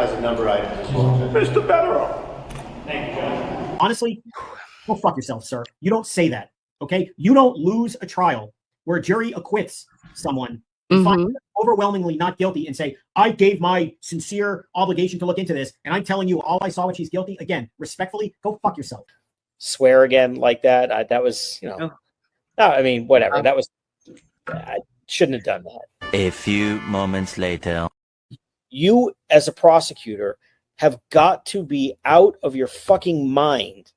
has a number item as well. Mr. Bettero. Thank you, Judge. Honestly, go fuck yourself, sir. You don't say that, okay? You don't lose a trial where a jury acquits someone and finds them overwhelmingly not guilty and say, I gave my sincere obligation to look into this, and I'm telling you all I saw when she's guilty. Again, respectfully, go fuck yourself. Swear again like that. That was, you know, no, I mean, whatever. That was, I shouldn't have done that. A few moments later. You, as a prosecutor, have got to be out of your fucking mind.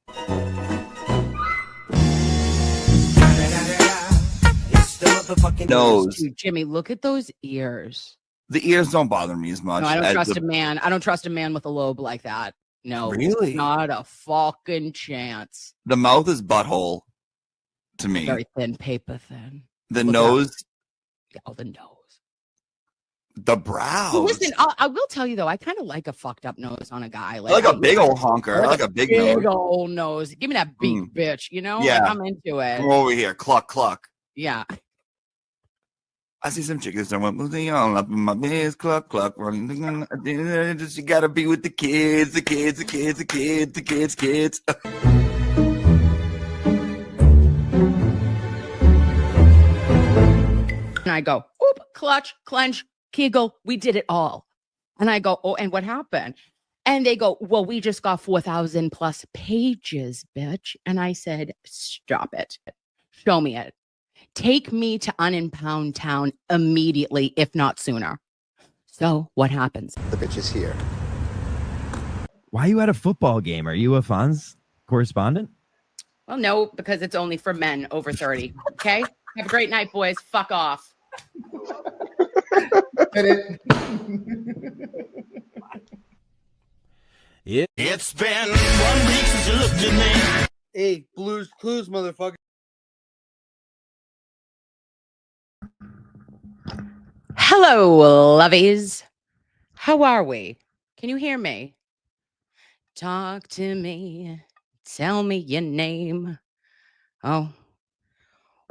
Nose. Dude, Jimmy, look at those ears. The ears don't bother me as much. No, I don't trust a man. I don't trust a man with a lobe like that. No, really, not a fucking chance. The mouth is butthole to me. Very thin, paper thin. The nose. Oh, the nose. The brows. Well, listen, I will tell you though, I kind of like a fucked up nose on a guy. Like a big old honker. I like a big nose. Old nose. Give me that big bitch. You know, yeah, like, I'm into it. Come over here, cluck cluck. Yeah. I see some chickens that went moving on up in my biz, cluck cluck. You gotta be with the kids, the kids, the kids, the kids, the kids, kids. And I go, oop, clutch, clench, kegel. We did it all. And I go, oh, and what happened? And they go, well, we just got 4,000 plus pages, bitch. And I said, stop it. Show me it. Take me to Unimpound Town immediately, if not sooner. So what happens? The bitch is here. Why are you at a football game? Are you a Fonz correspondent? Well, no, because it's only for men over 30. Okay? Have a great night, boys. Fuck off. It's been 1 week since you looked at me. Hey, Blues Clues, motherfucker. Hello, lovies. How are we? Can you hear me? Talk to me. Tell me your name. Oh,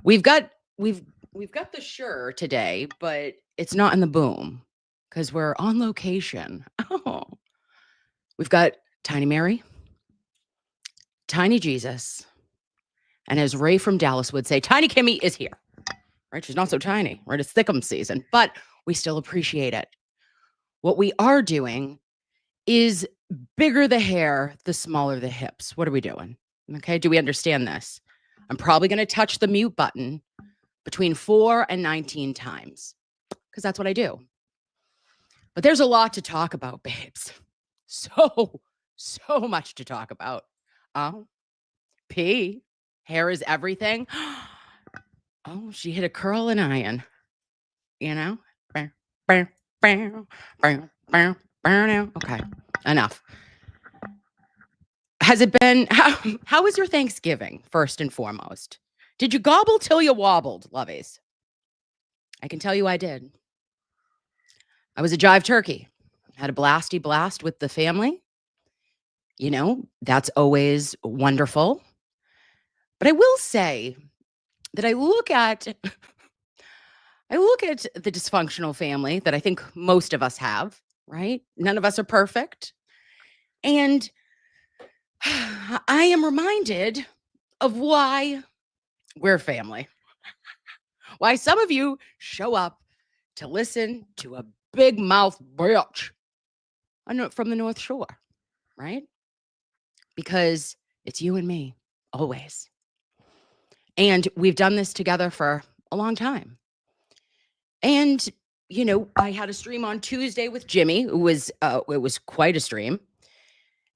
we've got the sure today, but it's not in the boom because we're on location. Oh, we've got Tiny Mary, Tiny Jesus, and as Ray from Dallas would say, Tiny Kimmy is here. Right? She's not so tiny. Right? It's Thick'em season, but we still appreciate it. What we are doing is bigger the hair, the smaller the hips. What are we doing? Okay. Do we understand this? I'm probably going to touch the mute button between 4 and 19 times because that's what I do. But there's a lot to talk about, babes. So much to talk about. Oh, hair is everything. Oh, she hit a curl and iron, you know? Okay, enough. Has it been, how was your Thanksgiving, first and foremost? Did you gobble till you wobbled, lovies? I can tell you I did. I was a jive turkey. Had a blasty blast with the family. You know, that's always wonderful. But I will say that I look at the dysfunctional family that I think most of us have, right? None of us are perfect. And I am reminded of why we're family. Why some of you show up to listen to a big mouth bitch from the North Shore, right? Because it's you and me, always. And we've done this together for a long time. And, you know, I had a stream on Tuesday with Jimmy. It was quite a stream.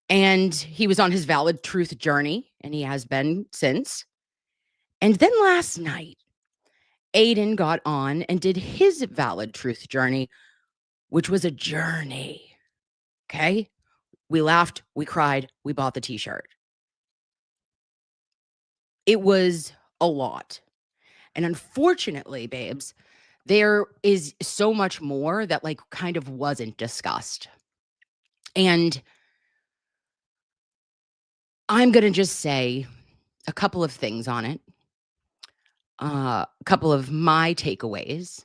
And he was on his valid truth journey, and he has been since. And then last night, Aiden got on and did his valid truth journey, which was a journey. Okay? We laughed, we cried, we bought the t-shirt. It was a lot. And unfortunately, babes, there is so much more that like kind of wasn't discussed. And I'm going to just say a couple of things on it. A couple of my takeaways.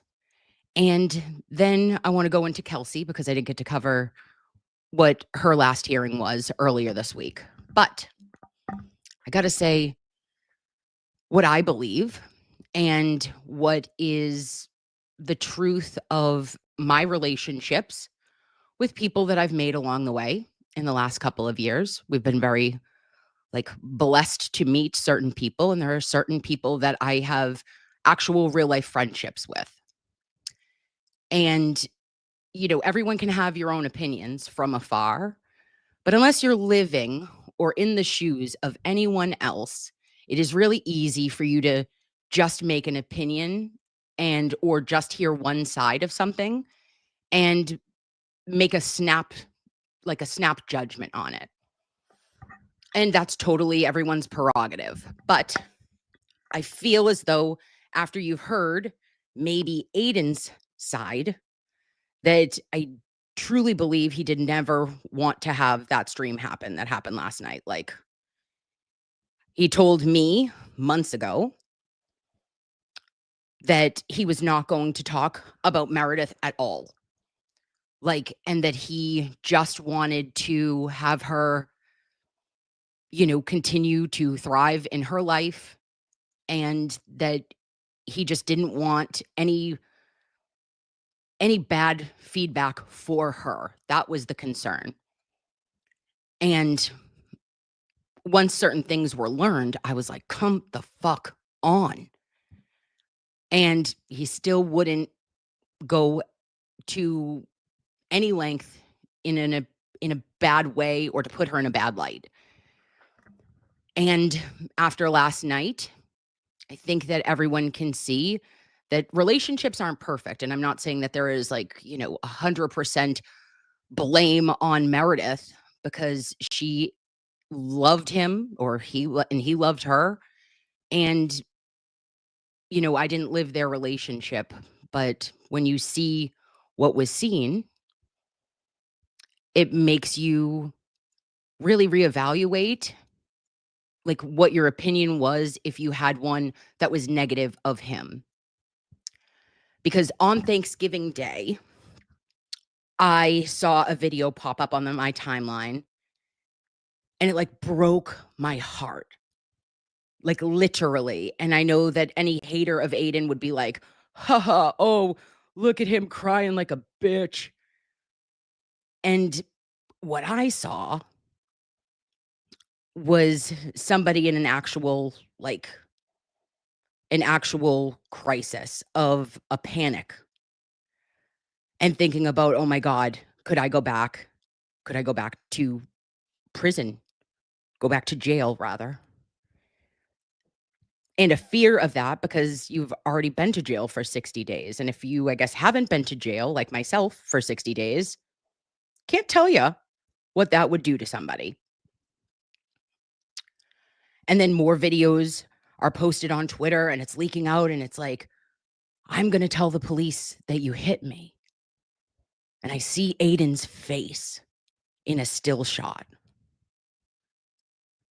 And then I want to go into Kelsey because I didn't get to cover what her last hearing was earlier this week. But I got to say what I believe and what is the truth of my relationships with people that I've made along the way in the last couple of years. We've been very blessed to meet certain people, and there are certain people that I have actual real life friendships with. And everyone can have your own opinions from afar, but unless you're living or in the shoes of anyone else, it is really easy for you to just make an opinion or just hear one side of something and make a snap judgment on it. And that's totally everyone's prerogative. But I feel as though after you've heard maybe Aiden's side, that I truly believe he did never want to have that stream happen that happened last night. He told me months ago that he was not going to talk about Meredith at all. And that he just wanted to have her, continue to thrive in her life, and that he just didn't want any bad feedback for her. That was the concern. And once certain things were learned, I was like, come the fuck on. And he still wouldn't go to any length in a bad way or to put her in a bad light. And after last night, I think that everyone can see that relationships aren't perfect. And I'm not saying that there is 100% blame on Meredith, because she loved him, or he loved her. And, I didn't live their relationship, but when you see what was seen, it makes you really reevaluate what your opinion was if you had one that was negative of him. Because on Thanksgiving Day, I saw a video pop up on my timeline, and it broke my heart. Literally. And I know that any hater of Aiden would be like, haha, oh, look at him crying like a bitch. And what I saw was somebody in an actual crisis of a panic, and thinking about, oh my God, could I go back? Could I go back to prison? Go back to jail, rather. And a fear of that, because you've already been to jail for 60 days. And if you, I guess, haven't been to jail like myself for 60 days, can't tell you what that would do to somebody. And then more videos are posted on Twitter, and it's leaking out, and it's like, I'm going to tell the police that you hit me. And I see Aiden's face in a still shot.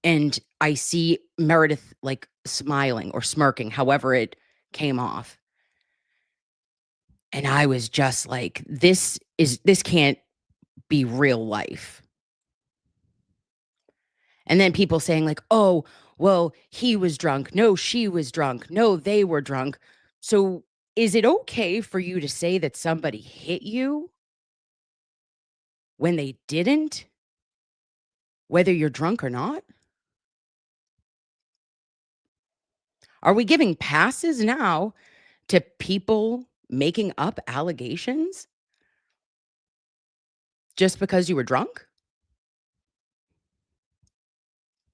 And I see Meredith smiling or smirking, however it came off. And I was just like, this can't be real life. And then people saying oh, well, he was drunk. No, she was drunk. No, they were drunk. So is it okay for you to say that somebody hit you when they didn't, whether you're drunk or not? Are we giving passes now to people making up allegations just because you were drunk?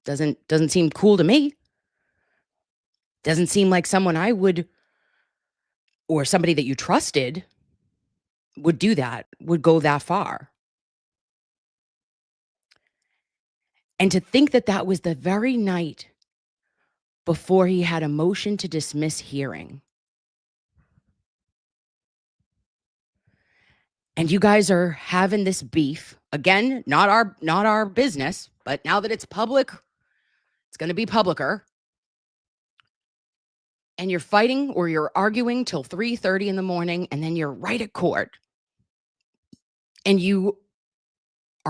Doesn't seem cool to me. Doesn't seem like someone I would, or somebody that you trusted would do that, would go that far. And to think that that was the very night before he had a motion to dismiss hearing. And you guys are having this beef again, not our business, but now that it's public, it's going to be publicer. And you're fighting or you're arguing till 3:30 in the morning, and then you're right at court. And you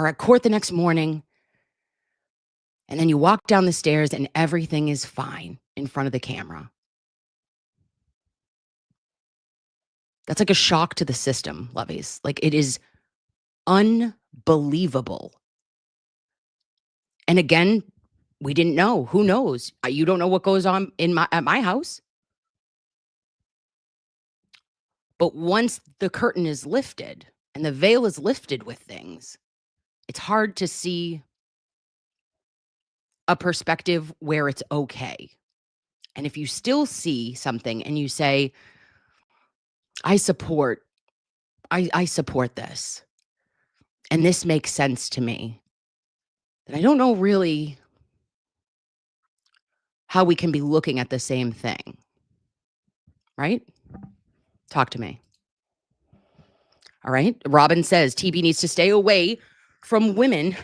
are at court the next morning, and then you walk down the stairs and everything is fine in front of the camera. That's like a shock to the system, lovies. Like, it is unbelievable. And again, we didn't know. Who knows? You don't know what goes on at my house. But once the curtain is lifted and the veil is lifted with things, it's hard to see a perspective where it's okay. And if you still see something and you say, I support this, and this makes sense to me, then I don't know really how we can be looking at the same thing. Right? Talk to me. All right. Robin says TB needs to stay away from women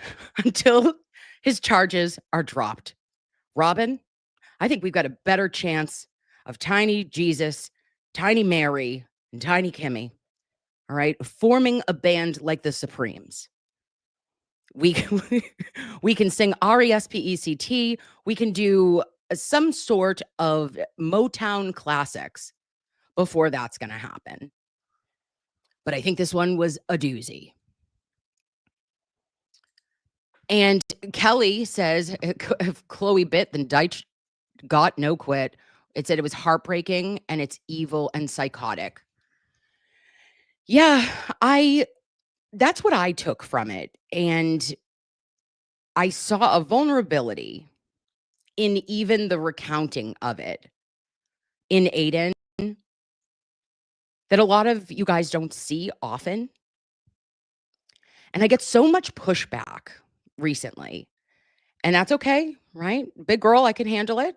until his charges are dropped. Robin, I think we've got a better chance of Tiny Jesus, Tiny Mary, and Tiny Kimmy, all right, forming a band like the Supremes. We can sing R-E-S-P-E-C-T. We can do some sort of Motown classics before that's going to happen. But I think this one was a doozy. And Kelly says, if Chloe bit, then Deitch got no quit. It said it was heartbreaking and it's evil and psychotic. Yeah, that's what I took from it. And I saw a vulnerability in even the recounting of it in Aiden that a lot of you guys don't see often. And I get so much pushback recently. And that's okay, right? Big girl, I can handle it.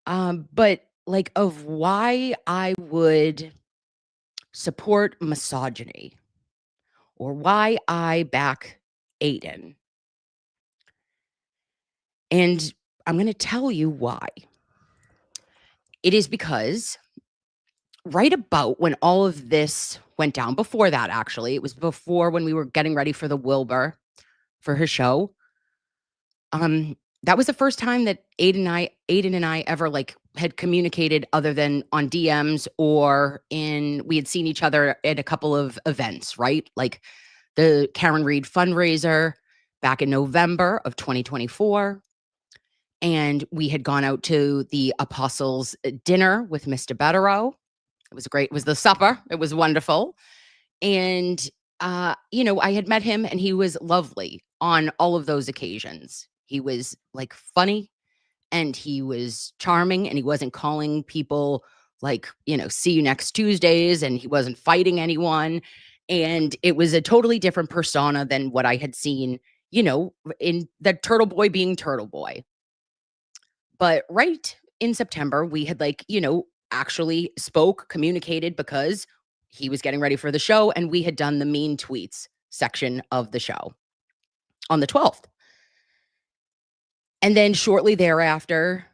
But like, of why I would support misogyny or why I back Aiden. And I'm going to tell you why. It is because right about when all of this went down, before that, actually, it was before when we were getting ready for the Wilbur for his show. That was the first time that Aiden and I ever like had communicated other than on DMs or we had seen each other at a couple of events, right? Like the Karen Reed fundraiser back in November of 2024. And we had gone out to the Apostles dinner with Mr. Betterow. It was great. It was the supper. It was wonderful. And, I had met him and he was lovely on all of those occasions. He was like funny and he was charming and he wasn't calling people like, see you next Tuesdays, and he wasn't fighting anyone. And it was a totally different persona than what I had seen, in the Turtle Boy being Turtle Boy. But right in September, we had actually communicated because he was getting ready for the show and we had done the mean tweets section of the show on the 12th. And then shortly thereafter,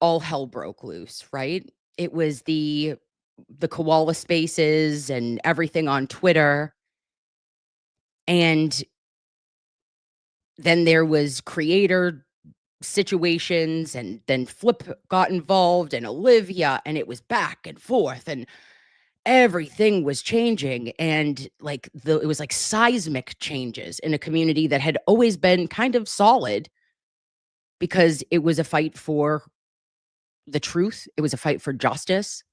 all hell broke loose, right? It was the koala spaces and everything on Twitter. And then there was creator situations, and then Flip got involved and Olivia, and it was back and forth and everything was changing. And it was like seismic changes in a community that had always been kind of solid because it was a fight for the truth. It was a fight for justice.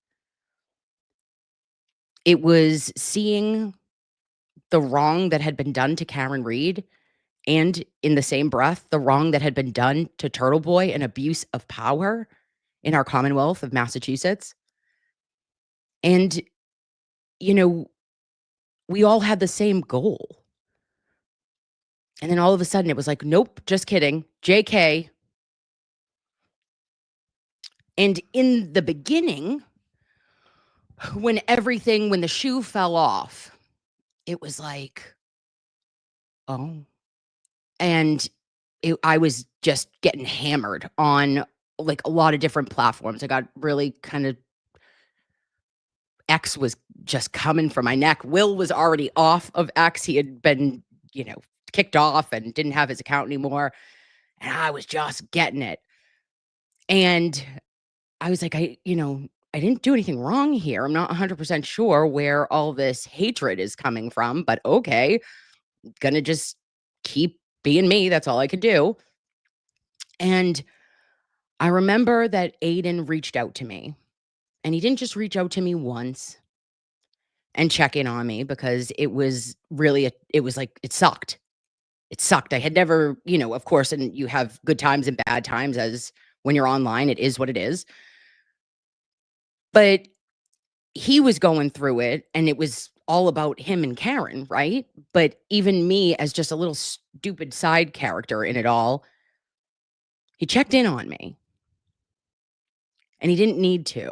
It was seeing the wrong that had been done to Karen Reed, and in the same breath, the wrong that had been done to Turtle Boy, an abuse of power in our Commonwealth of Massachusetts. And, we all had the same goal. And then all of a sudden it was like, nope, just kidding. JK. And in the beginning, when the shoe fell off, it was like, oh. And I was just getting hammered on like a lot of different platforms. I got really kind of, X was just coming for my neck. Will was already off of X. He had been, kicked off and didn't have his account anymore. And I was just getting it. And I was like, I didn't do anything wrong here. I'm not 100% sure where all this hatred is coming from, but okay, gonna just keep being me. That's all I could do. And I remember that Aiden reached out to me, and he didn't just reach out to me once and check in on me, because it was really, it was like, it sucked. It sucked. I had never, of course, and you have good times and bad times, as when you're online, it is what it is. But he was going through it, and it was all about him and Karen, right? But even me, as just a little stupid side character in it all, he checked in on me. And he didn't need to.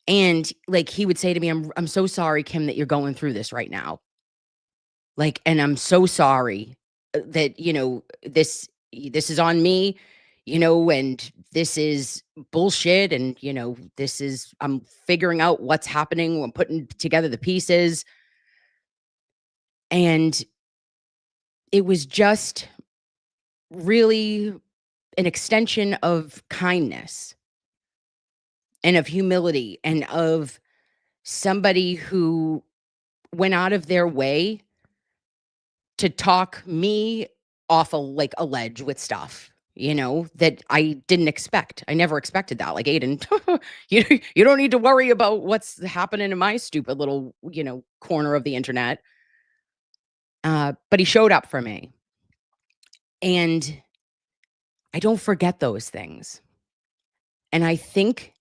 And like, he would say to me, I'm so sorry, Kim, that you're going through this right now. Like, and I'm so sorry that, this is on me, and this is bullshit. And, I'm figuring out what's happening. I'm putting together the pieces. And it was just really an extension of kindness and of humility, and of somebody who went out of their way to talk me off a ledge with stuff, that I didn't expect. I never expected that. Like, Aiden, you don't need to worry about what's happening in my stupid little, corner of the internet. But he showed up for me. And I don't forget those things. And I think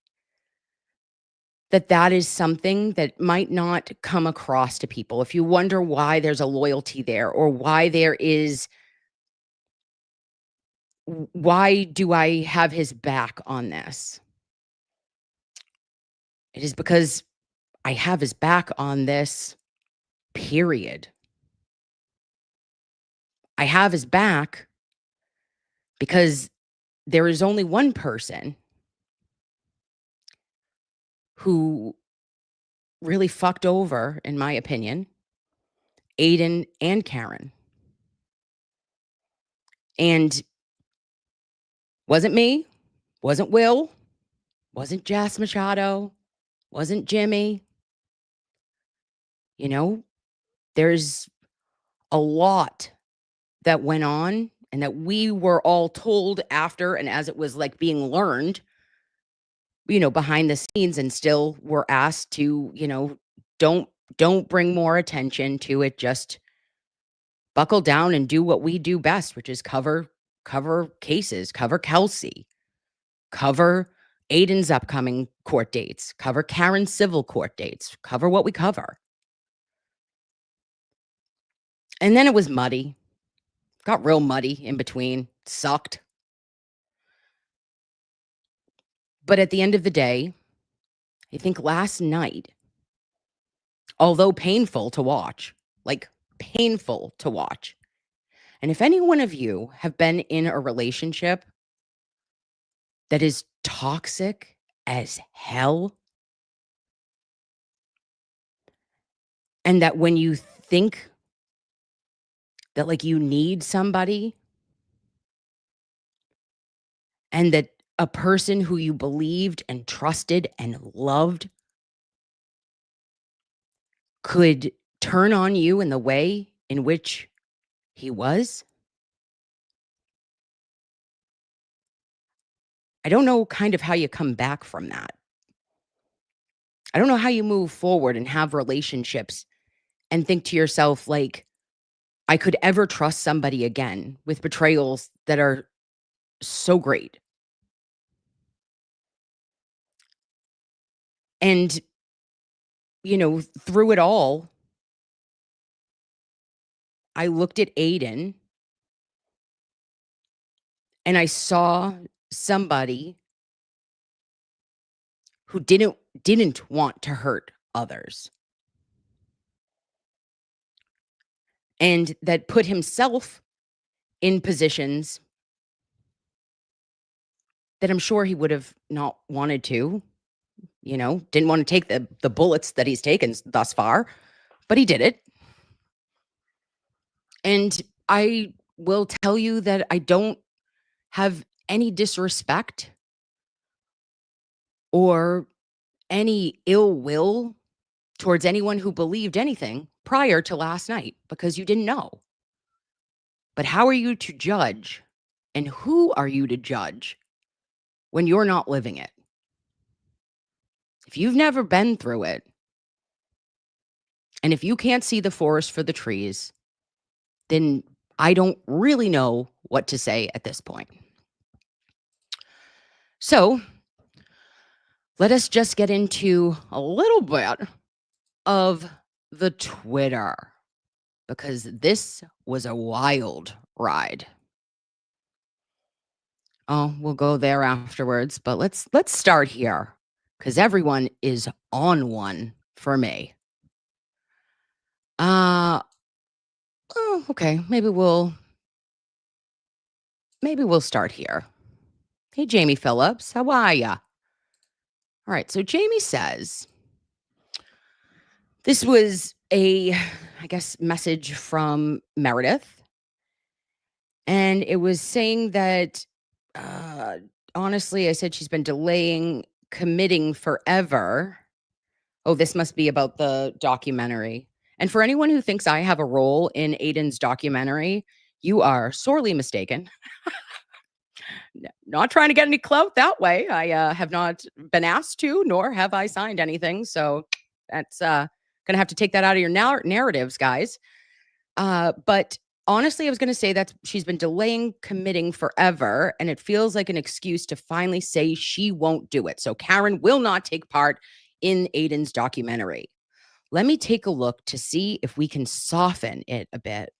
that is something that might not come across to people. If you wonder why there's a loyalty there, or why do I have his back on this? It is because I have his back on this, period. I have his back because there is only one person who really fucked over, in my opinion, Aiden and Karen. And wasn't me, wasn't Will, wasn't Jess Machado, wasn't Jimmy. There's a lot that went on, and that we were all told after, and as it was like being learned, behind the scenes, and still were asked to, don't bring more attention to it. Just buckle down and do what we do best, which is cover cases, cover Kelsey, cover Aiden's upcoming court dates, cover Karen's civil court dates, cover what we cover. And then it was muddy. Got real muddy in between. Sucked. But at the end of the day, I think last night, although painful to watch, and if any one of you have been in a relationship that is toxic as hell, and that when you think that like you need somebody, and that a person who you believed and trusted and loved could turn on you in the way in which he was, I don't know kind of how you come back from that. I don't know how you move forward and have relationships and think to yourself, like, I could ever trust somebody again with betrayals that are so great. And, through it all, I looked at Aiden and I saw somebody who didn't want to hurt others, and that put himself in positions that I'm sure he would have not wanted to, didn't want to take the bullets that he's taken thus far, but he did it. And I will tell you that I don't have any disrespect or any ill will towards anyone who believed anything prior to last night because you didn't know. But how are you to judge? And who are you to judge when you're not living it? If you've never been through it, and if you can't see the forest for the trees, then I don't really know what to say at this point. So let us just get into a little bit of the Twitter, because this was a wild ride. Oh, we'll go there afterwards, but let's start here because everyone is on one for me. Oh, okay. Maybe we'll start here. Hey, Jamie Phillips, how are ya? All right, so Jamie says this was a, I guess, message from Meredith, and it was saying that, honestly, I said she's been delaying committing forever. Oh, this must be about the documentary. And for anyone who thinks I have a role in Aiden's documentary, you are sorely mistaken. Not trying to get any clout that way. I have not been asked to, nor have I signed anything. So that's going to have to take that out of your narratives, guys. But honestly, I was going to say that she's been delaying committing forever, and it feels like an excuse to finally say she won't do it. So Karen will not take part in Aiden's documentary. Let me take a look to see if we can soften it a bit,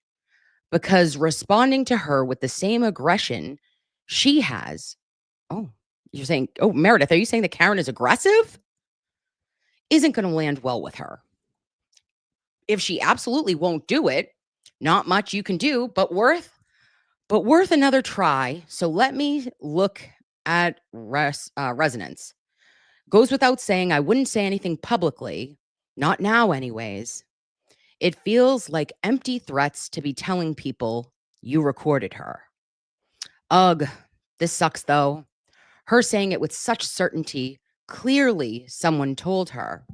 because responding to her with the same aggression she has. Oh, you're saying, oh, Meredith, are you saying that Karen is aggressive? Isn't going to land well with her. If she absolutely won't do it, not much you can do, but worth another try. So let me look at resonance. Goes without saying, I wouldn't say anything publicly, not now anyways. It feels like empty threats to be telling people you recorded her. Ugh, this sucks though. Her saying it with such certainty, clearly someone told her.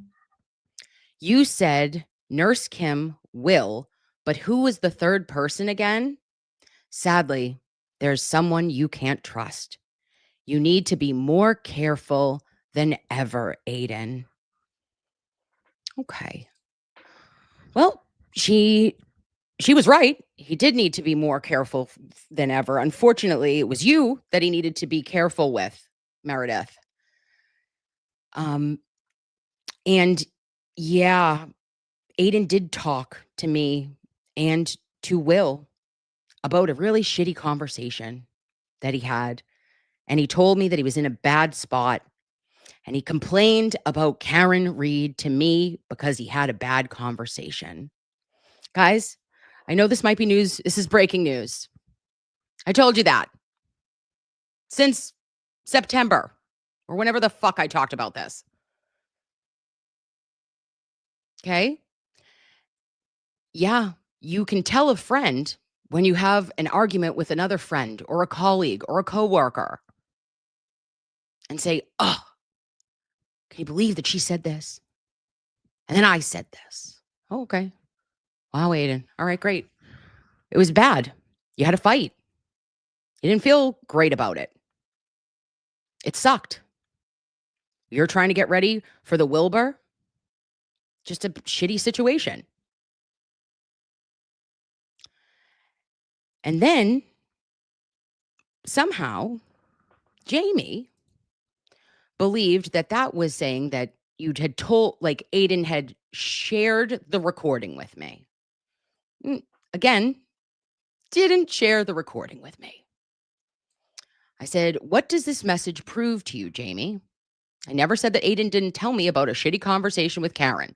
You said Nurse Kim will, but who was the third person again? Sadly, there's someone you can't trust. You need to be more careful than ever, Aiden. Okay. Well, she was right. He did need to be more careful than ever. Unfortunately, it was you that he needed to be careful with, Meredith. And yeah, Aiden did talk to me and to Will about a really shitty conversation that he had. And he told me that he was in a bad spot. And he complained about Karen Reed to me because he had a bad conversation. Guys, I know this might be news. This is breaking news. I told you that. Since September, or whenever the fuck I talked about this. Okay? Yeah, you can tell a friend when you have an argument with another friend or a colleague or a coworker and say, oh, can you believe that she said this? And then I said this. Oh, okay. Wow, Aiden. All right, great. It was bad. You had a fight. You didn't feel great about it. It sucked. You're trying to get ready for the Wilbur. Just a shitty situation. And then somehow Jamie believed that that was saying that you had told, like Aiden had shared the recording with me. Again, didn't share the recording with me. I said, what does this message prove to you, Jamie? I never said that Aiden didn't tell me about a shitty conversation with Karen.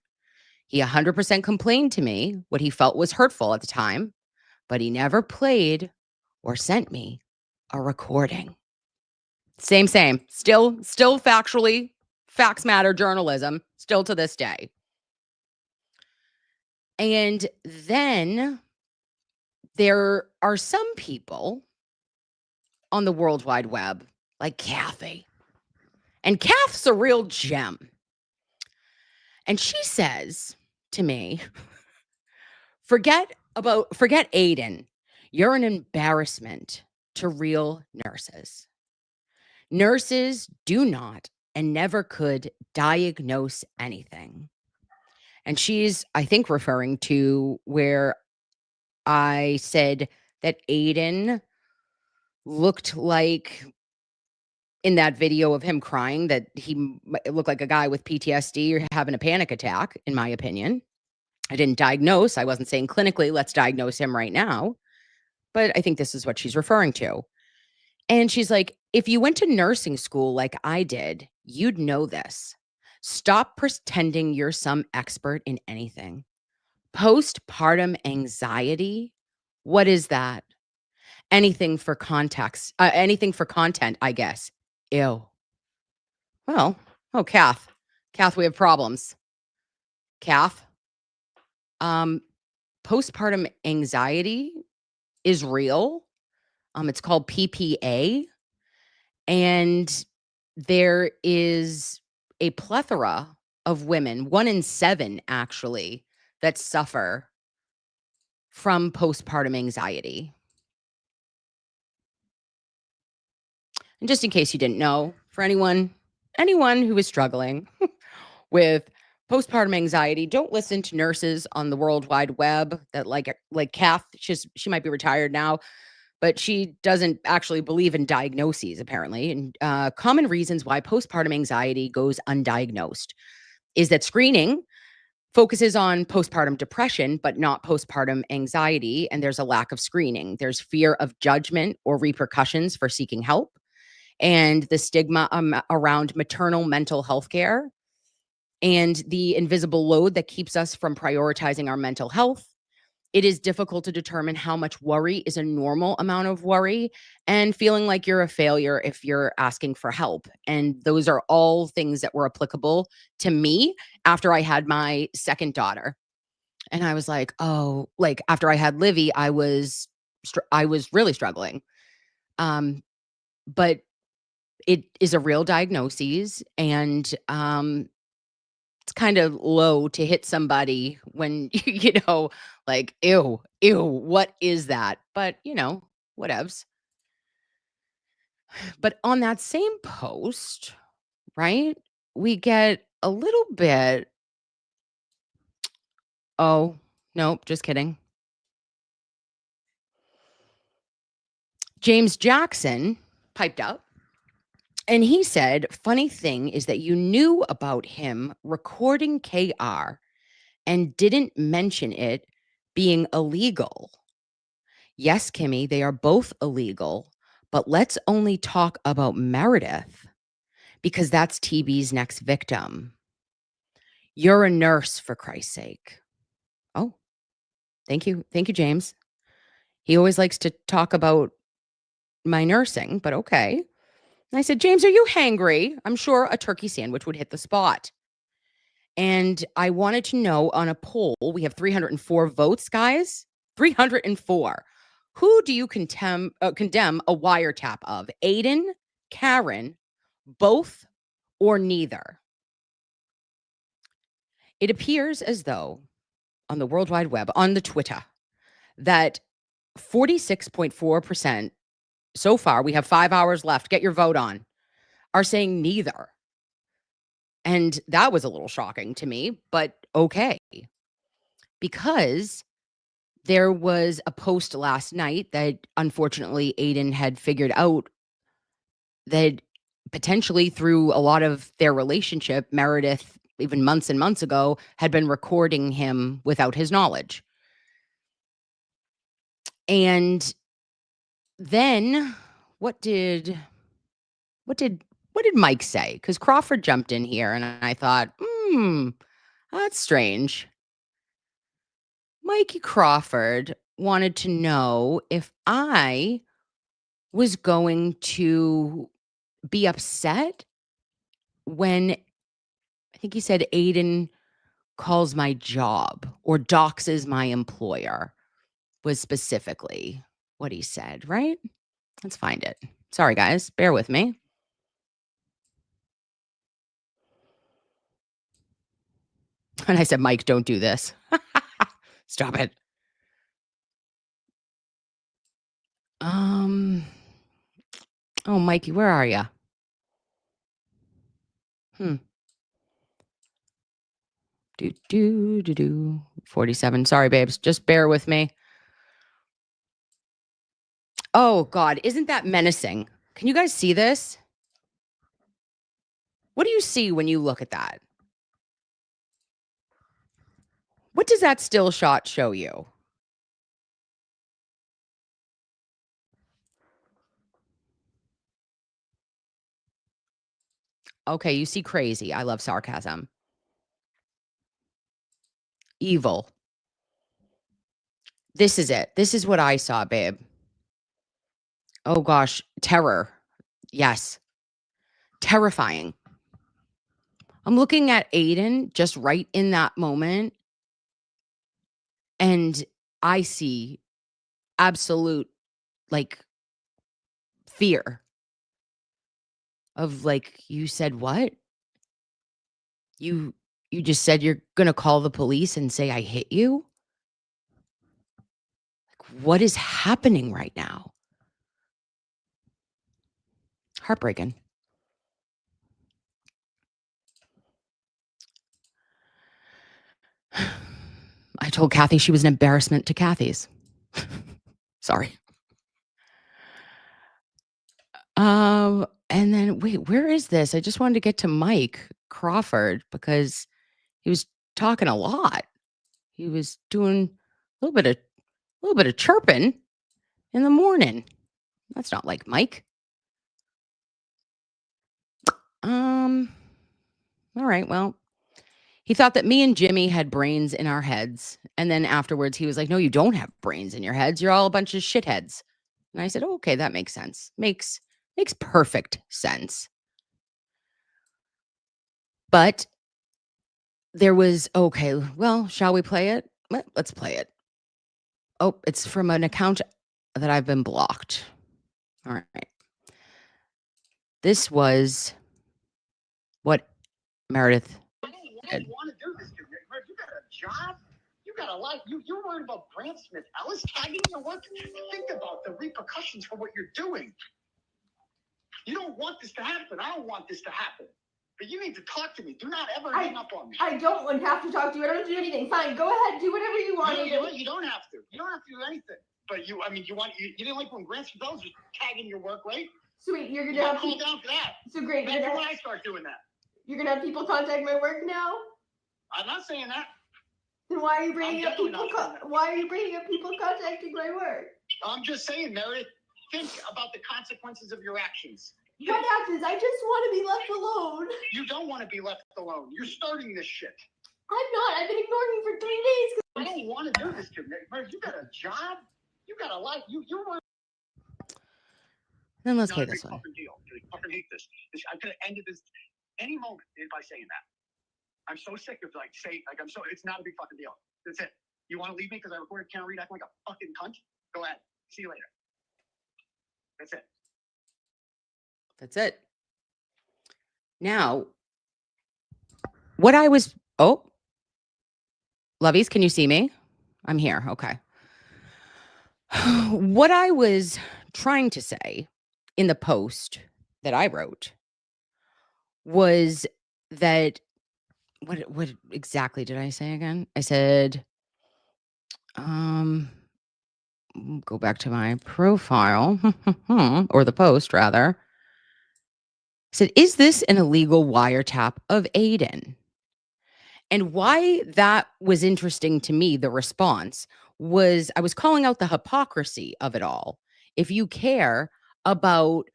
He 100% complained to me what he felt was hurtful at the time, but he never played or sent me a recording. Same. Still factually, facts matter journalism, still to this day. And then there are some people on the World Wide Web like Kathy. And Kath's a real gem. And she says to me, forget Aiden. You're an embarrassment to real nurses. Nurses do not and never could diagnose anything. And she's, I think, referring to where I said that Aiden looked like in that video of him crying that he looked like a guy with PTSD or having a panic attack, in my opinion. I didn't diagnose. I wasn't saying clinically, let's diagnose him right now. But I think this is what she's referring to. And she's like, if you went to nursing school like I did, you'd know this. Stop pretending you're some expert in anything. Postpartum anxiety. What is that? Anything for context, anything for content, I guess. Ew. Well, oh, Kath, we have problems. Kath, postpartum anxiety is real. It's called PPA. And there is a plethora of women, 1 in 7 actually, that suffer from postpartum anxiety. And just in case you didn't know, for anyone who is struggling with postpartum anxiety, don't listen to nurses on the World Wide Web that like Kath. She might be retired now, but she doesn't actually believe in diagnoses, apparently. And common reasons why postpartum anxiety goes undiagnosed is that screening focuses on postpartum depression, but not postpartum anxiety. And there's a lack of screening. There's fear of judgment or repercussions for seeking help, and the stigma around maternal mental health care, and the invisible load that keeps us from prioritizing our mental health. It is difficult to determine how much worry is a normal amount of worry, and feeling like you're a failure if you're asking for help. And those are all things that were applicable to me after I had my second daughter. And I was like, oh, like after I had Livy, I was really struggling. But it is a real diagnosis, and it's kind of low to hit somebody when, like, ew, what is that? But, whatevs. But on that same post, right, we get a little bit, oh, nope, just kidding. James Jackson piped up. And he said, funny thing is that you knew about him recording KR and didn't mention it being illegal. Yes, Kimmy, they are both illegal, but let's only talk about Meredith because that's TB's next victim. You're a nurse, for Christ's sake. Oh, thank you. Thank you, James. He always likes to talk about my nursing, but okay. And I said, James, are you hangry? I'm sure a turkey sandwich would hit the spot. And I wanted to know on a poll, we have 304 votes, guys. 304. Who do you condemn a wiretap of? Aiden, Karen, both, or neither? It appears as though on the World Wide Web, on the Twitter, that 46.4% so far, we have 5 hours left, get your vote on, are saying neither. And that was a little shocking to me, but okay. Because there was a post last night that unfortunately Aiden had figured out that potentially through a lot of their relationship, Meredith, even months and months ago, had been recording him without his knowledge. And then what did Mike say? Because Crawford jumped in here and I thought, that's strange. Mikey Crawford wanted to know if I was going to be upset when, I think he said, Aiden calls my job or doxes my employer. was specifically what he said, right? Let's find it. Sorry, guys. Bear with me. And I said, Mike, don't do this. Stop it. Oh, Mikey, where are you? 47. Sorry, babes. Just bear with me. Oh, God. Isn't that menacing? Can you guys see this? What do you see when you look at that? What does that still shot show you? Okay, you see crazy. I love sarcasm. Evil. This is it. This is what I saw, babe. Oh, gosh. Terror. Yes. Terrifying. I'm looking at Aiden just right in that moment, and I see absolute, like, fear of, like, you said what? You just said you're gonna call the police and say I hit you? Like, what is happening right now? Heartbreaking. I told Kathy she was an embarrassment to Kathy's. Sorry. And then wait, where is this? I just wanted to get to Mike Crawford because he was talking a lot. He was doing a little bit of chirping in the morning. That's not like Mike. All right, well, he thought that me and Jimmy had brains in our heads. And then afterwards he was like, no, you don't have brains in your heads. You're all a bunch of shitheads. And I said, oh, okay, that makes sense. Makes perfect sense. But there was, okay, well, shall we play it? Let's play it. Oh, it's from an account that I've been blocked. All right. This was what Meredith did. I don't want to do this. You got a job. You got a life. You're worried about Grant Smith Ellis tagging your work. Think about the repercussions for what you're doing. You don't want this to happen. I don't want this to happen. But you need to talk to me. Do not ever hang up on me. I don't have to talk to you. I don't have to do anything. Fine, go ahead. Do whatever you want. You don't have to. You don't have to do anything. But you didn't like when Grant Smith Ellis was tagging your work, right? Sweet, you're going to have people down for that. So great. That's when I start doing that. You're going to have people contact my work now? I'm not saying that. Then why are you bringing up people? Why are you bringing up people contacting my work? I'm just saying, Meredith. Think about the consequences of your actions. What actions? I just want to be left alone. You don't want to be left alone. You're starting this shit. I'm not. I've been ignoring you for 3 days. I don't want to do this to me. You got a job. You got a life. You're one. Then let's play this one. Fucking deal. I fucking hate this. I could have ended this any moment by saying that. I'm so sick of it's not a big fucking deal. That's it. You want to leave me because I recorded Karen Reed acting like a fucking cunt? Go ahead. See you later. That's it. That's it. Now, what I was, Lovies, can you see me? I'm here. Okay. What I was trying to say in the post that I wrote was that, what exactly did I say again? I said, go back to my profile or the post rather. I said, is this an illegal wiretap of Aiden? And why that was interesting to me, the response, was I was calling out the hypocrisy of it all. If you care about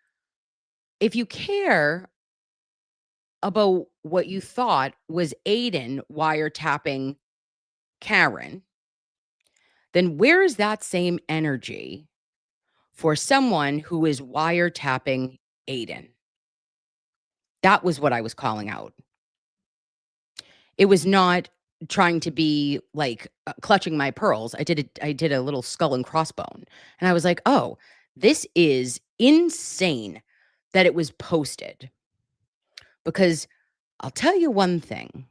what you thought was Aiden wiretapping Karen, then where is that same energy for someone who is wiretapping Aiden? That was what I was calling out. It was not trying to be like clutching my pearls. I did a little skull and crossbone, and I was like, oh, this is insane that it was posted. Because I'll tell you one thing.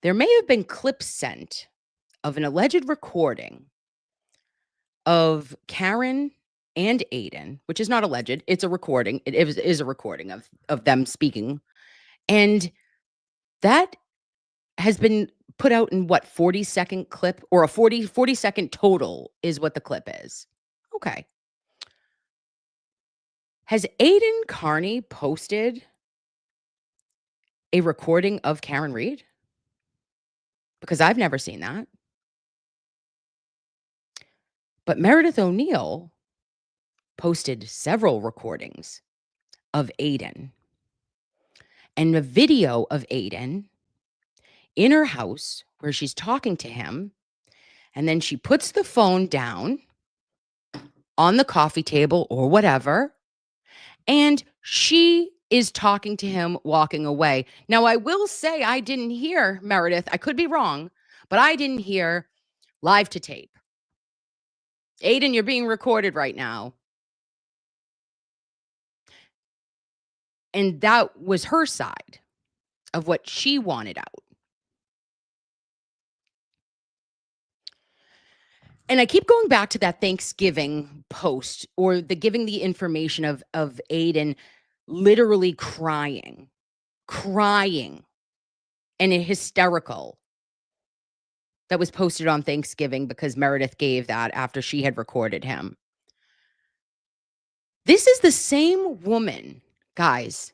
There may have been clips sent of an alleged recording of Karen and Aiden, which is not alleged. It's a recording. It is a recording of them speaking. And that has been put out in what, 40-second clip, or a 40-second total is what the clip is. Okay. Has Aiden Carney posted a recording of Karen Reed? Because I've never seen that. But Meredith O'Neill posted several recordings of Aiden and a video of Aiden in her house where she's talking to him. And then she puts the phone down on the coffee table or whatever. And she is talking to him walking away. Now, I will say I didn't hear Meredith. I could be wrong, but I didn't hear live to tape. Aiden, you're being recorded right now. And that was her side of what she wanted out. And I keep going back to that Thanksgiving post, or the giving the information of Aiden literally crying and hysterical, that was posted on Thanksgiving because Meredith gave that after she had recorded him. This is the same woman, guys,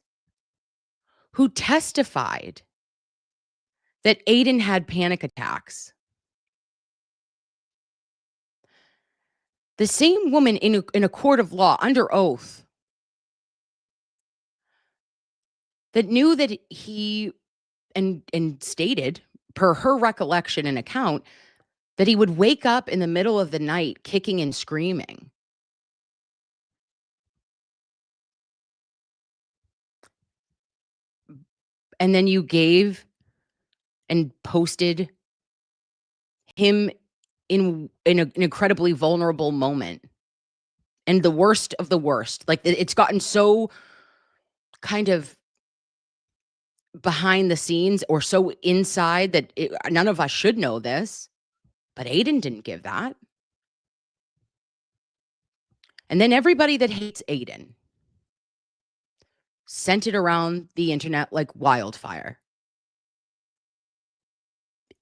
who testified that Aiden had panic attacks. The same woman in a court of law under oath that knew that he and stated, per her recollection and account, that he would wake up in the middle of the night kicking and screaming. And then you gave and posted him in an incredibly vulnerable moment, and the worst of the worst. Like, it's gotten so kind of behind the scenes or so inside that none of us should know this, but Aiden didn't give that. And then everybody that hates Aiden sent it around the internet like wildfire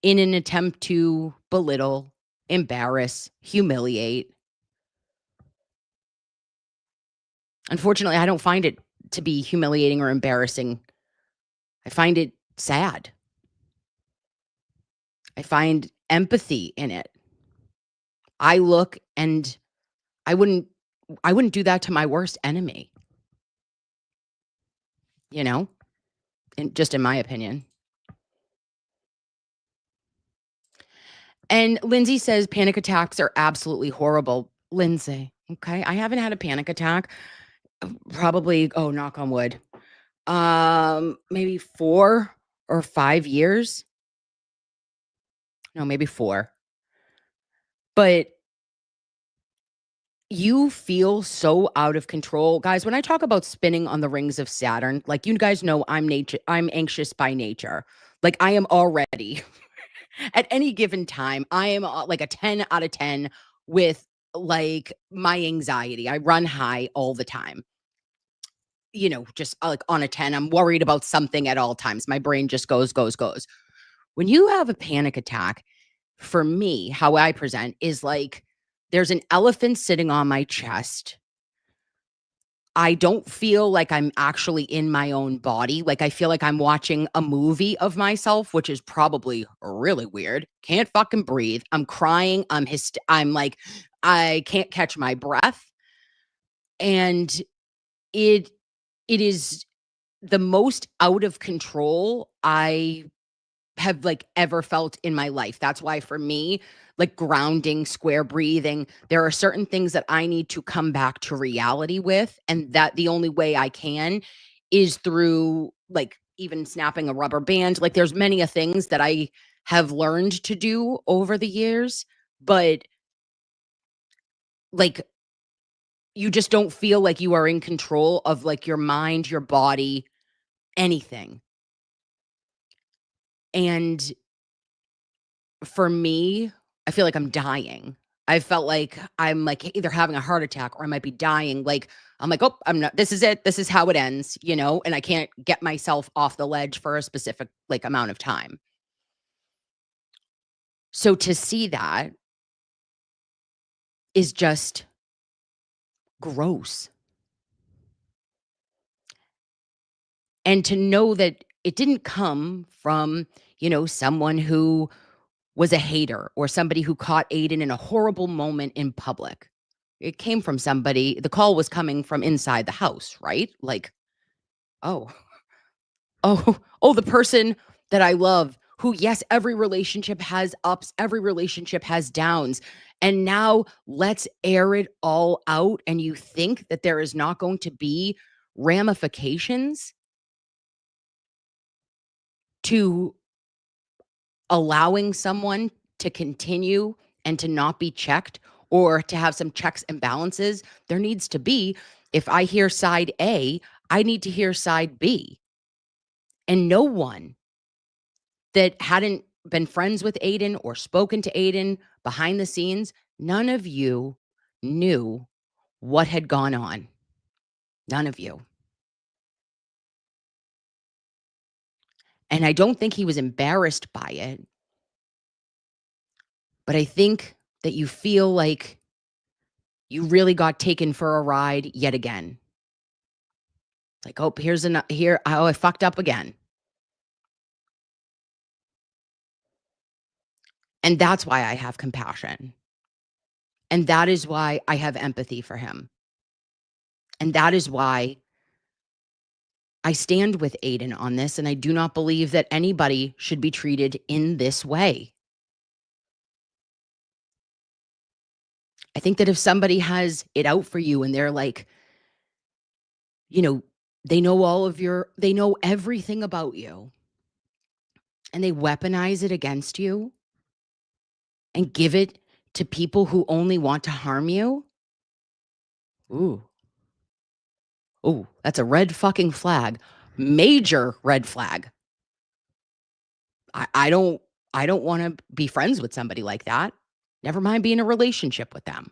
in an attempt to belittle, embarrass, humiliate. Unfortunately, I don't find it to be humiliating or embarrassing. I find it sad. I find empathy in it. I look and I wouldn't do that to my worst enemy. You know? Just in my opinion. And Lindsay says panic attacks are absolutely horrible. Lindsay, okay? I haven't had a panic attack. Probably, knock on wood. Maybe 4 or 5 years. No, maybe 4. But you feel so out of control. Guys, when I talk about spinning on the rings of Saturn, like, you guys know I'm anxious by nature. Like, I am already at any given time, I am like a 10 out of 10 with like my anxiety. I run high all the time. You know, just like on a 10, I'm worried about something at all times. My brain just goes. When you have a panic attack, for me, how I present is like there's an elephant sitting on my chest. I don't feel like I'm actually in my own body. Like, I feel like I'm watching a movie of myself, which is probably really weird. Can't fucking breathe. I'm crying. I'm like, I can't catch my breath. And it is the most out of control I have like ever felt in my life. That's why for me, like grounding, square breathing, there are certain things that I need to come back to reality with. And that the only way I can is through like even snapping a rubber band. Like, there's many things that I have learned to do over the years, but like you just don't feel like you are in control of like your mind, your body, anything. And for me, I feel like I'm dying. I felt like I'm like either having a heart attack or I might be dying. Like, I'm like, oh, I'm not, this is it. This is how it ends, you know, and I can't get myself off the ledge for a specific like amount of time. So to see that is just gross. And to know that it didn't come from, you know, someone who was a hater or somebody who caught Aiden in a horrible moment in public. It came from somebody, the call was coming from inside the house, right? Like, oh, the person that I love who, yes, every relationship has ups, every relationship has downs. And now let's air it all out. And you think that there is not going to be ramifications to allowing someone to continue and to not be checked or to have some checks and balances. There needs to be, if I hear side A, I need to hear side B. And no one that hadn't been friends with Aiden or spoken to Aiden behind the scenes, none of you knew what had gone on. None of you. And I don't think he was embarrassed by it. But I think that you feel like you really got taken for a ride yet again. Like, oh, I fucked up again. And that's why I have compassion. And that is why I have empathy for him. And that is why I stand with Aiden on this. And I do not believe that anybody should be treated in this way. I think that if somebody has it out for you and they're like, you know, they know everything about you and they weaponize it against you and give it to people who only want to harm you. Ooh, that's a red fucking flag. Major red flag. I don't want to be friends with somebody like that. Never mind being in a relationship with them.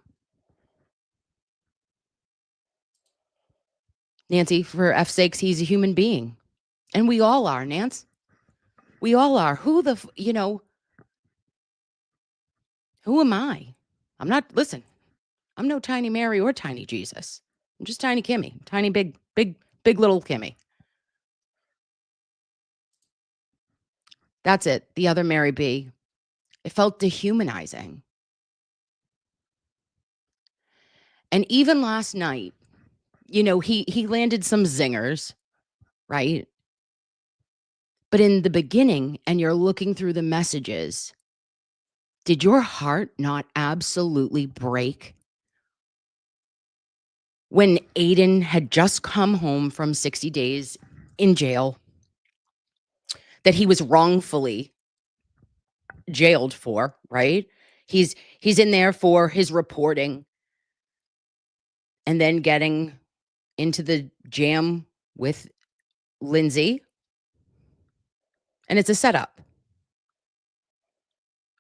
Nancy, for F's sakes, he's a human being. And we all are, Nance. We all are. Who am I? Listen, I'm no Tiny Mary or Tiny Jesus. I'm just Tiny Kimmy. Tiny, big little Kimmy. That's it. The other Mary B. It felt dehumanizing. And even last night, you know, he landed some zingers, right? But in the beginning, and you're looking through the messages, did your heart not absolutely break when Aiden had just come home from 60 days in jail that he was wrongfully jailed for, right? He's in there for his reporting and then getting into the jam with Lindsay. And it's a setup.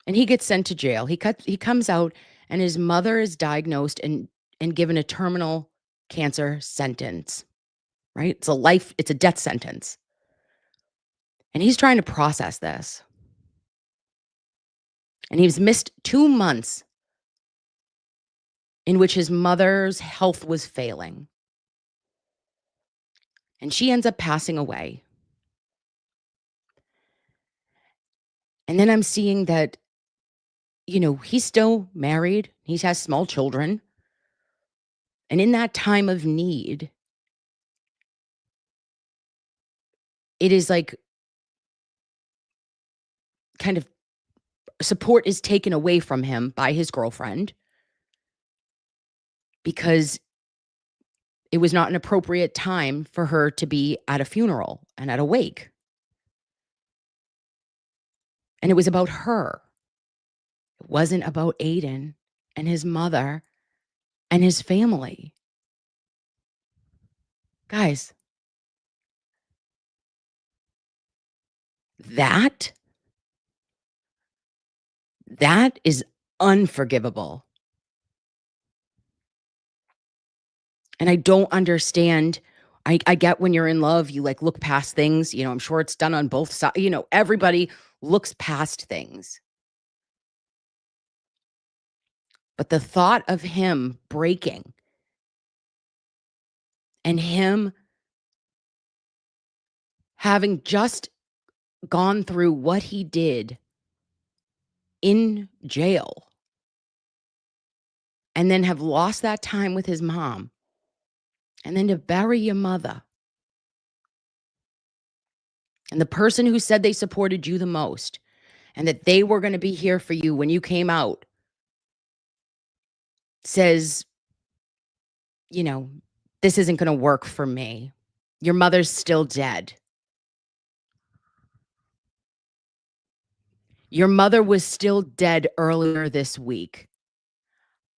And he gets sent to jail. He comes out and his mother is diagnosed and given a terminal cancer sentence, right? It's a death sentence. And he's trying to process this. And he's missed 2 months in which his mother's health was failing. And she ends up passing away. And then I'm seeing that, you know, he's still married. He has small children. And in that time of need, it is like kind of support is taken away from him by his girlfriend because it was not an appropriate time for her to be at a funeral and at a wake. And it was about her. It wasn't about Aiden and his mother and his family. Guys, that is unforgivable. And I don't understand. I get when you're in love, you like look past things. You know, I'm sure it's done on both sides. You know, everybody looks past things. But the thought of him breaking and him having just gone through what he did in jail and then have lost that time with his mom and then to bury your mother and the person who said they supported you the most and that they were going to be here for you when you came out says, you know, this isn't going to work for me. Your mother's still dead. Your mother was still dead earlier this week.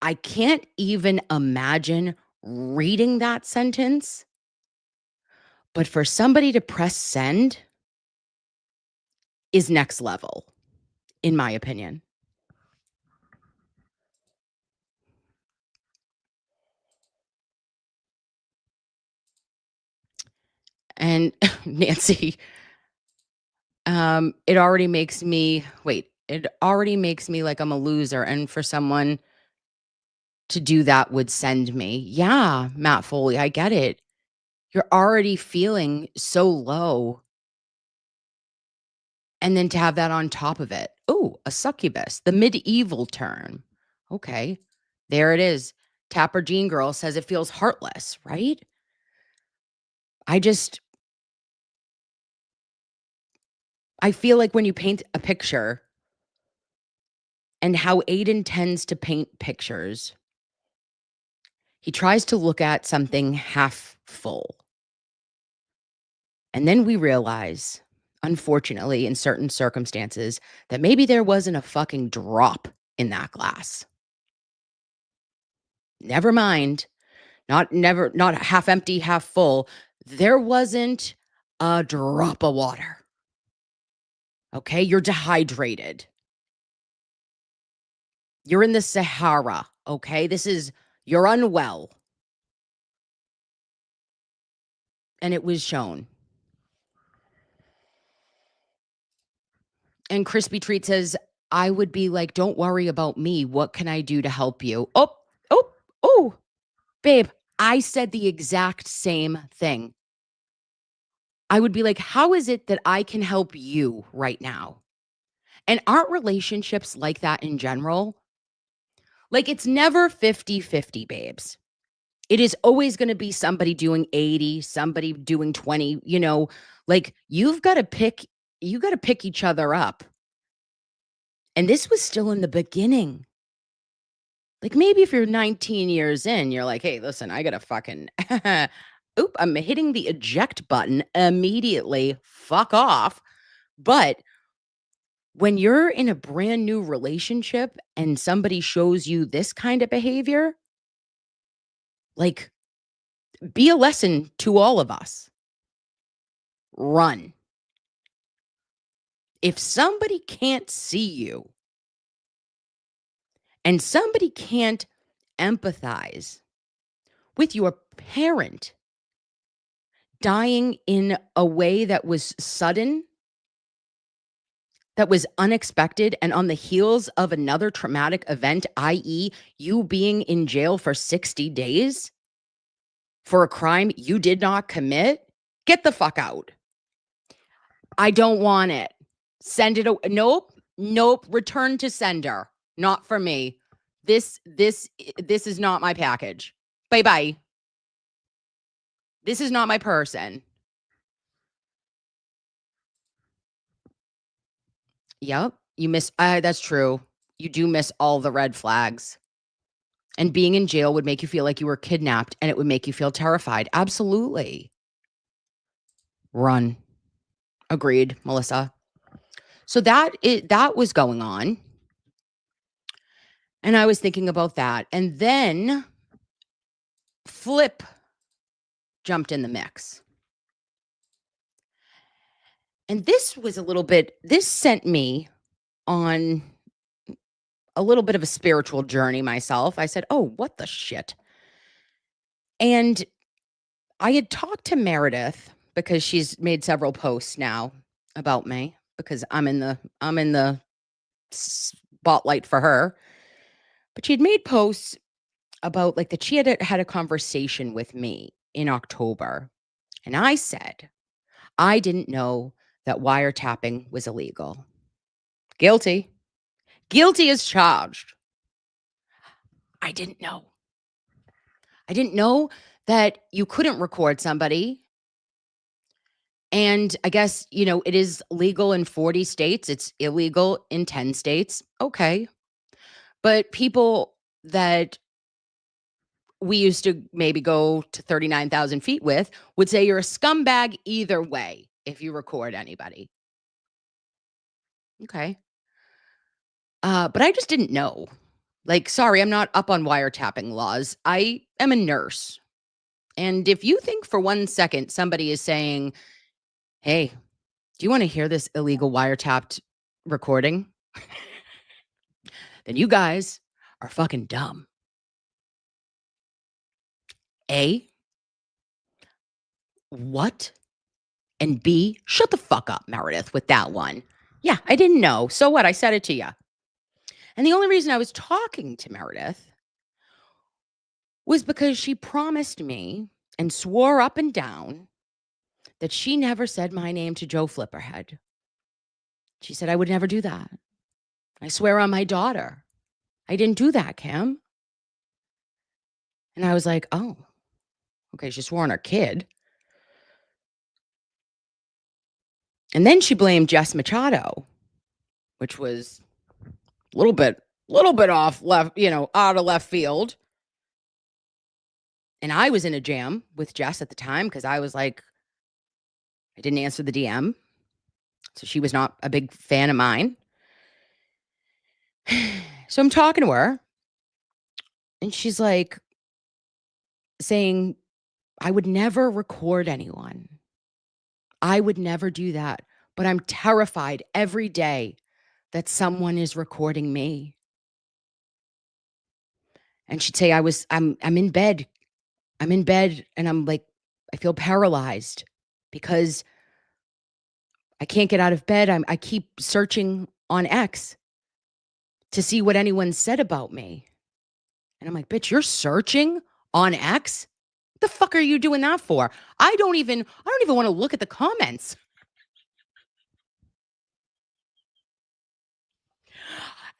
I can't even imagine reading that sentence, but for somebody to press send is next level, in my opinion. And Nancy, it already makes me like I'm a loser. And for someone to do that would send me. Yeah, Matt Foley, I get it. You're already feeling so low. And then to have that on top of it. Oh, a succubus, the medieval term. Okay, there it is. Tapper Jean Girl says it feels heartless, right? I feel like when you paint a picture and how Aiden tends to paint pictures, he tries to look at something half full. And then we realize, unfortunately, in certain circumstances, that maybe there wasn't a fucking drop in that glass. Never mind, not half empty, half full. There wasn't a drop of water. Okay, you're dehydrated. You're in the Sahara, okay? You're unwell. And it was shown. And Crispy Treat says, I would be like, don't worry about me. What can I do to help you? Oh, babe, I said the exact same thing. I would be like, how is it that I can help you right now? And aren't relationships like that in general? Like, it's never 50-50, babes. It is always going to be somebody doing 80, somebody doing 20, you know, like you got to pick each other up. And this was still in the beginning. Like maybe if you're 19 years in, you're like, hey, listen, I got to fucking, I'm hitting the eject button immediately. Fuck off. But when you're in a brand new relationship and somebody shows you this kind of behavior, like, be a lesson to all of us. Run. If somebody can't see you and somebody can't empathize with your parent dying in a way that was sudden, that was unexpected, and on the heels of another traumatic event, i.e., you being in jail for 60 days for a crime you did not commit, get the fuck out. I don't want it. Send it. Nope. Return to sender. Not for me. This is not my package. Bye. This is not my person. Yep. You miss. That's true. You do miss all the red flags. And being in jail would make you feel like you were kidnapped, and it would make you feel terrified. Absolutely. Run. Agreed, Melissa. So that was going on. And I was thinking about that. And then Flip jumped in the mix. And this sent me on a little bit of a spiritual journey myself. I said, oh, what the shit? And I had talked to Meredith because she's made several posts now about me because I'm in the spotlight for her. But she'd made posts about like that she had a conversation with me in October. And I said, I didn't know that wiretapping was illegal. Guilty. Guilty as charged. I didn't know. I didn't know that you couldn't record somebody. And I guess, it is legal in 40 states. It's illegal in 10 states. Okay. But people that we used to maybe go to 39,000 feet with would say you're a scumbag either way if you record anybody. Okay. But I just didn't know. Like, sorry, I'm not up on wiretapping laws. I am a nurse. And if you think for 1 second somebody is saying, hey, do you want to hear this illegal wiretapped recording? Then you guys are fucking dumb. A, what? And B, shut the fuck up, Meredith, with that one. Yeah, I didn't know. So what? I said it to you. And the only reason I was talking to Meredith was because she promised me and swore up and down that she never said my name to Joe Flipperhead. She said I would never do that. I swear on my daughter. I didn't do that, Kim. And I was like, oh, okay, she swore on her kid. And then she blamed Jess Machado, which was a little bit off left, out of left field. And I was in a jam with Jess at the time because I was like, I didn't answer the DM. So she was not a big fan of mine. So I'm talking to her. And she's like saying, I would never record anyone. I would never do that. But I'm terrified every day that someone is recording me. And she'd say, I'm in bed. I'm in bed and I'm like, I feel paralyzed because I can't get out of bed. I keep searching on X to see what anyone said about me. And I'm like, bitch, you're searching on X? What the fuck are you doing that for? I don't even want to look at the comments.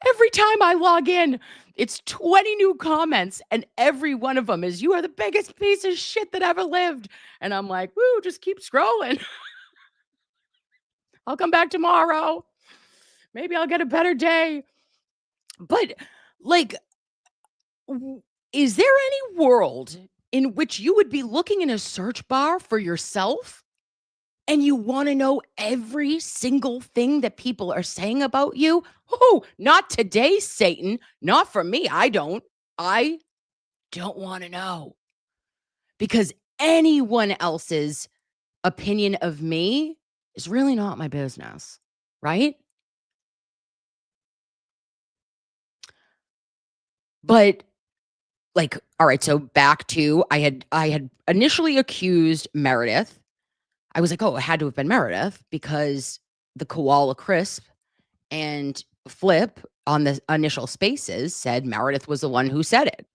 Every time I log in, it's 20 new comments, and every one of them is, you are the biggest piece of shit that ever lived. And I'm like, woo, just keep scrolling. I'll come back tomorrow. Maybe I'll get a better day. But, like, is there any world in which you would be looking in a search bar for yourself and you want to know every single thing that people are saying about you? Oh, not today, Satan. Not for me. I don't want to know. Because anyone else's opinion of me is really not my business, right? But like, all right, so back to I had initially accused Meredith. I was like, oh, it had to have been Meredith because the koala crisp and Flip on the initial spaces said Meredith was the one who said it.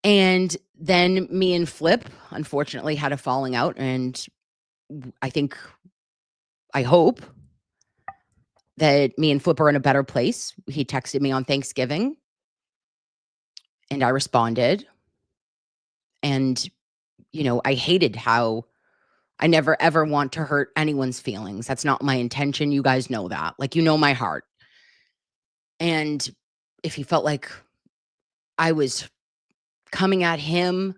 And then me and Flip, unfortunately, had a falling out. And I hope that me and Flip are in a better place. He texted me on Thanksgiving and I responded. And, I hated how I never, ever want to hurt anyone's feelings. That's not my intention. You guys know that. Like, my heart. And if he felt like I was coming at him,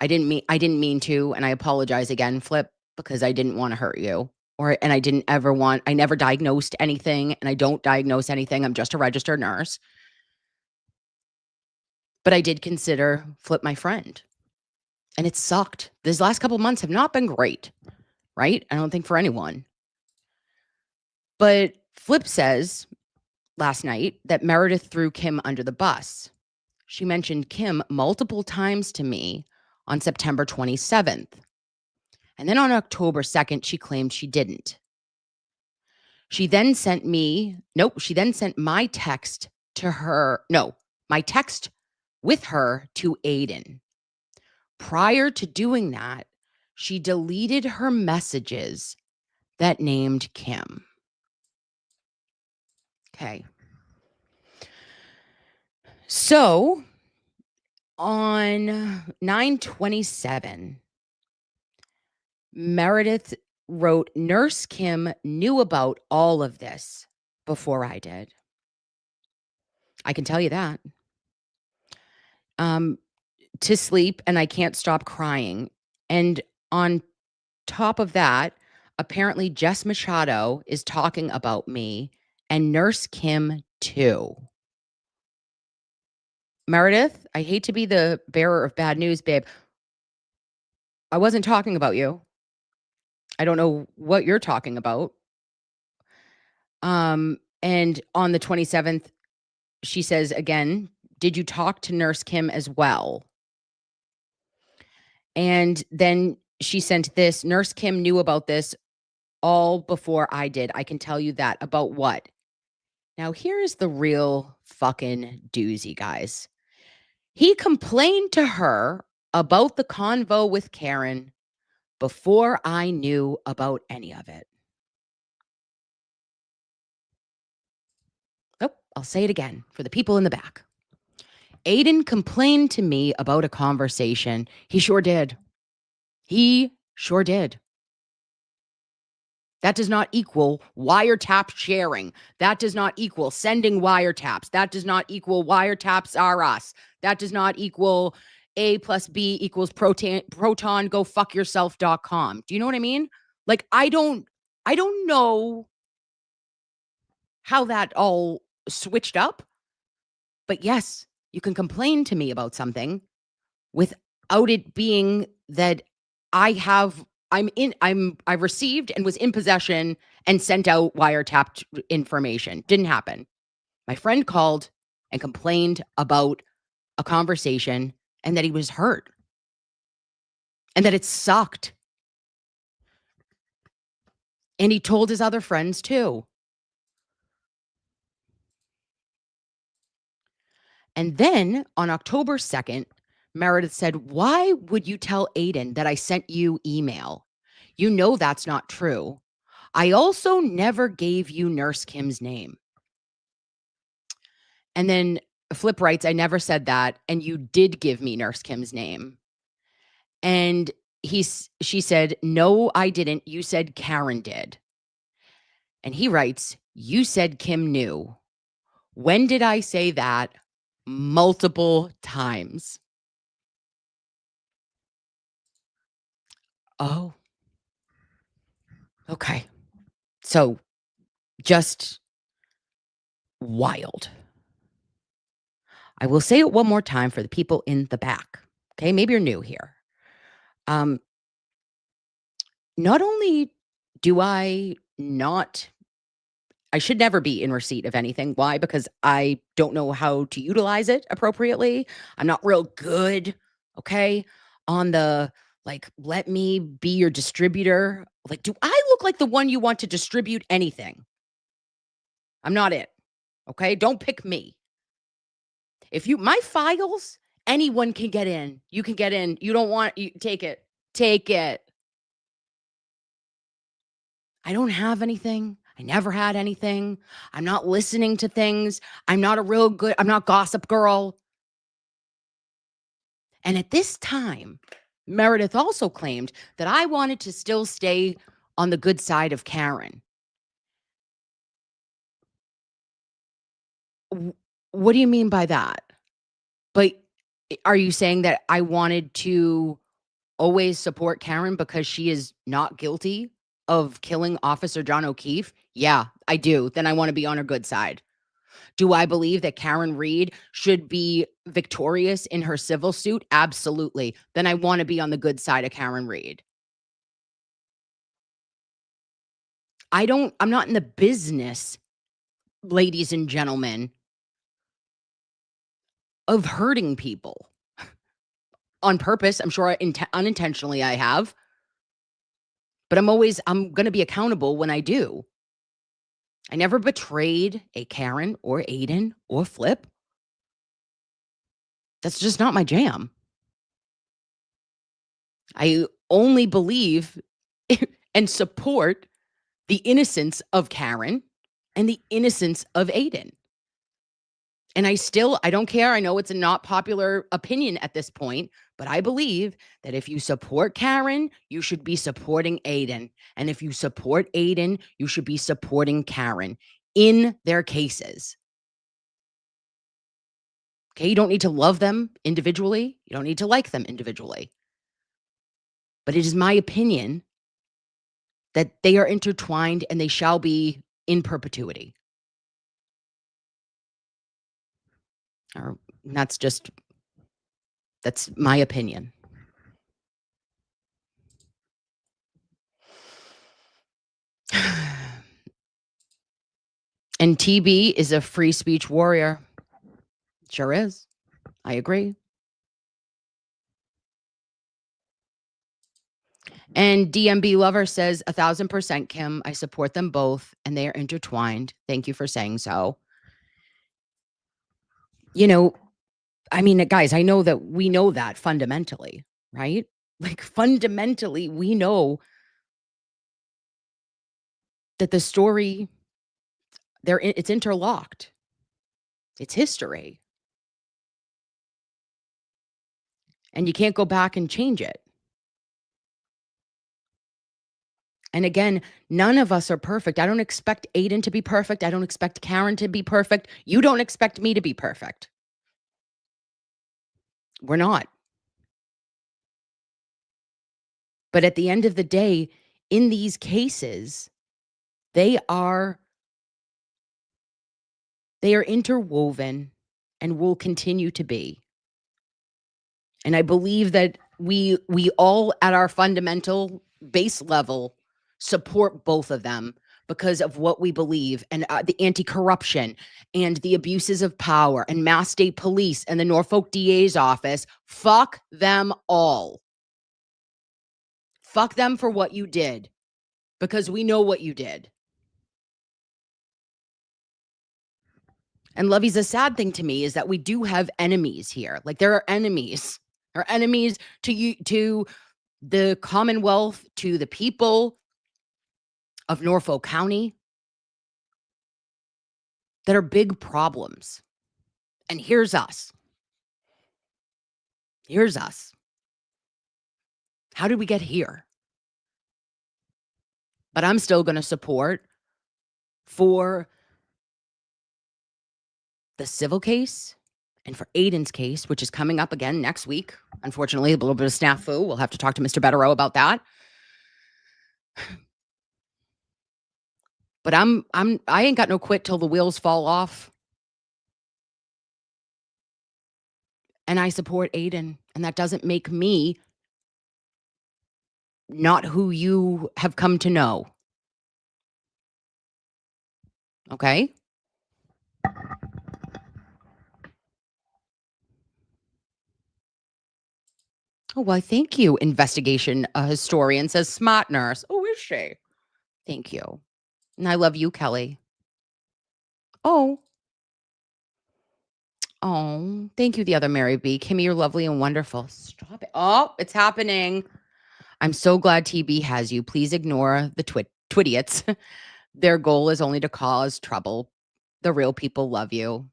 I didn't mean to. And I apologize again, Flip, because I didn't want to hurt you and I never diagnosed anything, and I don't diagnose anything. I'm just a registered nurse. But I did consider Flip my friend. And it sucked. These last couple of months have not been great, right? I don't think for anyone. But Flip says last night that Meredith threw Kim under the bus. She mentioned Kim multiple times to me on September 27th. And then on October 2nd, she claimed she didn't. She then sent my text to her. No, my text with her to Aiden. Prior to doing that, she deleted her messages that named Kim. Okay. So on 9/27, Meredith wrote, Nurse Kim knew about all of this before I did. I can tell you that. To sleep, and I can't stop crying. And on top of that, apparently Jess Machado is talking about me and Nurse Kim too. Meredith, I hate to be the bearer of bad news, babe. I wasn't talking about you. I don't know what you're talking about. And on the 27th, she says again, did you talk to Nurse Kim as well? And then she sent this, Nurse Kim knew about this all before I did. I can tell you that. About what? Now, here's the real fucking doozy, guys. He complained to her about the convo with Karen before I knew about any of it. Oh, I'll say it again for the people in the back. Aiden complained to me about a conversation. He sure did. He sure did. That does not equal wiretap sharing. That does not equal sending wiretaps. That does not equal wiretaps are us. That does not equal A plus B equals proton go fuck yourself.com. Do you know what I mean? Like, I don't know how that all switched up. But yes, you can complain to me about something without it being that I received and was in possession and sent out wiretapped information. Didn't happen. My friend called and complained about a conversation and that he was hurt and that it sucked. And he told his other friends too. And then on October 2nd, Meredith said, why would you tell Aiden that I sent you email? You know that's not true. I also never gave you Nurse Kim's name. And then Flip writes, I never said that. And you did give me Nurse Kim's name. And she said, no, I didn't. You said Karen did. And he writes, you said Kim knew. When did I say that? Multiple times. Oh. Okay. So just wild. I will say it one more time for the people in the back. Okay, maybe you're new here. Not only do I should never be in receipt of anything. Why? Because I don't know how to utilize it appropriately. I'm not real good, okay, on the, like, let me be your distributor. Like, do I look like the one you want to distribute anything? I'm not it, okay? Don't pick me. My files, anyone can get in. You can get in. You don't want, you take it. Take it. I don't have anything. I never had anything. I'm not listening to things. I'm not Gossip Girl. And at this time, Meredith also claimed that I wanted to still stay on the good side of Karen. What do you mean by that? But are you saying that I wanted to always support Karen because she is not guilty of killing Officer John O'Keefe? Yeah, I do. Then I want to be on her good side. Do I believe that Karen Reed should be victorious in her civil suit? Absolutely. Then I want to be on the good side of Karen Reed. I'm not in the business, ladies and gentlemen, of hurting people on purpose. I'm sure unintentionally I have, but I'm going to be accountable when I do. I never betrayed a Karen or Aiden or Flip. That's just not my jam. I only believe and support the innocence of Karen and the innocence of Aiden. And I don't care. I know it's a not popular opinion at this point, but I believe that if you support Karen, you should be supporting Aiden. And if you support Aiden, you should be supporting Karen in their cases. Okay, you don't need to love them individually. You don't need to like them individually. But it is my opinion that they are intertwined and they shall be in perpetuity. Or that's my opinion. And TB is a free speech warrior. Sure is. I agree. And DMB Lover says 1,000%, Kim. I support them both and they are intertwined. Thank you for saying so. You know, I mean, guys, I know that we know that fundamentally, right? Like fundamentally, we know that the story it's interlocked. It's history. And you can't go back and change it. And again, none of us are perfect. I don't expect Aiden to be perfect. I don't expect Karen to be perfect. You don't expect me to be perfect. We're not. But at the end of the day, in these cases, they are interwoven and will continue to be. And I believe that we all at our fundamental base level support both of them because of what we believe and the anti-corruption and the abuses of power and Mass State Police and the Norfolk DA's office. Fuck them all. Fuck them for what you did because we know what you did. And Lovey's, a sad thing to me is that we do have enemies here. Like there are enemies. There are enemies to you, to the Commonwealth, to the people of Norfolk County that are big problems. And here's us. Here's us. How did we get here? But I'm still going to support for the civil case and for Aiden's case, which is coming up again next week. Unfortunately, a little bit of snafu. We'll have to talk to Mr. Betterow about that. But I ain't got no quit till the wheels fall off. And I support Aiden. And that doesn't make me not who you have come to know. Okay? Oh, well, thank you, investigation historian, says smart nurse. Oh, is she? Thank you. And I love you, Kelly. Oh, thank you, the other Mary B. Kimmy, you're lovely and wonderful. Stop it. Oh, it's happening. I'm so glad TB has you. Please ignore the twidiots. Their goal is only to cause trouble. The real people love you.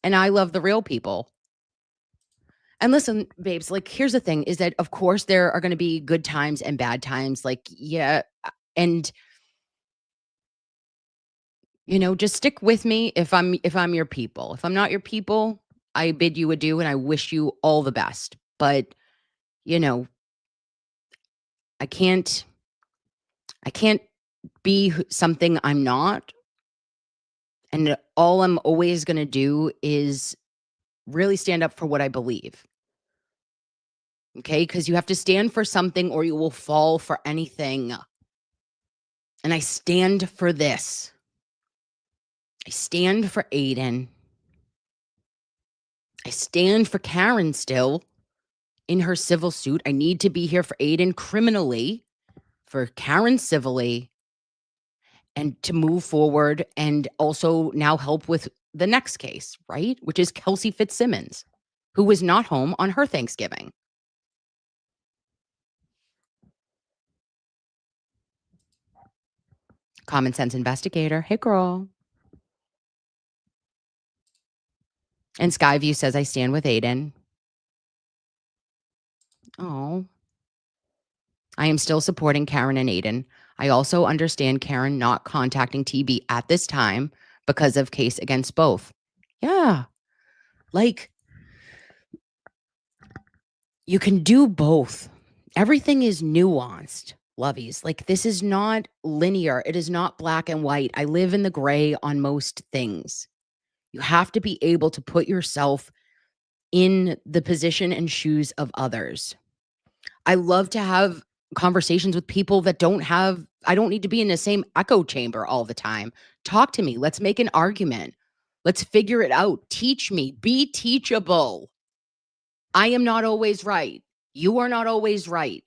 And I love the real people. And listen, babes, like, here's the thing is that, of course, there are going to be good times and bad times. Like, yeah. And, you know, just stick with me if I'm your people. If I'm not your people, I bid you adieu and I wish you all the best. But, you know, I can't I can't be something I'm not. And all I'm always going to do is really stand up for what I believe. Okay? Because you have to stand for something or you will fall for anything. And I stand for this. I stand for Aiden. I stand for Karen still in her civil suit. I need to be here for Aiden criminally, for Karen civilly, and to move forward and also now help with the next case, right? Which is Kelsey Fitzsimmons, who was not home on her Thanksgiving. Common sense investigator. Hey, girl. And Skyview says, I stand with Aiden. Oh. I am still supporting Karen and Aiden. I also understand Karen not contacting TB at this time because of case against both. Yeah. Like, you can do both. Everything is nuanced, lovies. Like, this is not linear. It is not black and white. I live in the gray on most things. You have to be able to put yourself in the position and shoes of others. I love to have conversations with people that I don't need to be in the same echo chamber all the time. Talk to me. Let's make an argument. Let's figure it out. Teach me. Be teachable. I am not always right. You are not always right.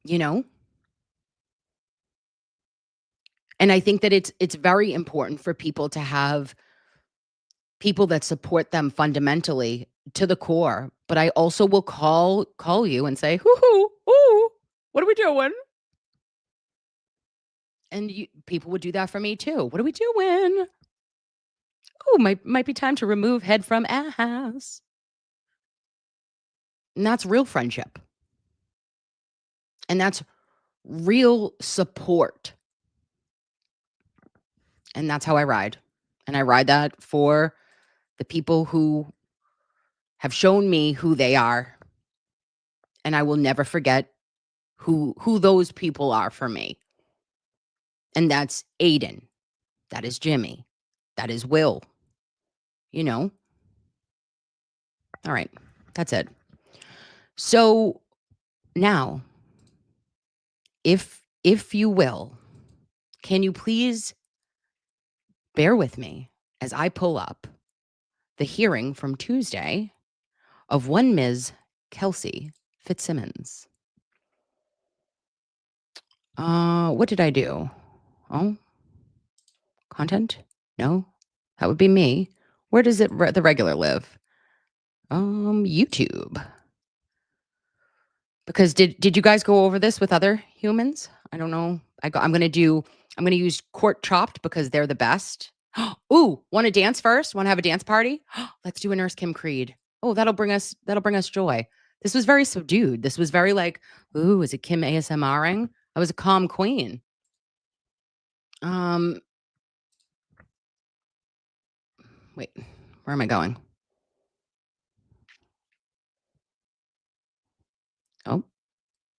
You know? And I think that it's very important for people to have people that support them fundamentally to the core. But I also will call you and say, "Hoo, ooh, what are we doing?" And people would do that for me too. What are we doing? Oh, might be time to remove head from ass. And that's real friendship. And that's real support. And that's how I ride. And I ride that for the people who have shown me who they are. And I will never forget who those people are for me. And that's Aiden. That is Jimmy. That is Will. You know? All right. That's it. So now, if you will, can you please bear with me as I pull up the hearing from Tuesday of one Ms. Kelsey Fitzsimmons? What did I do? Oh, content? No, that would be me. Where does the regular live? YouTube. Because did you guys go over this with other humans? I don't know. I'm gonna use Court Chopped because they're the best. Ooh, want to dance first? Want to have a dance party? Let's do a Nurse Kim Creed. Oh, that'll bring us joy. This was very subdued. This was very like, ooh, is it Kim ASMRing? I was a calm queen. Wait, where am I going? Oh,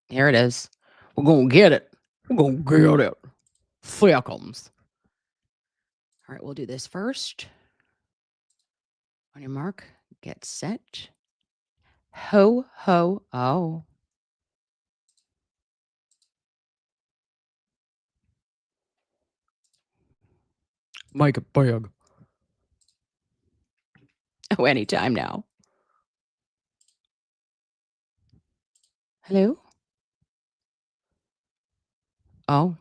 here it is. We're gonna get it. We're gonna get it. Seconds. All right, we'll do this first. On your mark, get set. Ho, ho, oh. Make it big. Oh, anytime now. Hello? Oh.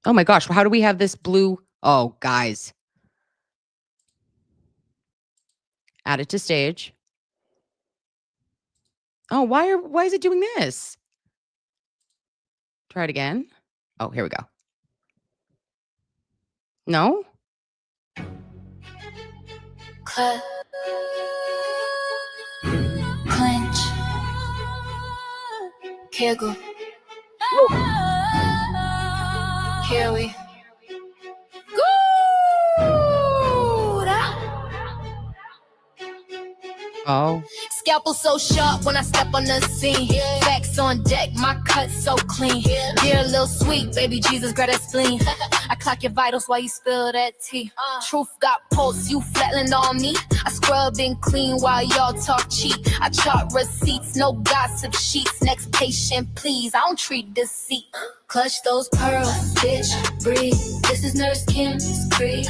Oh my gosh, how do we have this blue? Oh, guys. Add it to stage. Oh, why is it doing this? Try it again. Oh, here we go. No? Cut. Clench. Kegel. Here we go. Oh. Scalpel so sharp when I step on the scene. Facts on deck, my cut so clean. Dear little sweet, baby Jesus, grab that spleen. I clock your vitals while you spill that tea. Truth got pulse, you flatlined on me. I scrub and clean while y'all talk cheap. I chart receipts, no gossip sheets. Next patient, please, I don't treat deceit. Clutch those pearls, bitch, breathe. This is Nurse Kim's creed.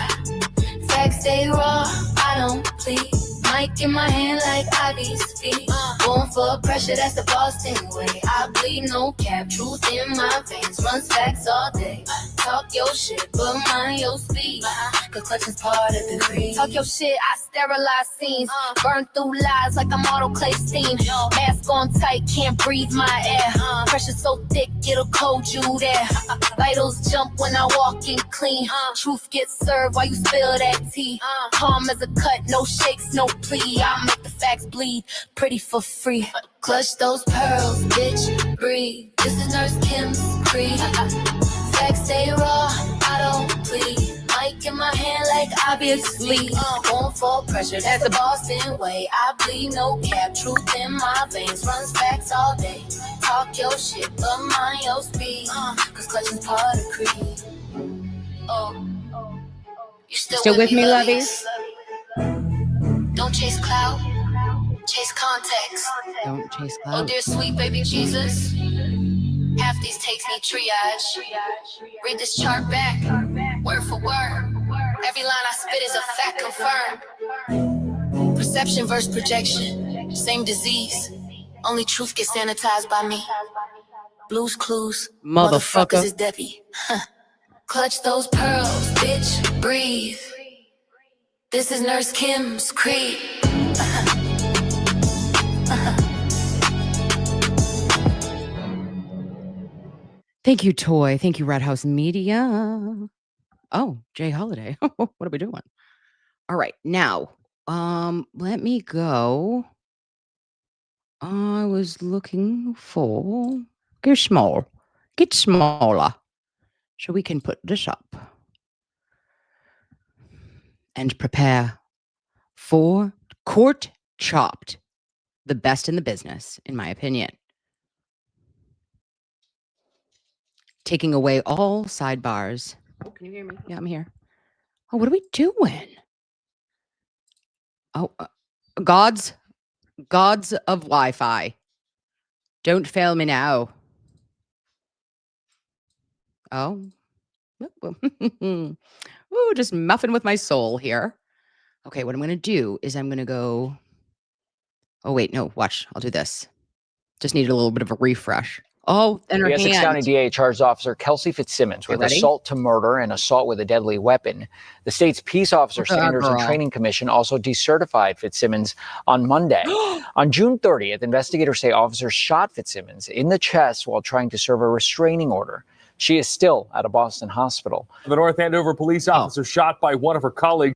Facts stay raw, I don't plead. Mic in my hand like Ivy's feet. Going for pressure, that's the Boston way. I bleed no cap, truth in my veins. Runs facts all day. Talk your shit, but mind your speed. Cause clutch is part of the creed. Talk your shit, I sterilize scenes. Burn through lies like I'm autoclave steam. Mask on tight, can't breathe my air. Pressure so thick, it'll cold you there. Vitals jump when I walk in clean. Truth gets served while you spill that tea. Calm as a cut, no shakes, no plea. I make the facts bleed, pretty for free. Clutch those pearls, bitch, breathe. This is Nurse Kim's creed. Facts stay raw, I don't plead. Mic in my hand like obviously. Going for pressure, that's the Boston way. I bleed no cap, truth in my veins. Runs facts all day. Talk your shit, but mind your speed. Cause clutch is part of creed. Oh, you Still with me, lovies? Don't chase clout, chase context. Don't chase Oh clout. dear sweet baby Jesus, half these takes need triage. Read this chart back, word for word. Every line I spit is a fact confirmed. Perception versus projection, same disease. Only truth gets sanitized by me. Blues Clues, Motherfucker. motherfuckers is Debbie. Clutch those pearls, bitch, breathe. This is Nurse Kim's creed. Thank you, Toy. Thank you, Red House Media. Oh, Jay Holiday. What are we doing? All right, now, let me go. I was looking for get small, get smaller, so we can put this up and prepare for Court Chopped, the best in the business, in my opinion. Taking away all sidebars. Oh, can you hear me? Yeah, I'm here. Oh, what are we doing? Oh, gods of Wi-Fi. Don't fail me now. Oh. Ooh, just muffin with my soul here. Okay, what I'm going to do is I'm going to go. Oh, wait, no, watch. I'll do this. Just need a little bit of a refresh. Oh, and her Essex County hand. DA charged Officer Kelsey Fitzsimmons with ready? assault to murder and assault with a deadly weapon. The state's Peace Officer Standards and girl. Training Commission also decertified Fitzsimmons on Monday. On June 30th, investigators say officers shot Fitzsimmons in the chest while trying to serve a restraining order. She is still at a Boston hospital. The North Andover police officer shot by one of her colleagues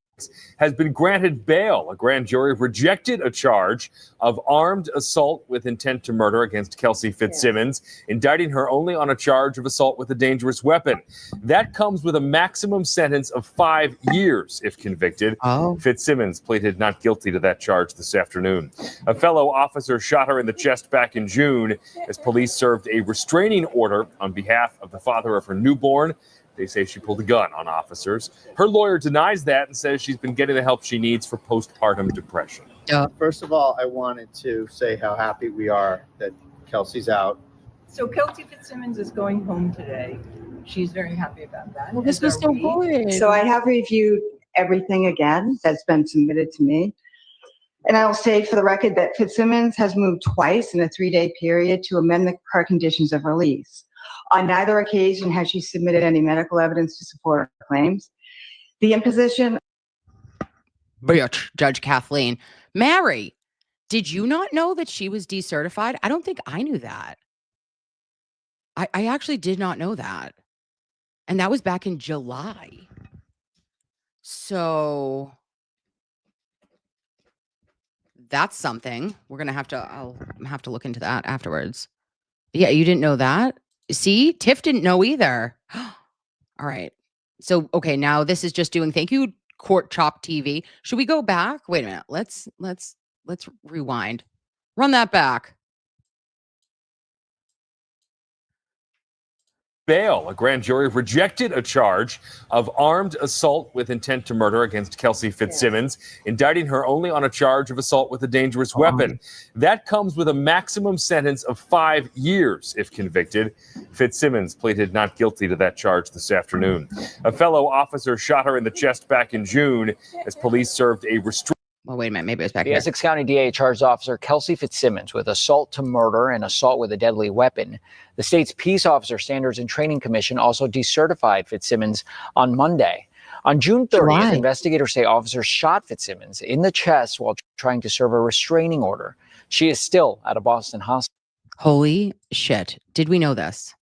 has been granted bail. A grand jury rejected a charge of armed assault with intent to murder against Kelsey Fitzsimmons, indicting her only on a charge of assault with a dangerous weapon. That comes with a maximum sentence of 5 years if convicted. Fitzsimmons pleaded not guilty to that charge this afternoon. A fellow officer shot her in the chest back in June as police served a restraining order on behalf of the father of her newborn. They say she pulled a gun on officers. Her lawyer denies that and says she's been getting the help she needs for postpartum depression. First of all, I wanted to say how happy we are that Kelsey's out. So Kelsey Fitzsimmons is going home today. She's very happy about that. Well, this was so good. So I have reviewed everything again that's been submitted to me. And I will state for the record that Fitzsimmons has moved twice in a 3-day period to amend her conditions of release. On neither occasion has she submitted any medical evidence to support her claims. The imposition. Bitch, Judge Kathleen. Mary, did you not know that she was decertified? I don't think I knew that. I actually did not know that. And that was back in July. So that's something. We're gonna I'll have to look into that afterwards. Yeah, you didn't know that? See, Tiff didn't know either. All right. So, okay, now this is just doing thank you, Court Chop TV. Should we go back? Wait a minute. Let's let's rewind. Run that back. Bail. A grand jury rejected a charge of armed assault with intent to murder against Kelsey Fitzsimmons, indicting her only on a charge of assault with a dangerous weapon. That comes with a maximum sentence of 5 years if convicted. Fitzsimmons pleaded not guilty to that charge this afternoon. A fellow officer shot her in the chest back in June as police served a restraint. Well, wait a minute. Maybe it was back The here. Essex County DA charged Officer Kelsey Fitzsimmons with assault to murder and assault with a deadly weapon. The state's Peace Officer Standards and Training Commission also decertified Fitzsimmons on Monday. On June 30th, investigators say officers shot Fitzsimmons in the chest while trying to serve a restraining order. She is still at a Boston hospital. Holy shit. Did we know this?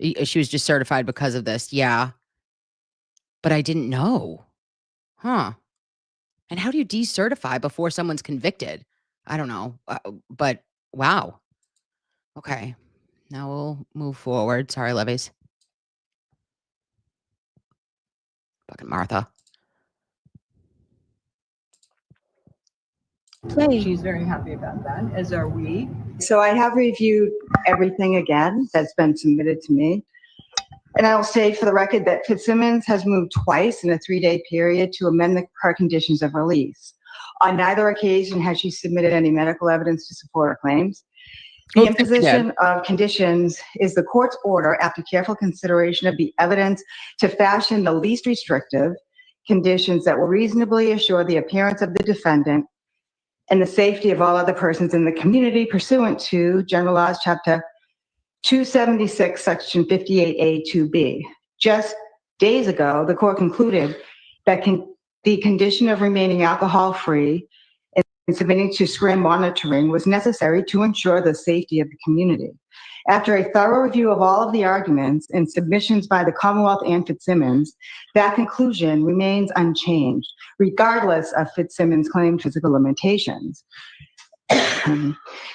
She was decertified because of this. Yeah. But I didn't know. Huh. And how do you decertify before someone's convicted? I don't know. But wow. Okay. Now we'll move forward. Sorry, Levies. Fucking Martha. She's very happy about that, as are we. So I have reviewed everything again that's been submitted to me. And I will state for the record that Fitzsimmons has moved twice in a 3-day period to amend her conditions of release. On neither occasion has she submitted any medical evidence to support her claims. The imposition of conditions is the court's order after careful consideration of the evidence to fashion the least restrictive conditions that will reasonably assure the appearance of the defendant and the safety of all other persons in the community pursuant to General Laws, Chapter 276, Section 58A2B. Just days ago, the court concluded that the condition of remaining alcohol-free and submitting to SCRAM monitoring was necessary to ensure the safety of the community. After a thorough review of all of the arguments and submissions by the Commonwealth and Fitzsimmons, that conclusion remains unchanged, regardless of Fitzsimmons' claimed physical limitations.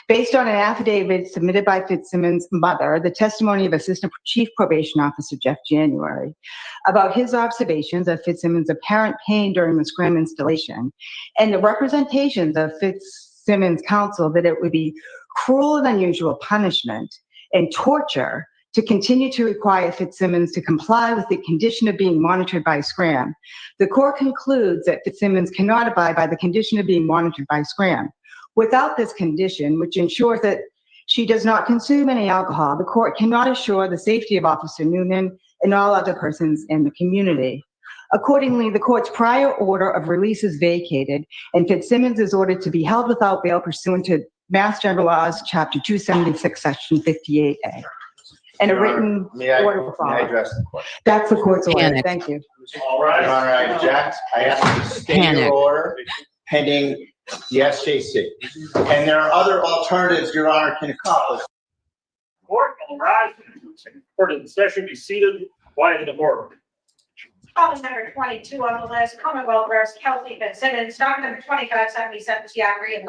Based on an affidavit submitted by Fitzsimmons' mother, the testimony of Assistant Chief Probation Officer Jeff January about his observations of Fitzsimmons' apparent pain during the SCRAM installation, and the representations of Fitzsimmons' counsel that it would be cruel and unusual punishment and torture to continue to require Fitzsimmons to comply with the condition of being monitored by SCRAM, the court concludes that Fitzsimmons cannot abide by the condition of being monitored by SCRAM. Without this condition, which ensures that she does not consume any alcohol, the court cannot assure the safety of Officer Noonan and all other persons in the community. Accordingly, the court's prior order of release is vacated, and Fitzsimmons is ordered to be held without bail pursuant to Mass General Laws, Chapter 276, Section 58A. And a written order will follow. May I address the court? That's the court's order. Thank you. All right, I object. I ask you to stay your order pending the SJC. And there are other alternatives Your Honor can accomplish. Court will rise. Court in session, be seated. Quiet in the order. Call number 22 on the list, Commonwealth versus Kelsey Fitzsimmons, docket number 2577, Geoffrey 11.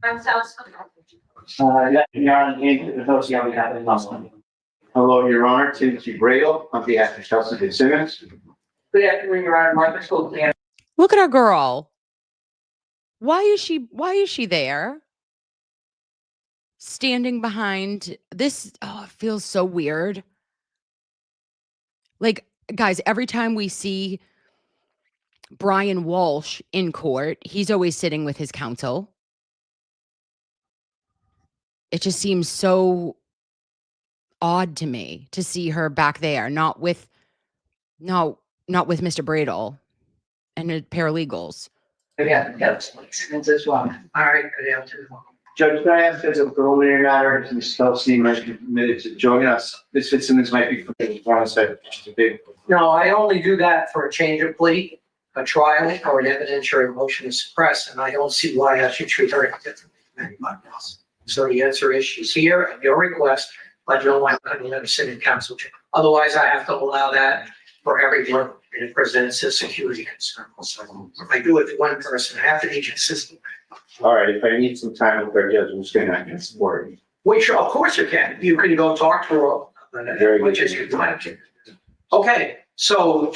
I'm South. Your Honor, the folks here we have in Muslim. Hello, Your Honor. Timothy Bradle on behalf of Kelsey Fitzsimmons. Good afternoon, Your Honor. Martha Schofield. Look at our girl. Why is she there? Standing behind this. Oh, it feels so weird. Like, guys, every time we see Brian Walsh in court, he's always sitting with his counsel. It just seems so odd to me to see her back there, not with Mr. Bradle and the paralegals. Yeah, as well. All right, good afternoon. Judge, can I ask as a preliminary matter, if Ms. Kelsey might be permitted to join us? Ms. Fitzsimmons might be permitted to join us at the big. No, I only do that for a change of plea, a trial, or an evidentiary motion to suppress, and I don't see why I should treat her any differently than anybody else. So the answer is she's here at your request, but you don't want to let her sit in counsel. Otherwise, I have to allow that for everyone, and it presents a security concern. So if I do it for one person, I have to need your assistance. All right, if I need some time with our judge, I'm just going to support you. Wait, sure, of course you can. You can go talk to her. Very good. Which is your time. Okay, so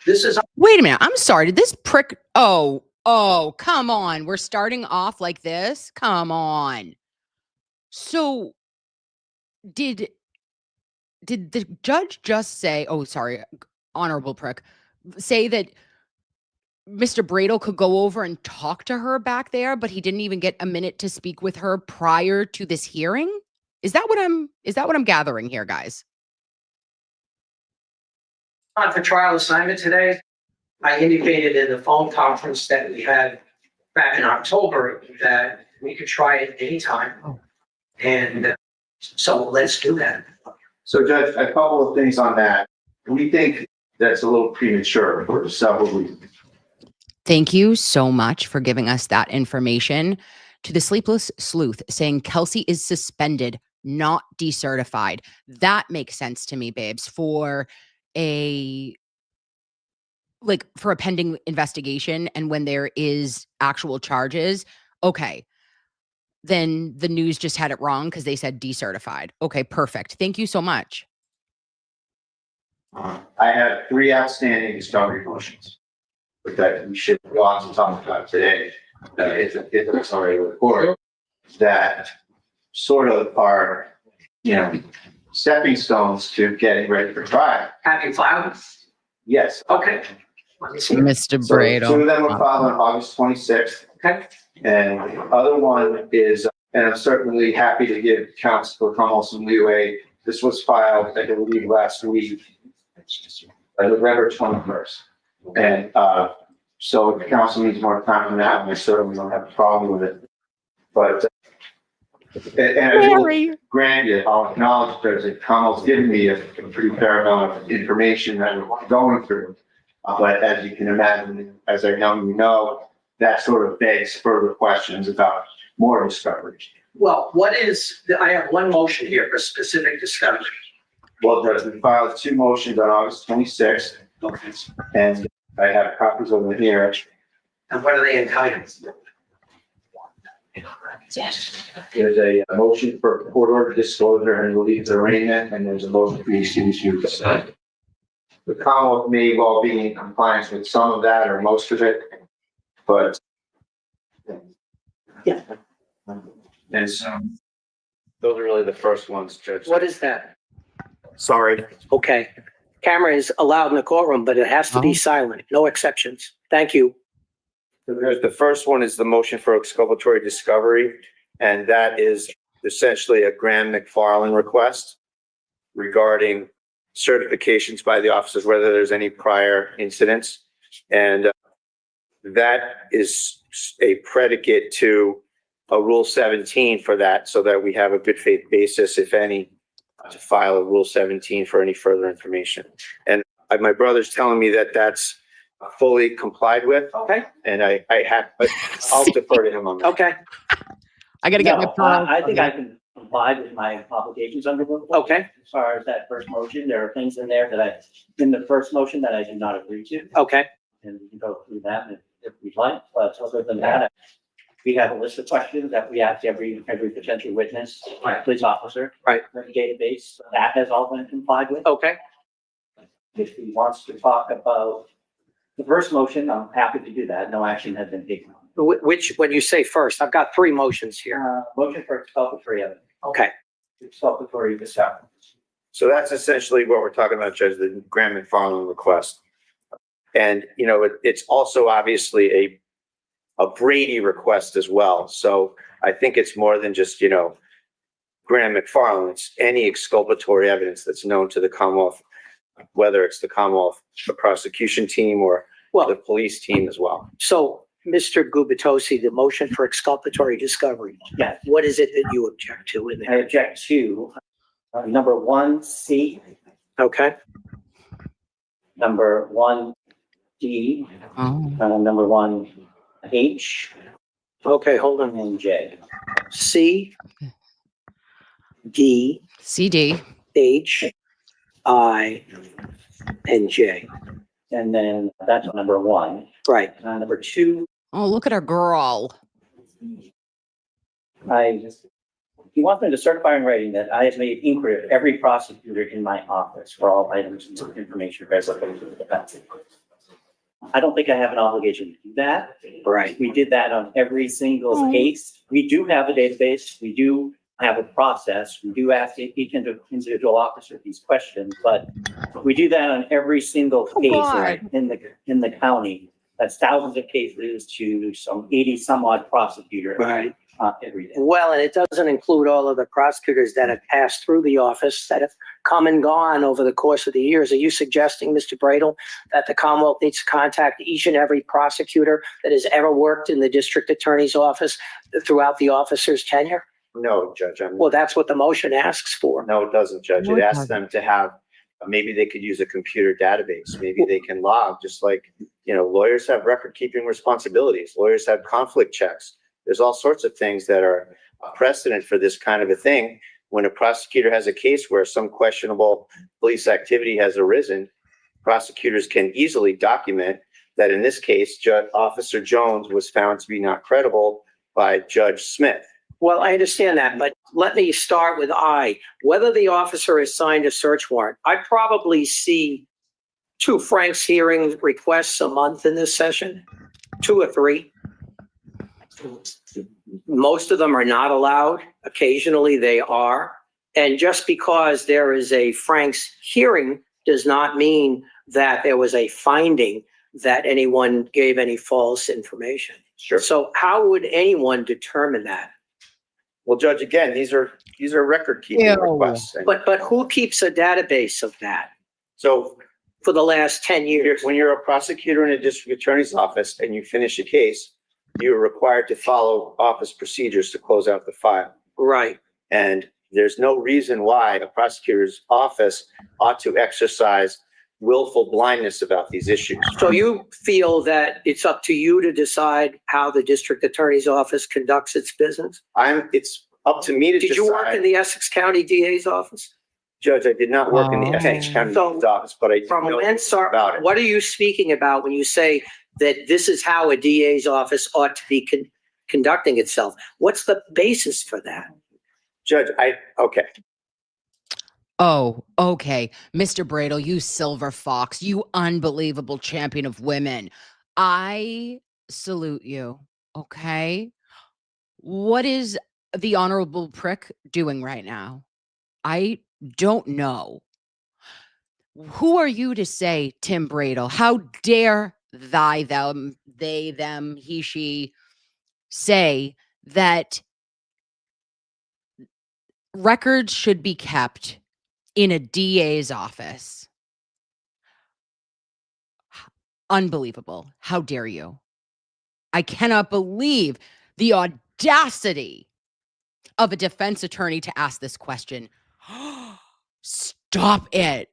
this is. Wait a minute. I'm sorry. Did this prick? Oh, Oh, come on. We're starting off like this? Come on. So did the judge just say, oh, sorry, honorable prick, say that Mr. Bradle could go over and talk to her back there, but he didn't even get a minute to speak with her prior to this hearing? Is that what I'm gathering here, guys? On for trial assignment today, I indicated in the phone conference that we had back in October that we could try it anytime. And so let's do that. So Judge, a couple of things on that. We think that's a little premature for several reasons. Thank you so much for giving us that information. To the Sleepless Sleuth saying Kelsey is suspended, not decertified. That makes sense to me, babes, for a pending investigation and when there is actual charges. Okay. Then the news just had it wrong because they said decertified. Okay, perfect. Thank you so much. I have 3 outstanding discovery motions that we should go on to talk about today. If it's already recorded, that sort of are, stepping stones to getting ready for trial. Have you filed? Yes. Okay. Mr. So Bradle. 2 of them were filed on August 26th. Okay. And the other one is, and I'm certainly happy to give counsel for Cromwell some leeway. This was filed, I believe, last week, November 21st. And so if council needs more time on that, we certainly don't have a problem with it. But, and I will grant you, I'll acknowledge that Cromwell's given me a pretty fair amount of information that we're going through. But as you can imagine, as I know, that sort of begs further questions about more discovery. Well, I have one motion here for specific discovery. Well, Judge, we filed 2 motions on August 26th, and I have copies over here. And what are they entitled? There's a motion for court order disclosure and release of arraignment, and there's a motion for these to decide. The Commonwealth may well be in compliance with some of that or most of it, but yeah. And so those are really the first ones, Judge. What is that? Sorry. Okay. Camera is allowed in the courtroom, but it has to be silent. No exceptions. Thank you. The first one is the motion for exculpatory discovery, and that is essentially a Graham McFarland request regarding certifications by the officers, whether there's any prior incidents. And that is a predicate to a Rule 17 for that, so that we have a good faith basis, if any, to file a Rule 17 for any further information. And my brother's telling me that that's fully complied with. Okay. And I'll defer to him on that. Okay. I got to get my pearl. I think I can comply with my obligations under the. Okay. As far as that first motion, there are things in there in the first motion that I did not agree to. Okay. And we can go through that if we'd like, but other than that, we have a list of questions that we ask every potential witness, police officer. Right. Database, that has all been complied with. Okay. If he wants to talk about the first motion, I'm happy to do that. No action has been taken. When you say first, I've got 3 motions here. Motion for exculpatory evidence. Okay. Exculpatory discovery. So that's essentially what we're talking about, Judge, the Graham McFarland request. And, it's also obviously a Brady request as well. So I think it's more than just, Graham McFarland. It's any exculpatory evidence that's known to the Commonwealth, whether it's the Commonwealth, the prosecution team, or the police team as well. So, Mr. Gubitosi, the motion for exculpatory discovery. Yeah. What is it that you object to in I there? object to number 1C. Okay. Number 1D. Number 1H. Okay, hold on. And J. C, D, CD, H, I, and J. And then that's number 1. Right. Number 2. Oh, look at our girl. He wants me to certify in writing that I have made inquiry of every prosecutor in my office for all items of information related to the defense. I don't think I have an obligation to do that. Right. We did that on every single case. We do have a database. We do have a process. We do ask each individual officer these questions, but we do that on every single case in the county. That's thousands of cases to some 80 some odd prosecutors. Right. Every day. Well, and it doesn't include all of the prosecutors that have passed through the office that have come and gone over the course of the years. Are you suggesting, Mr. Bradel, that the Commonwealth needs to contact each and every prosecutor that has ever worked in the district attorney's office throughout the officer's tenure? No, Judge. Well, that's what the motion asks for. No, it doesn't, Judge. No, It it asks doesn't. them to have, maybe they could use a computer database. Maybe they can log, just like, lawyers have record-keeping responsibilities. Lawyers have conflict checks. There's all sorts of things that are a precedent for this kind of a thing. When a prosecutor has a case where some questionable police activity has arisen, prosecutors can easily document that in this case, Officer Jones was found to be not credible by Judge Smith. Well, I understand that, but let me start with whether the officer has signed a search warrant. I probably see 2 Frank's hearing requests a month in this session, 2 or 3. Most of them are not allowed. Occasionally they are. And just because there is a Frank's hearing does not mean that there was a finding that anyone gave any false information. Sure. So how would anyone determine that? Well, Judge, again, these are record-keeping requests. But who keeps a database of that? So for the last 10 years? When you're a prosecutor in a district attorney's office and you finish a case, you're required to follow office procedures to close out the file. Right. And there's no reason why a prosecutor's office ought to exercise willful blindness about these issues. So you feel that it's up to you to decide how the district attorney's office conducts its business? It's up to me to decide. Did you work in the Essex County DA's office? Judge, I did not work in the Essex County DA's office, but I From know when, sir, about it. what are you speaking about when you say that this is how a DA's office ought to be conducting itself? What's the basis for that? Judge, okay. Oh, okay. Mr. Bradel, you silver fox, you unbelievable champion of women. I salute you, okay? What is the honorable prick doing right now? I don't know. Who are you to say, Tim Bradel? How dare they, them, he, she say that records should be kept in a DA's office? Unbelievable. How dare you? I cannot believe the audacity of a defense attorney to ask this question. Stop it.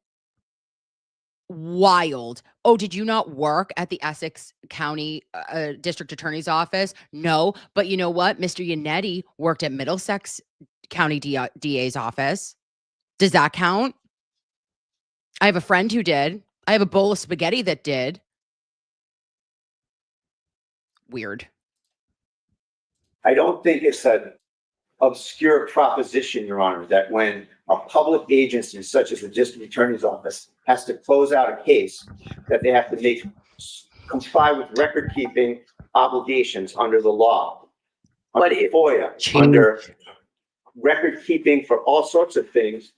Wild. Oh, did you not work at the Essex County District Attorney's Office? No, but you know what? Mr. Yannetti worked at Middlesex County DA's office. Does that count? I have a friend who did. I have a bowl of spaghetti that did. Weird. I don't think it's an obscure proposition, Your Honor, that when a public agency such as the district attorney's office has to close out a case, that they have to comply with record-keeping obligations under the law, under FOIA, under record-keeping for all sorts of things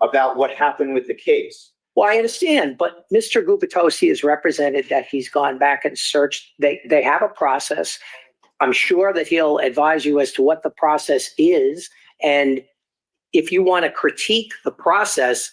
about what happened with the case. Well, I understand, but Mr. Gubitosi has represented that he's gone back and searched. They have a process. I'm sure that he'll advise you as to what the process is. And if you want to critique the process,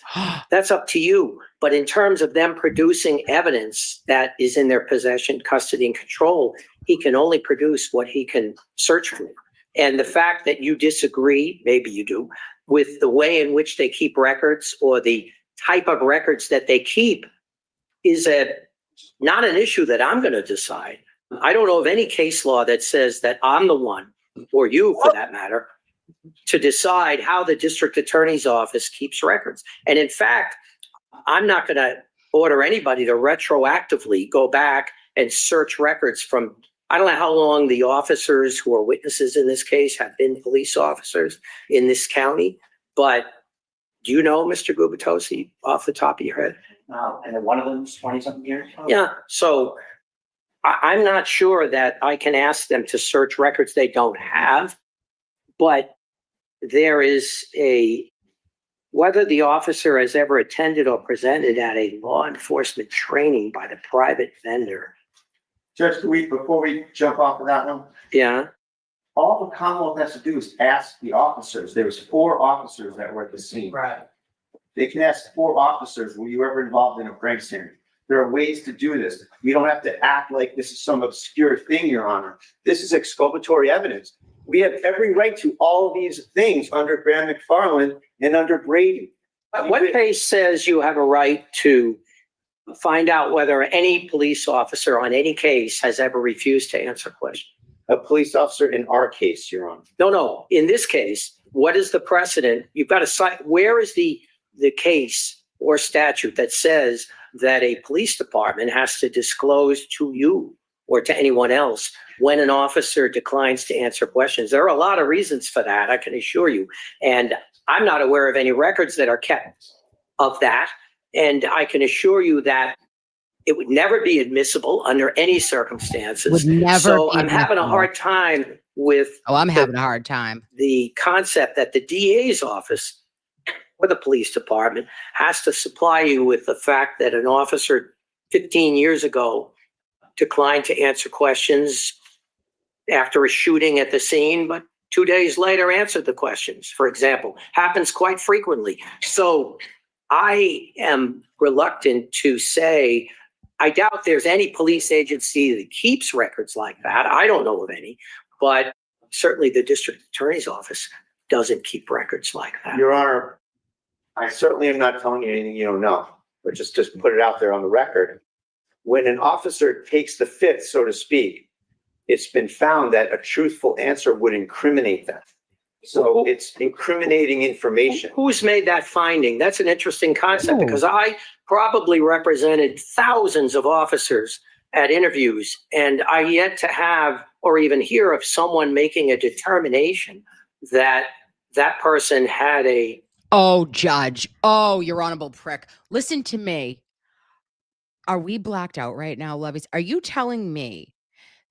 that's up to you. But in terms of them producing evidence that is in their possession, custody, and control, he can only produce what he can search for. And the fact that you disagree, maybe you do, with the way in which they keep records or the type of records that they keep is not an issue that I'm going to decide. I don't know of any case law that says that I'm the one, or you for that matter, to decide how the district attorney's office keeps records. And in fact, I'm not going to order anybody to retroactively go back and search records from, I don't know how long the officers who are witnesses in this case have been police officers in this county, but do you know, Mr. Gubitosi, off the top of your head? And then one of them's 20-something years? Yeah, so I'm not sure that I can ask them to search records they don't have, but there is whether the officer has ever attended or presented at a law enforcement training by the private vendor. Judge, before we jump off of that one, Yeah. all the Commonwealth has to do is ask the officers. There was 4 officers that were at the scene. Right. They can ask 4 officers, were you ever involved in a Franks hearing? There are ways to do this. We don't have to act like this is some obscure thing, Your Honor. This is exculpatory evidence. We have every right to all these things under Graham McFarland and under Brady. What case says you have a right to find out whether any police officer on any case has ever refused to answer questions? A police officer in our case, Your Honor. No. In this case, what is the precedent? You've got to cite, where is the case or statute that says that a police department has to disclose to you or to anyone else when an officer declines to answer questions? There are a lot of reasons for that, I can assure you. And I'm not aware of any records that are kept of that. And I can assure you that it would never be admissible under any circumstances. Would never so be I'm having a admissible. hard time with I'm having a hard time. the concept that the DA's office or the police department has to supply you with the fact that an officer 15 years ago declined to answer questions after a shooting at the scene, but 2 days later answered the questions, for example. Happens quite frequently. So I am reluctant to say, I doubt there's any police agency that keeps records like that. I don't know of any, but certainly the district attorney's office doesn't keep records like that. Your Honor, I certainly am not telling you anything you don't know, but just put it out there on the record. When an officer takes the fifth, so to speak, it's been found that a truthful answer would incriminate them. So it's incriminating information. Who's made that finding? That's an interesting concept because I probably represented thousands of officers at interviews, and I yet to have or even hear of someone making a determination that that person had a... Oh, Judge. Oh, your honorable prick. Listen to me. Are we blacked out right now, Levies? Are you telling me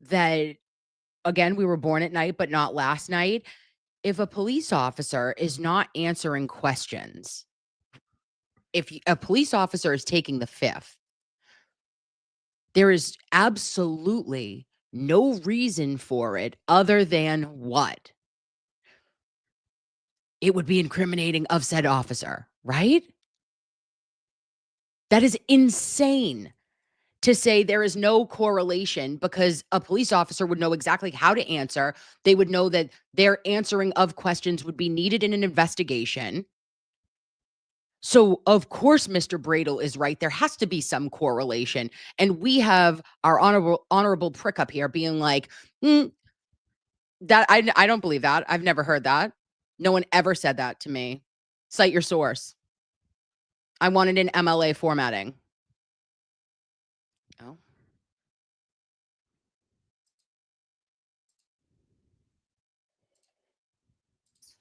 that, again, we were born at night, but not last night? If a police officer is not answering questions, if a police officer is taking the fifth, there is absolutely no reason for it other than what? It would be incriminating of said officer, right? That is insane to say there is no correlation because a police officer would know exactly how to answer. They would know that their answering of questions would be needed in an investigation. So, of course, Mr. Bradel is right. There has to be some correlation. And we have our honorable prick up here being like, that I don't believe that. I've never heard that. No one ever said that to me. Cite your source. I want it in MLA formatting. Oh.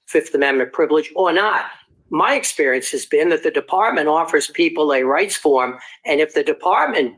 Fifth Amendment privilege or not. My experience has been that the department offers people a rights form, and if the department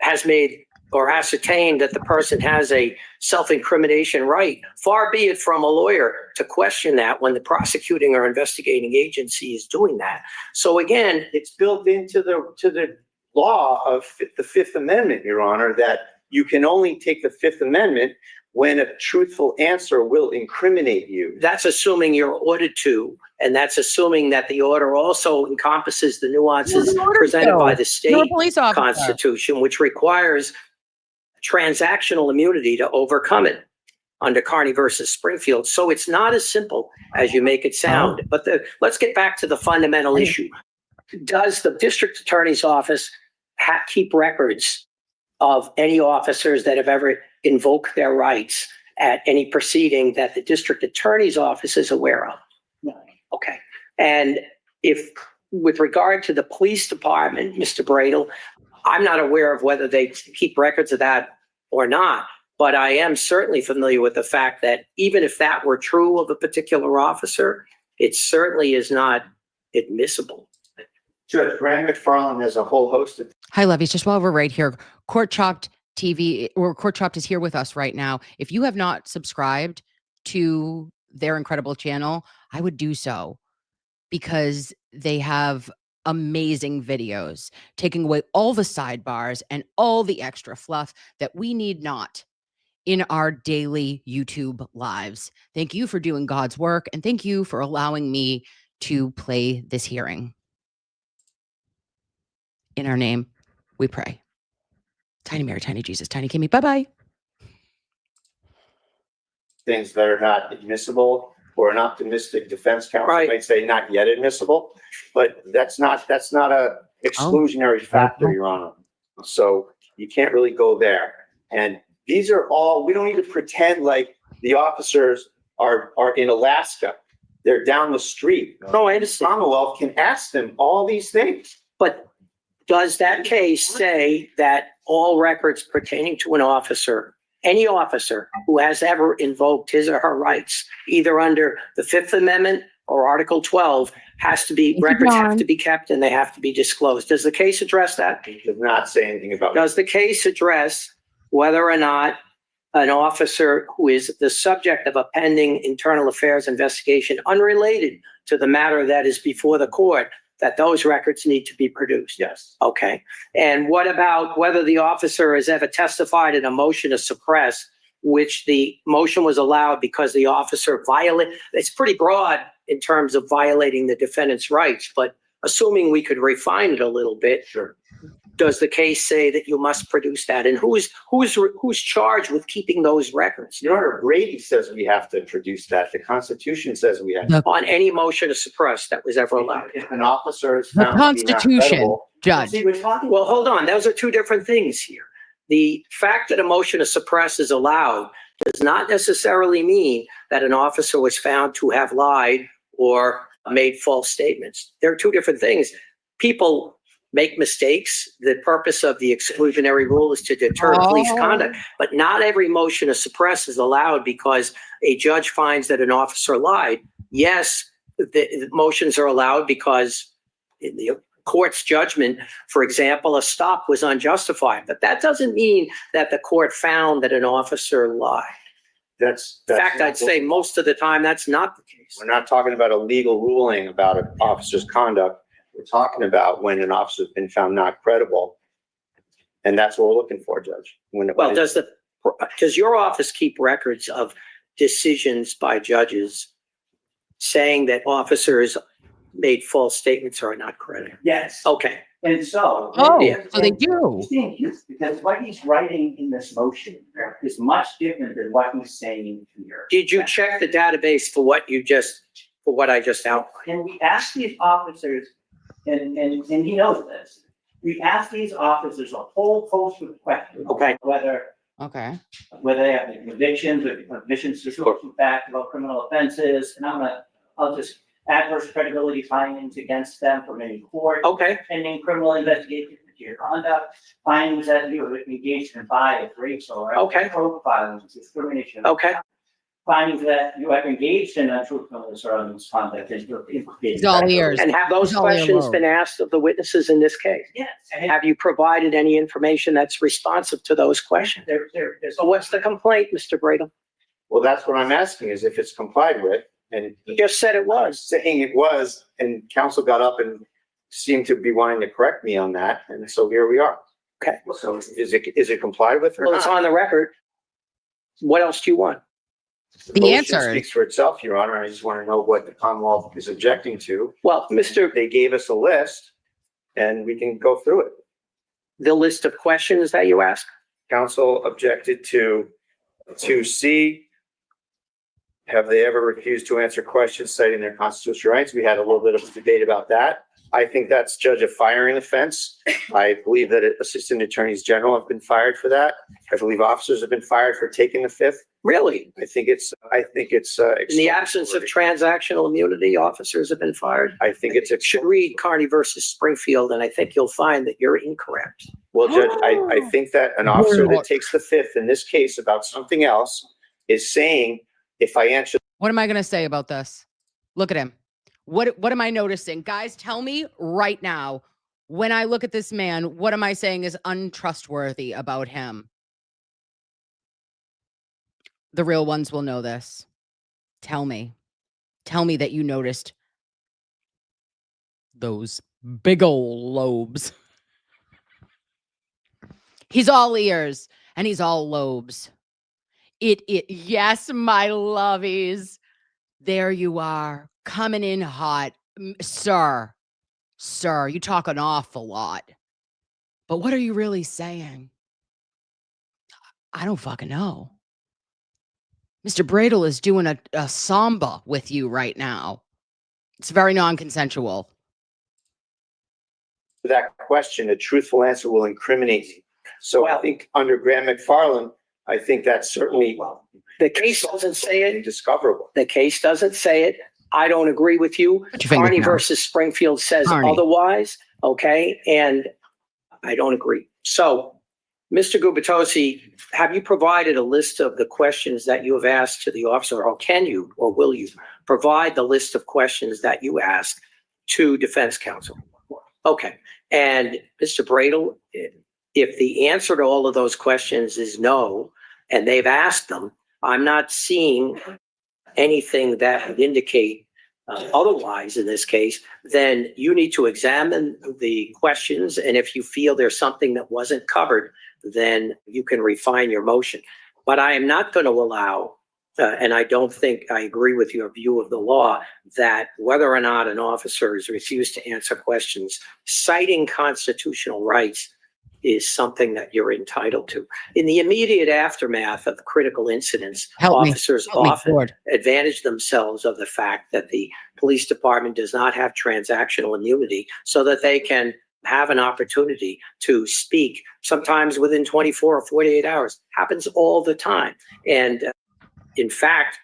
has made or ascertained that the person has a self-incrimination right, far be it from a lawyer to question that when the prosecuting or investigating agency is doing that. So again, it's built into the law of the Fifth Amendment, Your Honor, that you can only take the Fifth Amendment when a truthful answer will incriminate you. That's assuming you're ordered to, and that's assuming that the order also encompasses the nuances presented by the state constitution, which requires transactional immunity to overcome it under Carney versus Springfield. So it's not as simple as you make it sound. But let's get back to the fundamental issue. Does the district attorney's office keep records of any officers that have ever invoked their rights at any proceeding that the district attorney's office is aware of? No. Okay. And if, with regard to the police department, Mr. Bradel, I'm not aware of whether they keep records of that or not, but I am certainly familiar with the fact that even if that were true of a particular officer, it certainly is not admissible. Judge, Graham McFarland has a whole host of... Hi, Levies. Just while we're right here, court chopped TV or Court Chopped is here with us right now. If you have not subscribed to their incredible channel, I would do so, because they have amazing videos taking away all the sidebars and all the extra fluff that we need not in our daily YouTube lives. Thank you for doing God's work, and thank you for allowing me to play this hearing. In our name, we pray. Tiny Mary, Tiny Jesus, Tiny Kimmy. Bye-bye. Things that are not admissible, or an optimistic defense counsel might say not yet admissible, but that's not a exclusionary factor, Your Honor. So you can't really go there. And these are all, we don't need to pretend like the officers are in Alaska. They're down the street. No, I understand. Commonwealth can ask them all these things. But does that case say that all records pertaining to an officer, any officer who has ever invoked his or her rights, either under the Fifth Amendment or Article 12, records have to be kept and they have to be disclosed? Does the case address that? It does not say anything about Does the case address whether or not an officer who is the subject of a pending internal affairs investigation unrelated to the matter that is before the court, that those records need to be produced? Yes. Okay. And what about whether the officer has ever testified in a motion to suppress, which the motion was allowed because the officer violated? It's pretty broad in terms of violating the defendant's rights, but assuming we could refine it a little bit. Sure. Does the case say that you must produce that? And who's charged with keeping those records? Your Honor, Brady says we have to produce that. The Constitution says we have to. On any motion to suppress that was ever allowed. If an officer is The found to be not Constitution, credible, Judge. Well, hold on. Those are two different things here. The fact that a motion to suppress is allowed does not necessarily mean that an officer was found to have lied or made false statements. There are two different things. People make mistakes. The purpose of the exclusionary rule is to deter police conduct, but not every motion to suppress is allowed because a judge finds that an officer lied. Yes, the motions are allowed because in the court's judgment, for example, a stop was unjustified, but that doesn't mean that the court found that an officer lied. In fact, I'd say most of the time that's not the case. We're not talking about a legal ruling about an officer's conduct. We're talking about when an officer has been found not credible. And that's what we're looking for, Judge. Well, does your office keep records of decisions by judges saying that officers made false statements or are not credible? Yes. Okay. And so. So they do. Because what he's writing in this motion is much different than what he's saying here. Did you check the database for what I just outlined? And we asked these officers, and he knows this, we asked these officers a whole host of questions. Okay. Whether they have any convictions or convictions to social fact about criminal offenses, and I'll just adverse credibility findings against them from any court. Okay. Pending criminal investigation for your conduct, findings that you were engaged in bias, racial, or profiling, discrimination. Okay. Findings that you have engaged in untruthfulness or misconduct and you're implicated. All ears. And have those questions been asked of the witnesses in this case? Yes. Have you provided any information that's responsive to those questions? So what's the complaint, Mr. Bradle? Well, that's what I'm asking, is if it's complied with. And you just said it was. Saying it was, and counsel got up and seemed to be wanting to correct me on that. And so here we are. Okay. So is it complied with or Well, not? it's on the record. What else do you want? The motion speaks for itself, Your Honor. I just want to know what the Commonwealth is objecting to. Well, they gave us a list and we can go through it. The list of questions that you asked? Counsel objected to 2C. Have they ever refused to answer questions citing their constitutional rights? We had a little bit of a debate about that. I think that's judge a firing offense. I believe that assistant attorneys general have been fired for that. I believe officers have been fired for taking the fifth. Really? I think it's in the absence of transactional immunity, officers have been fired. I think it's should read Carney versus Springfield, and I think you'll find that you're incorrect. Well, Judge, I think that an officer that takes the fifth in this case about something else is saying, if I answer. What am I going to say about this? Look at him. What am I noticing? Guys, tell me right now, when I look at this man, what am I saying is untrustworthy about him? The real ones will know this. Tell me that you noticed those big old lobes. He's all ears and he's all lobes. Yes, my lovies. There you are, coming in hot. Sir, you talk an awful lot. But what are you really saying? I don't fucking know. Mr. Bradle is doing a samba with you right now. It's very non-consensual. That question, a truthful answer will incriminate you. So I think under Graham McFarland, I think that's certainly The case doesn't say it. discoverable. The case doesn't say it. I don't agree with you. Put your fingers Carney down. versus Springfield says Carney. otherwise. Okay. And I don't agree. So, Mr. Gubitosi, have you provided a list of the questions that you have asked to the officer, or can you, or will you provide the list of questions that you asked to defense counsel? Okay. And Mr. Bradle, if the answer to all of those questions is no, and they've asked them, I'm not seeing anything that would indicate otherwise in this case, then you need to examine the questions. And if you feel there's something that wasn't covered, then you can refine your motion. But I am not going to allow, and I don't think I agree with your view of the law, that whether or not an officer is refused to answer questions, citing constitutional rights is something that you're entitled to. In the immediate aftermath of critical incidents, officers often advantage themselves of the fact that the police department does not have transactional immunity so that they can have an opportunity to speak, sometimes within 24 or 48 hours. Happens all the time. And in fact,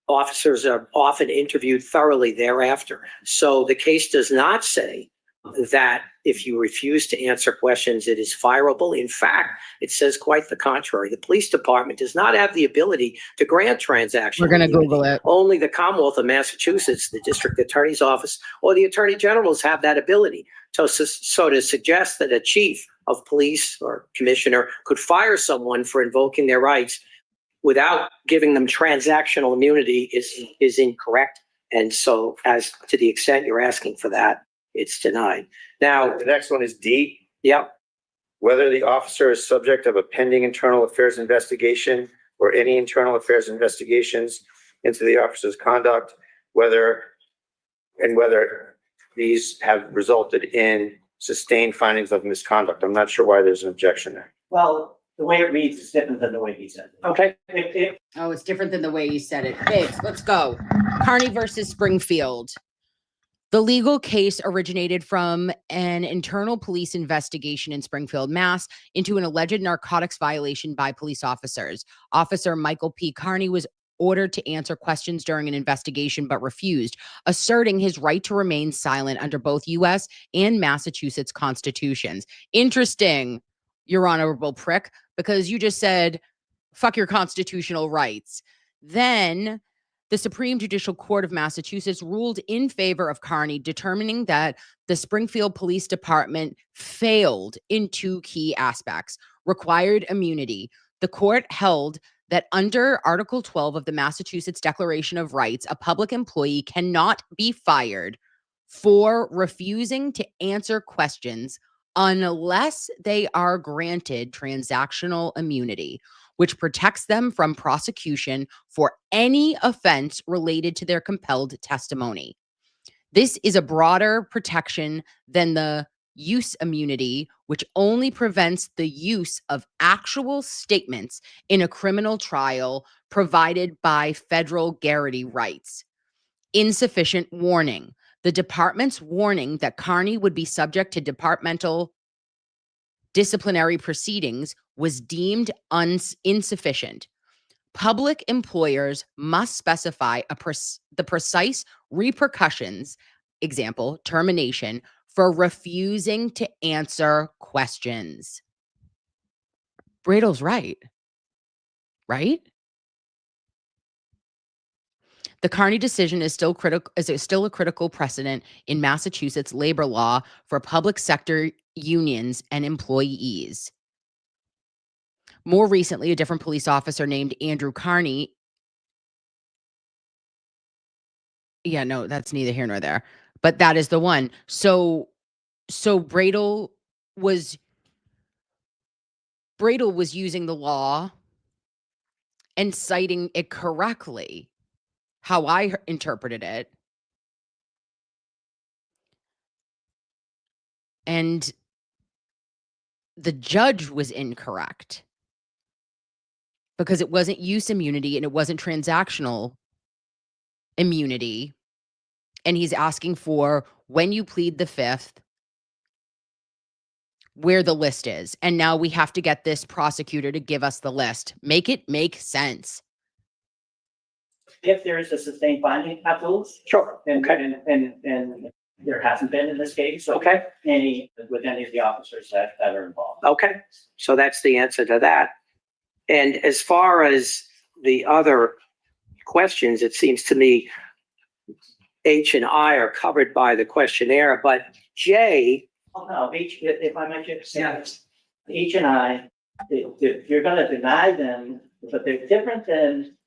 officers are often interviewed thoroughly thereafter. So the case does not say that if you refuse to answer questions, it is fireable. In fact, it says quite the contrary. The police department does not have the ability to grant transactional We're going to immunity. Google it. Only the Commonwealth of Massachusetts, the district attorney's office, or the attorney generals have that ability. So to suggest that a chief of police or commissioner could fire someone for invoking their rights without giving them transactional immunity is incorrect. And so as to the extent you're asking for that, it's denied. Now, The next one is D. Yep. Whether the officer is subject of a pending internal affairs investigation or any internal affairs investigations into the officer's conduct, whether these have resulted in sustained findings of misconduct. I'm not sure why there's an objection there. Well, the way it reads is different than the way he said it. Okay. Oh, it's different than the way you said it. Biggs, let's go. Carney versus Springfield. The legal case originated from an internal police investigation in Springfield, Mass, into an alleged narcotics violation by police officers. Officer Michael P. Carney was ordered to answer questions during an investigation but refused, asserting his right to remain silent under both U.S. and Massachusetts constitutions. Interesting, Your Honorable Prick, because you just said, fuck your constitutional rights. Then the Supreme Judicial Court of Massachusetts ruled in favor of Carney, determining that the Springfield Police Department failed in two key aspects: required immunity. The court held that under Article 12 of the Massachusetts Declaration of Rights, a public employee cannot be fired for refusing to answer questions unless they are granted transactional immunity, which protects them from prosecution for any offense related to their compelled testimony. This is a broader protection than the use immunity, which only prevents the use of actual statements in a criminal trial provided by federal Garrity rights. Insufficient warning. The department's warning that Carney would be subject to departmental disciplinary proceedings was deemed insufficient. Public employers must specify the precise repercussions, example, termination, for refusing to answer questions. Bradle's right? The Carney decision is still a critical precedent in Massachusetts labor law for public sector unions and employees. More recently, a different police officer named Andrew Carney. Yeah, no, that's neither here nor there. But that is the one. So Bradel was using the law and citing it correctly, how I interpreted it. And the judge was incorrect because it wasn't use immunity and it wasn't transactional immunity. And he's asking for, when you plead the fifth, where the list is. And now we have to get this prosecutor to give us the list. Make it make sense. If there is a sustained finding, absolutely. Sure. And there hasn't been in this case. So Okay. with any of the officers that are involved. Okay, so that's the answer to that. And as far as the other questions, it seems to me H and I are covered by the questionnaire, but J. Oh, no, H, if I might just say, H and I, you're going to deny them, but they're different than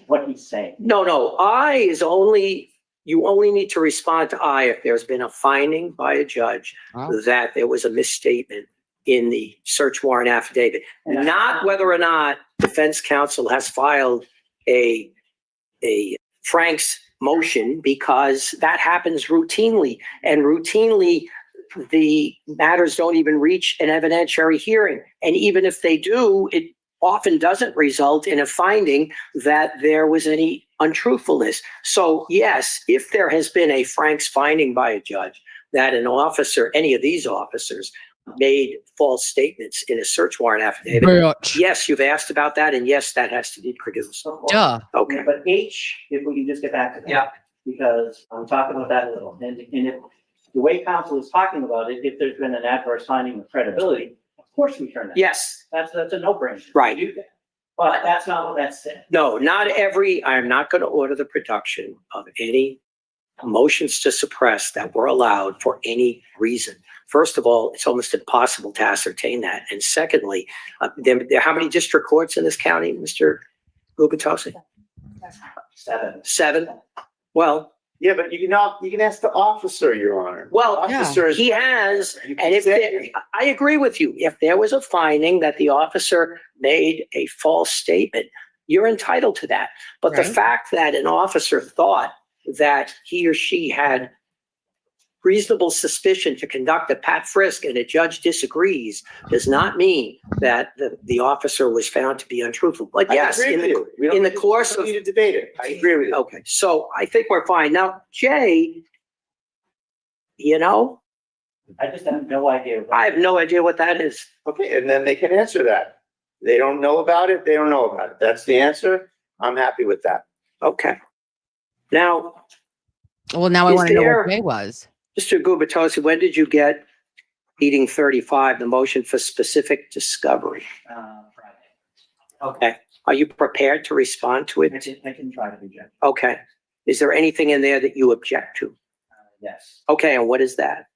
what he's saying. No, I is only, you only need to respond to I if there's been a finding by a judge that there was a misstatement in the search warrant affidavit, not whether or not defense counsel has filed a Frank's motion, because that happens routinely, and routinely the matters don't even reach an evidentiary hearing. And even if they do, it often doesn't result in a finding that there was any untruthfulness. So yes, if there has been a Frank's finding by a judge that an officer, any of these officers, made false statements in a search warrant affidavit, yes, you've asked about that, and yes, that has to be produced. Duh. Okay. But H, if we can just get back to that, because I'm talking about that a little, and if the way counsel is talking about it, if there's been an adverse finding of credibility, of course we turn that. Yes. That's a no-brainer. Right. Do that. But that's not what that said. No, I'm not going to order the production of any motions to suppress that were allowed for any reason. First of all, it's almost impossible to ascertain that. And secondly, how many district courts in this county, Mr. Gubitosi? 7. 7? Well, yeah, but you can ask the officer, Your Honor. Well, officer he has, and I agree with you. If there was a finding that the officer made a false statement, you're entitled to that. But the fact that an officer thought that he or she had reasonable suspicion to conduct a pat frisk and a judge disagrees does not mean that the officer was found to be untruthful. But yes, in the course of, need to debate it. I agree with you. Okay, so I think we're fine. Now, Jay, I just have no idea. I have no idea what that is. Okay, and then they can answer that. They don't know about it, they don't know about it. That's the answer. I'm happy with that. Okay. Now. Well, now I want to know what Jay was. Mr. Gubitosi, when did you get meeting 35, the motion for specific discovery? Friday. Okay. Are you prepared to respond to it? I can try to reject. Okay. Is there anything in there that you object to? Yes. Okay, and what is that?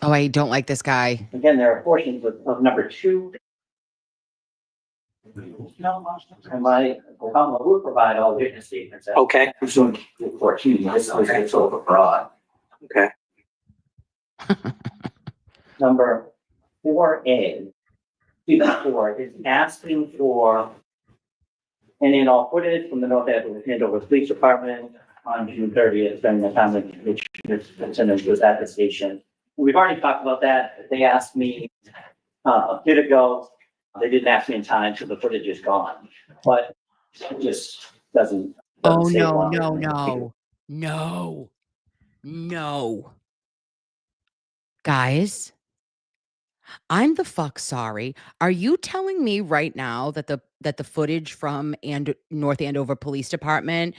Oh, I don't like this guy. Again, there are portions of number 2. And my Obama will provide all witness statements. Okay. 14, this is overbroad. Okay. Number 4A, 4 is asking for any and all footage from the North Andover Police Department on June 30th, during the time that Fitzsimmons was at the station. We've already talked about that. They asked me a bit ago. They didn't ask me in time, so the footage is gone. But it just doesn't Oh, say no, why. no. Guys, I'm the fuck sorry. Are you telling me right now that the footage from North Andover Police Department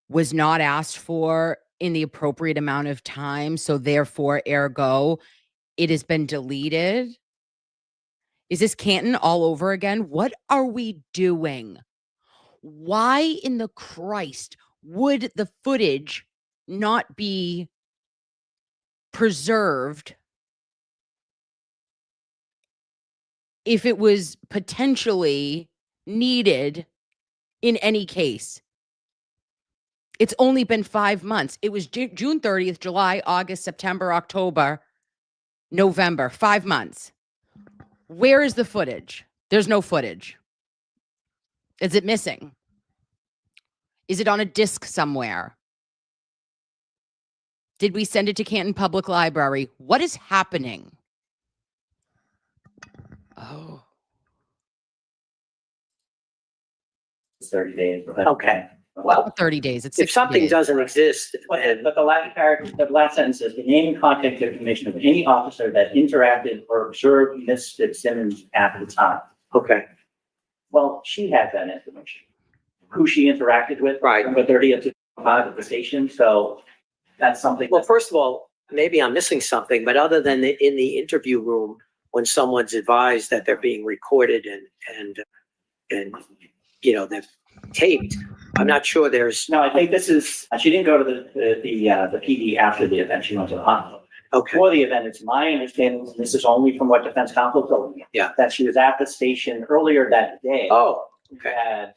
was not asked for in the appropriate amount of time, so therefore, ergo, it has been deleted? Is this Canton all over again? What are we doing? Why in the Christ would the footage not be preserved if it was potentially needed in any case. It's only been 5 months. It was June 30th, July, August, September, October, November, 5 months. Where is the footage? There's no footage. Is it missing? Is it on a disc somewhere? Did we send it to Canton Public Library? What is happening? Oh. 30 days. Okay. Well, 30 days. It's if 60 something days. doesn't exist, But the last paragraph, the last sentence says, the name and contact information of any officer that interacted or observed Miss Fitzsimmons at the time. okay, Well, she had that information. Who she interacted with. Right. From the 30th to 5 at the station, so that's something. well, first of all, maybe I'm missing something, but other than in the interview room, when someone's advised that they're being recorded and they're taped, I'm not sure there's. No, I think this is, she didn't go to the PD after the event, she went to the hospital. Okay. For the event, it's my understanding, and this is only from what defense counsel told me. Yeah. That she was at the station earlier that day. Oh, okay. Had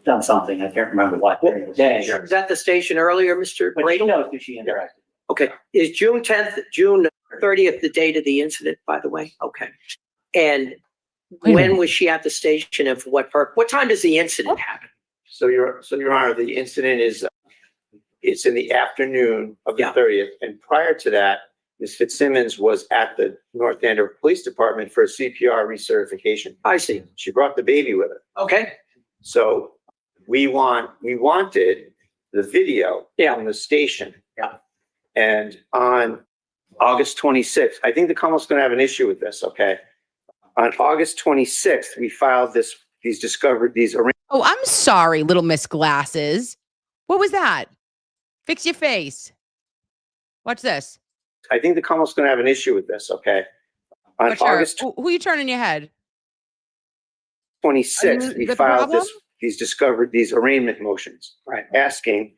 done something, I can't remember what during the day. Was at the station earlier, Mr. But she knows who she interacted. Okay, is June 30th, the date of the incident, by the way? Okay. And when was she at the station and for what time does the incident happen? So your Honor, the incident is, it's in the afternoon of the 30th. And prior to that, Ms. Fitzsimmons was at the North Andover Police Department for a CPR recertification. I see. She brought the baby with her. Okay. So we wanted the video from the station. Yeah. And on August 26th, I think the Commonwealth's going to have an issue with this, okay? On August 26th, we filed these Oh, I'm sorry, little Miss Glasses. What was that? Fix your face. Watch this. I think the Commonwealth's going to have an issue with this, okay? On August Who are you turning your head? 26th, we filed these arraignment motions, right? Asking,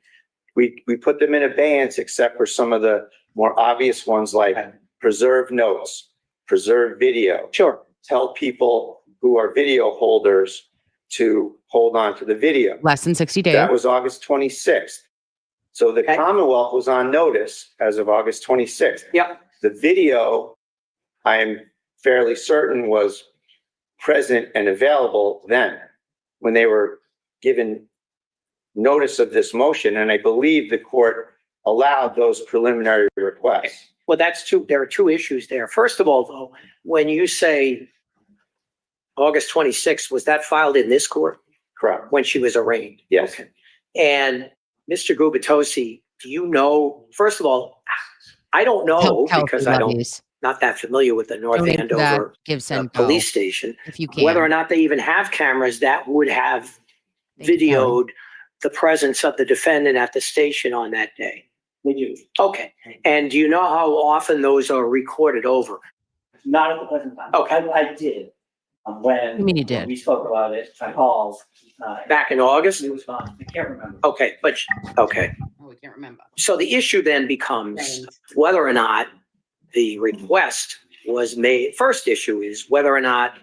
we put them in abeyance except for some of the more obvious ones like preserve notes, preserve video. Sure. Tell people who are video holders to hold on to the video. Less than 60 days. That was August 26th. So the Commonwealth was on notice as of August 26th. Yep. The video, I am fairly certain, was present and available then when they were given notice of this motion. And I believe the court allowed those preliminary requests. Well, there are two issues there. First of all, though, when you say August 26th, was that filed in this court? Correct. When she was arraigned? Yes. Okay. And Mr. Gubitosi, do you know, first of all, I don't know because not that familiar with the North Andover police station, if you can. Whether or not they even have cameras that would have videoed the presence of the defendant at the station on that day. They do. Okay. And do you know how often those are recorded over? Not at the present time. Okay. I did. When You mean you did? we spoke about it, I called. Back in August? It was fine. I can't remember. Okay, okay. Oh, we can't remember. So the issue then becomes whether or not the request was made. First issue is whether or not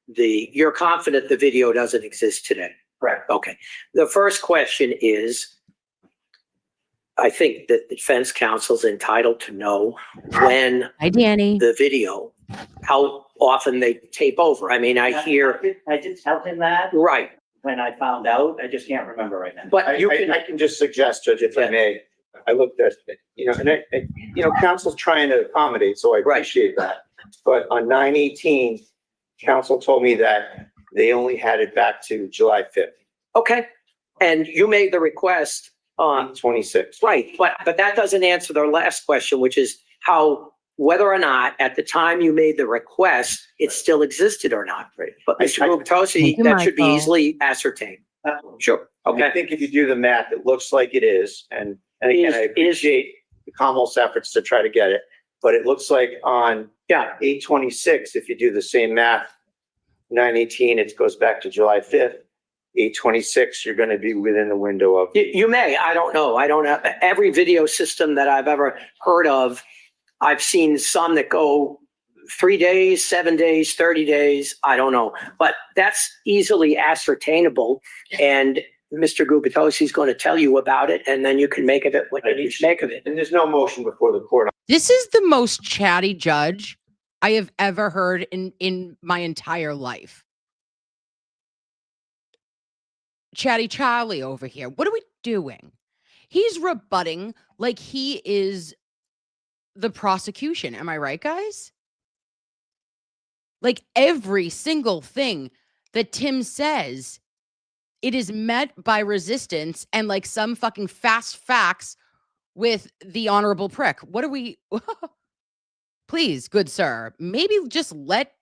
you're confident the video doesn't exist today. Correct. Okay. The first question is, I think that the defense counsel's entitled to know when Hi, Danny. the video, how often they tape over. I mean, I did tell him that. Right. When I found out, I just can't remember right now. But I can just suggest, Judge, if I may, I looked at it, and counsel's trying to accommodate, so I appreciate that. But on 9/18, counsel told me that they only had it back to July 5th. Okay. And you made the request on 26th. Right. But that doesn't answer their last question, which is whether or not at the time you made the request, it still existed or not. Right. But Mr. Gubitosi, that should be easily ascertained. Sure. Okay. I think if you do the math, it looks like it is. And again, I appreciate the Commonwealth's efforts to try to get it. But it looks like on 8/26, if you do the same math, 9/18, it goes back to July 5th. 8/26, you're going to be within the window of. You may. I don't know. I don't have every video system that I've ever heard of. I've seen some that go 3 days, 7 days, 30 days, I don't know. But that's easily ascertainable. And Mr. Gubitosi is going to tell you about it, and then you can make of it what you need to make of it. And there's no motion before the court. This is the most chatty judge I have ever heard in my entire life. Chatty Charlie over here. What are we doing? He's rebutting like he is the prosecution. Am I right, guys? Like every single thing that Tim says, it is met by resistance and like some fucking fast facts with the honorable prick. What are we? Please, good sir, maybe just let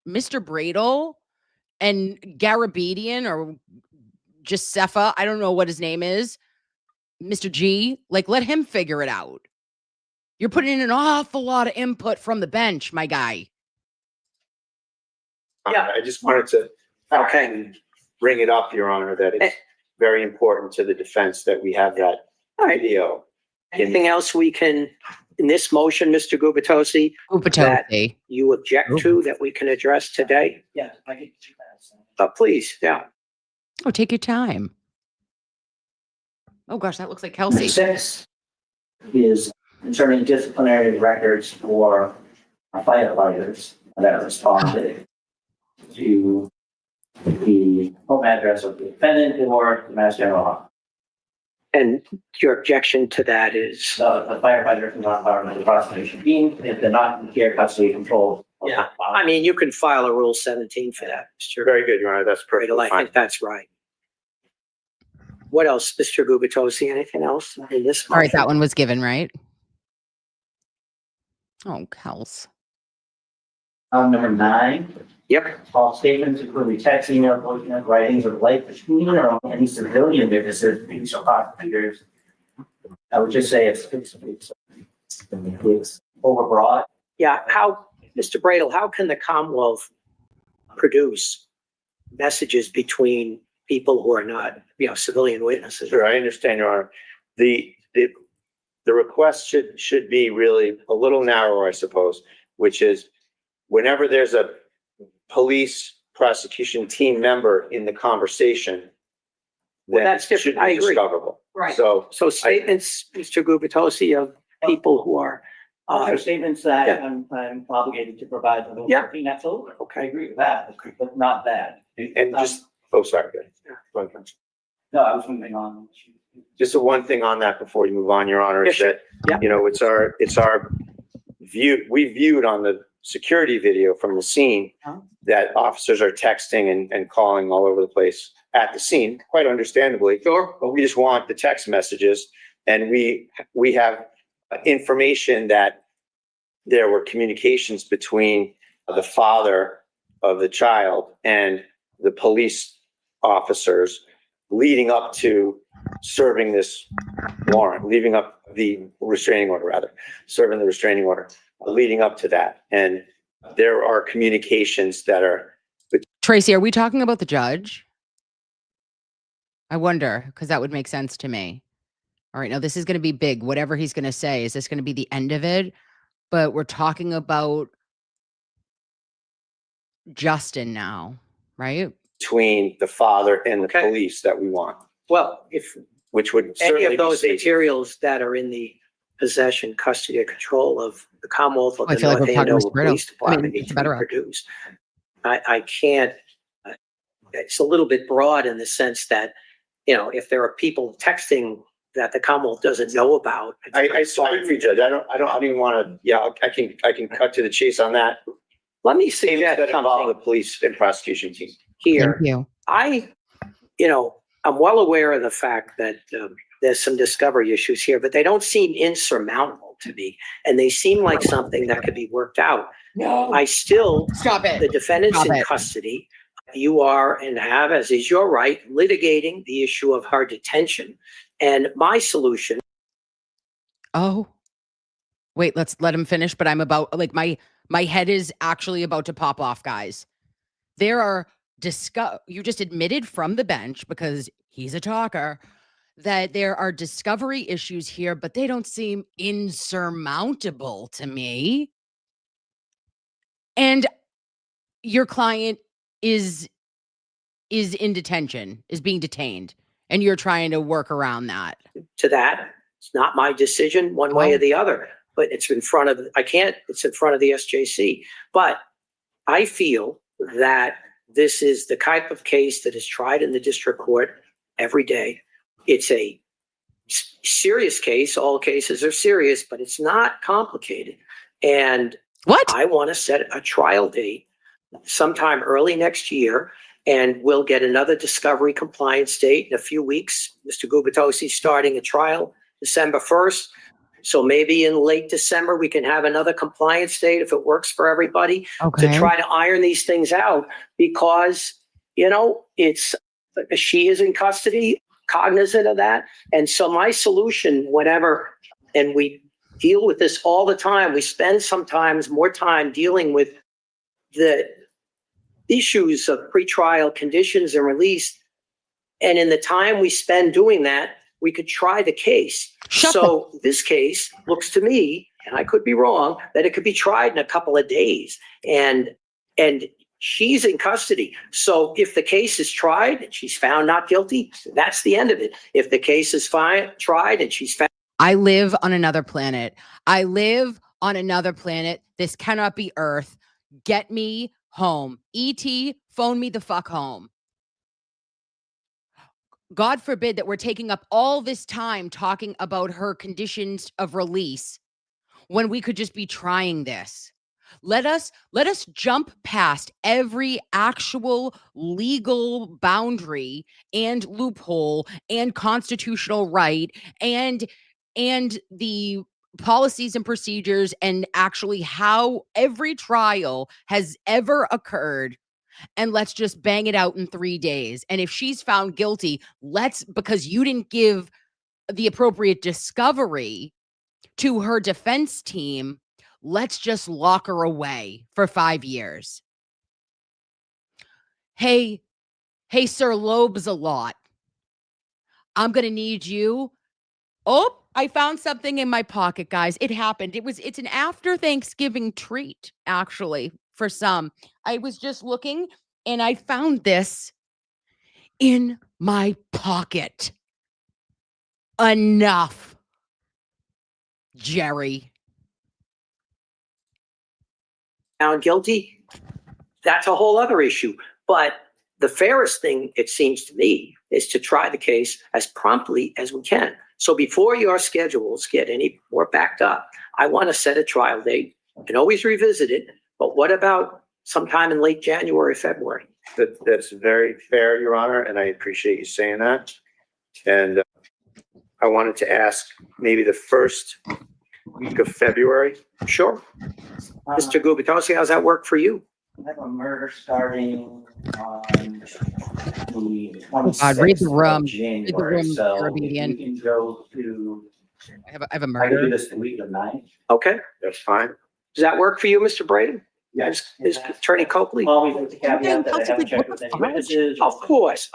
Mr. Bradel and Garabedian or Josefa, I don't know what his name is, Mr. G, like let him figure it out. You're putting in an awful lot of input from the bench, my guy. Yeah, I just wanted to bring it up, Your Honor, that it's very important to the defense that we have that video. Anything else we can, in this motion, Mr. Gubitosi, that you object to that we can address today? Yeah, I get please, yeah. Oh, take your time. Oh gosh, that looks like Kelsey. 6 is concerning disciplinary records for firefighters that responded to the home address of the defendant or the Mass General Hospital. And your objection to that is? The firefighter cannot harm the prosecution team if they're not in care, custody, control. Yeah, I mean, you can file a Rule 17 for that, Mr. Very good, Your Honor. That's perfect. I think that's right. What else, Mr. Gubitosi? Anything else in this motion? All right, that one was given, right? Oh, Kels. Number 9. Yep. All statements, including text, email, voicemail, writings, or light between or any civilian witnesses, police or prosecutors. I would just say it's overbroad. Yeah. How, Mr. Bradel, how can the Commonwealth produce messages between people who are not, civilian witnesses? Sure, I understand, Your Honor. The request should be really a little narrower, I suppose, which is whenever there's a police prosecution team member in the conversation, well, that's different. I agree. Discoverable. Right. So statements, Mr. Gubitosi, of people who are statements that I'm obligated to provide. Yeah. Absolutely. Okay. I agree with that. Okay. But not that. And just sorry. No, I was moving on. Just one thing on that before you move on, Your Honor, is that it's our view. We viewed on the security video from the scene that officers are texting and calling all over the place at the scene, quite understandably. Sure. But we just want the text messages, and we have information that there were communications between the father of the child and the police officers leading up to serving this warrant, leaving up the restraining order, serving the restraining order, leading up to that. And there are communications that are. Tracy, are we talking about the judge? I wonder, because that would make sense to me. All right, now this is going to be big. Whatever he's going to say, is this going to be the end of it? But we're talking about Justin now, right? Between the father and the police that we want. Well, which would any of those materials that are in the possession, custody, or control of the Commonwealth of the North Andover Police Department need to be produced. I can't. It's a little bit broad in the sense that, if there are people texting that the Commonwealth doesn't know about. I saw you, Judge. I don't even want to. Yeah, I can cut to the chase on that. Let me suggest that involve the police and prosecution team here. Thank you. I'm well aware of the fact that there's some discovery issues here, but they don't seem insurmountable to me, and they seem like something that could be worked out. No. I still stop it. The defendant's in custody. You are and have, as is your right, litigating the issue of her detention. And my solution. Oh, wait, let's let him finish. But I'm about my head is actually about to pop off, guys. There are you just admitted from the bench, because he's a talker, that there are discovery issues here, but they don't seem insurmountable to me. And your client is in detention, is being detained, and you're trying to work around that. To that, it's not my decision one way or the other, but it's in front of, it's in front of the SJC. But I feel that this is the type of case that is tried in the district court every day. It's a serious case. All cases are serious, but it's not complicated. And I want to set a trial date sometime early next year, and we'll get another discovery compliance date in a few weeks. Mr. Gubitosi starting a trial December 1st. So maybe in late December, we can have another compliance date if it works for everybody to try to iron these things out, because, you know, she is in custody, cognizant of that. And so my solution, whenever, and we deal with this all the time, we spend sometimes more time dealing with the issues of pretrial conditions and release. And in the time we spend doing that, we could try the case. So this case looks to me, and I could be wrong, that it could be tried in a couple of days. And she's in custody. So if the case is tried and she's found not guilty, that's the end of it. If the case is tried and she's found. I live on another planet. I live on another planet. This cannot be Earth. Get me home. ET, phone me the fuck home. God forbid that we're taking up all this time talking about her conditions of release when we could just be trying this. Let us jump past every actual legal boundary and loophole and constitutional right and the policies and procedures and actually how every trial has ever occurred. And let's just bang it out in 3 days. And if she's found guilty, because you didn't give the appropriate discovery to her defense team, let's just lock her away for 5 years. Hey, Sir Loebs-a-lot, I'm going to need you. Oh, I found something in my pocket, guys. It happened. It's an after Thanksgiving treat, actually, for some. I was just looking and I found this in my pocket. Enough, Jerry. Found guilty, that's a whole other issue. But the fairest thing, it seems to me, is to try the case as promptly as we can. So before your schedules get any more backed up, I want to set a trial date. You can always revisit it, but what about sometime in late January, February? That's very fair, Your Honor, and I appreciate you saying that. And I wanted to ask maybe the first week of February. Sure. Mr. Gubitosi, how's that work for you? I have a murder starting on the 26th read the room. of January. So if we can go to. I have a I murder. can do this the week of 9th. Okay. That's fine. Does that work for you, Mr. Braden? Yes. Is Attorney Copley? Always with the caveat that I haven't checked with any witnesses. Of course.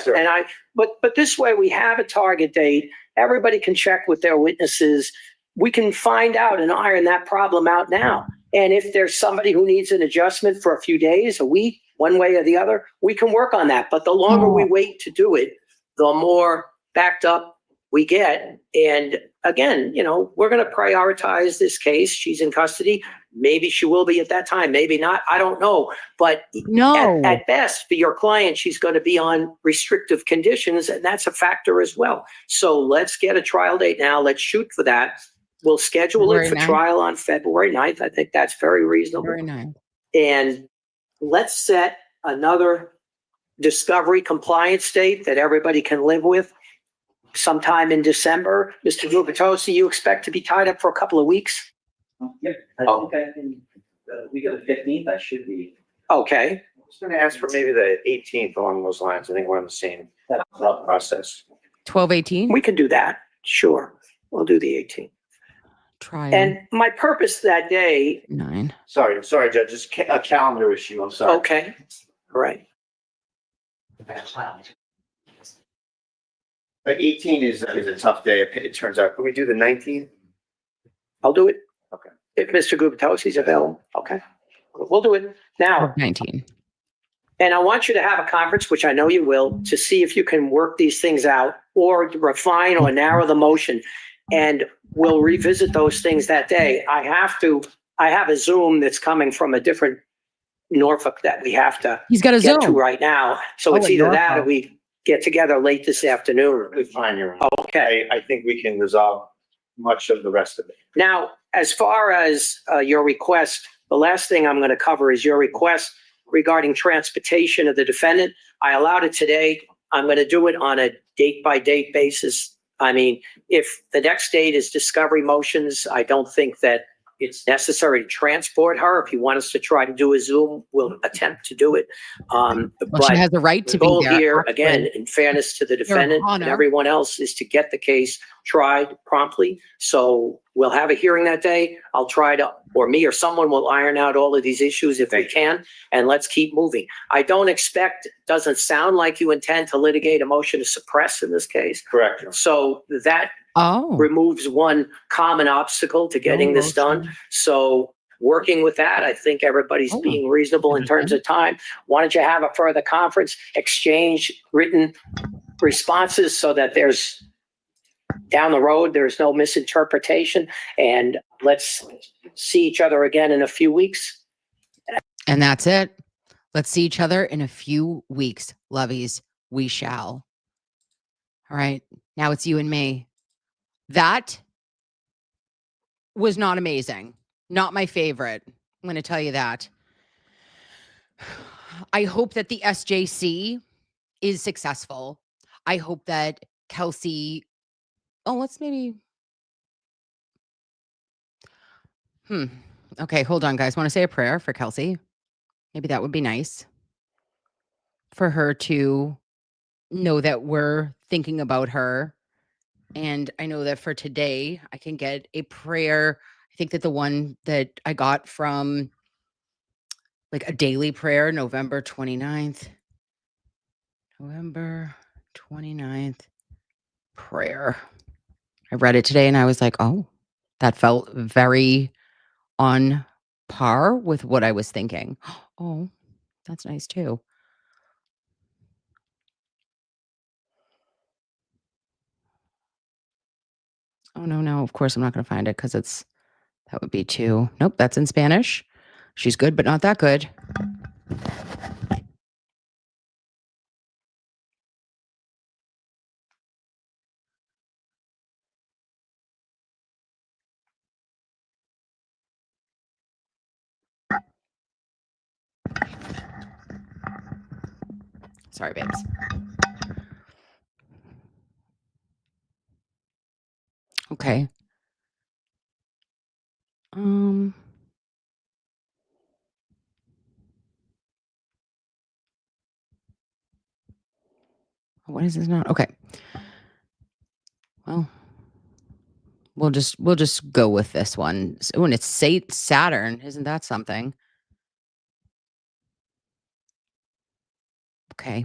Sure. And but this way we have a target date. Everybody can check with their witnesses. We can find out and iron that problem out now. And if there's somebody who needs an adjustment for a few days, a week, one way or the other, we can work on that. But the longer we wait to do it, the more backed up we get. And again, you know, we're going to prioritize this case. She's in custody. Maybe she will be at that time. Maybe not. I don't know. But at best, for your client, she's going to be on restrictive conditions. And that's a factor as well. So let's get a trial date now. Let's shoot for that. We'll schedule it for trial on February 9th. I think that's very reasonable. Very nice. And let's set another discovery compliance date that everybody can live with sometime in December. Mr. Gubitosi, you expect to be tied up for a couple of weeks? Yep. I think I can, week of the 15th, I should be. Okay. I was going to ask for maybe the 18th along those lines. I think we're on the same thought process. 12/18? We can do that. Sure. We'll do the 18th. Trial. And my purpose that day. 9. Sorry, Judge. Just a calendar issue. I'm sorry. Okay. All right. But 18 is a tough day. It turns out. Can we do the 19th? I'll do it. Okay. If Mr. Gubitosi is available. Okay. We'll do it now. 19. And I want you to have a conference, which I know you will, to see if you can work these things out or refine or narrow the motion. And we'll revisit those things that day. I have a Zoom that's coming from a different Norfolk that we have to He's got a get to Zoom right now. So Oh, it's in either that or Norfolk. we get together late this afternoon. It's fine, you're right. Okay. I think we can resolve much of the rest of it. Now, as far as your request, the last thing I'm going to cover is your request regarding transportation of the defendant. I allowed it today. I'm going to do it on a date-by-date basis. I mean, if the next date is discovery motions, I don't think that it's necessary to transport her. If you want us to try to do a Zoom, we'll attempt to do it. Well, But she has the right the to be goal there. here, actually. again, in fairness to the defendant and Honor. everyone else, is to get the case tried promptly. So we'll have a hearing that day. I'll try to, or me or someone will iron out all of these issues if we can, and let's keep moving. I don't expect, doesn't sound like you intend to litigate a motion to suppress in this case. Correct. So that removes one common obstacle to getting this done. So working with that, I think everybody's being reasonable in terms of time. Why don't you have a further conference, exchange written responses so that there's down the road, there's no misinterpretation, and let's see each other again in a few weeks. And that's it. Let's see each other in a few weeks, lovies. We shall. All right. Now it's you and me. That was not amazing. Not my favorite. I'm going to tell you that. I hope that the SJC is successful. I hope that Kelsey. Oh, let's maybe. Okay, hold on, guys. Want to say a prayer for Kelsey? Maybe that would be nice for her to know that we're thinking about her. And I know that for today, I can get a prayer. I think that the one that I got from like a daily prayer, November 29th. November 29th prayer. I read it today and I was like, oh, that felt very on par with what I was thinking. Oh, that's nice too. Oh, no. Of course, I'm not going to find it because that would be too. Nope, that's in Spanish. She's good, but not that good. Sorry, babes. Okay. What is this not? Okay. Well, we'll just go with this one. So when it's Saturn, isn't that something? Okay.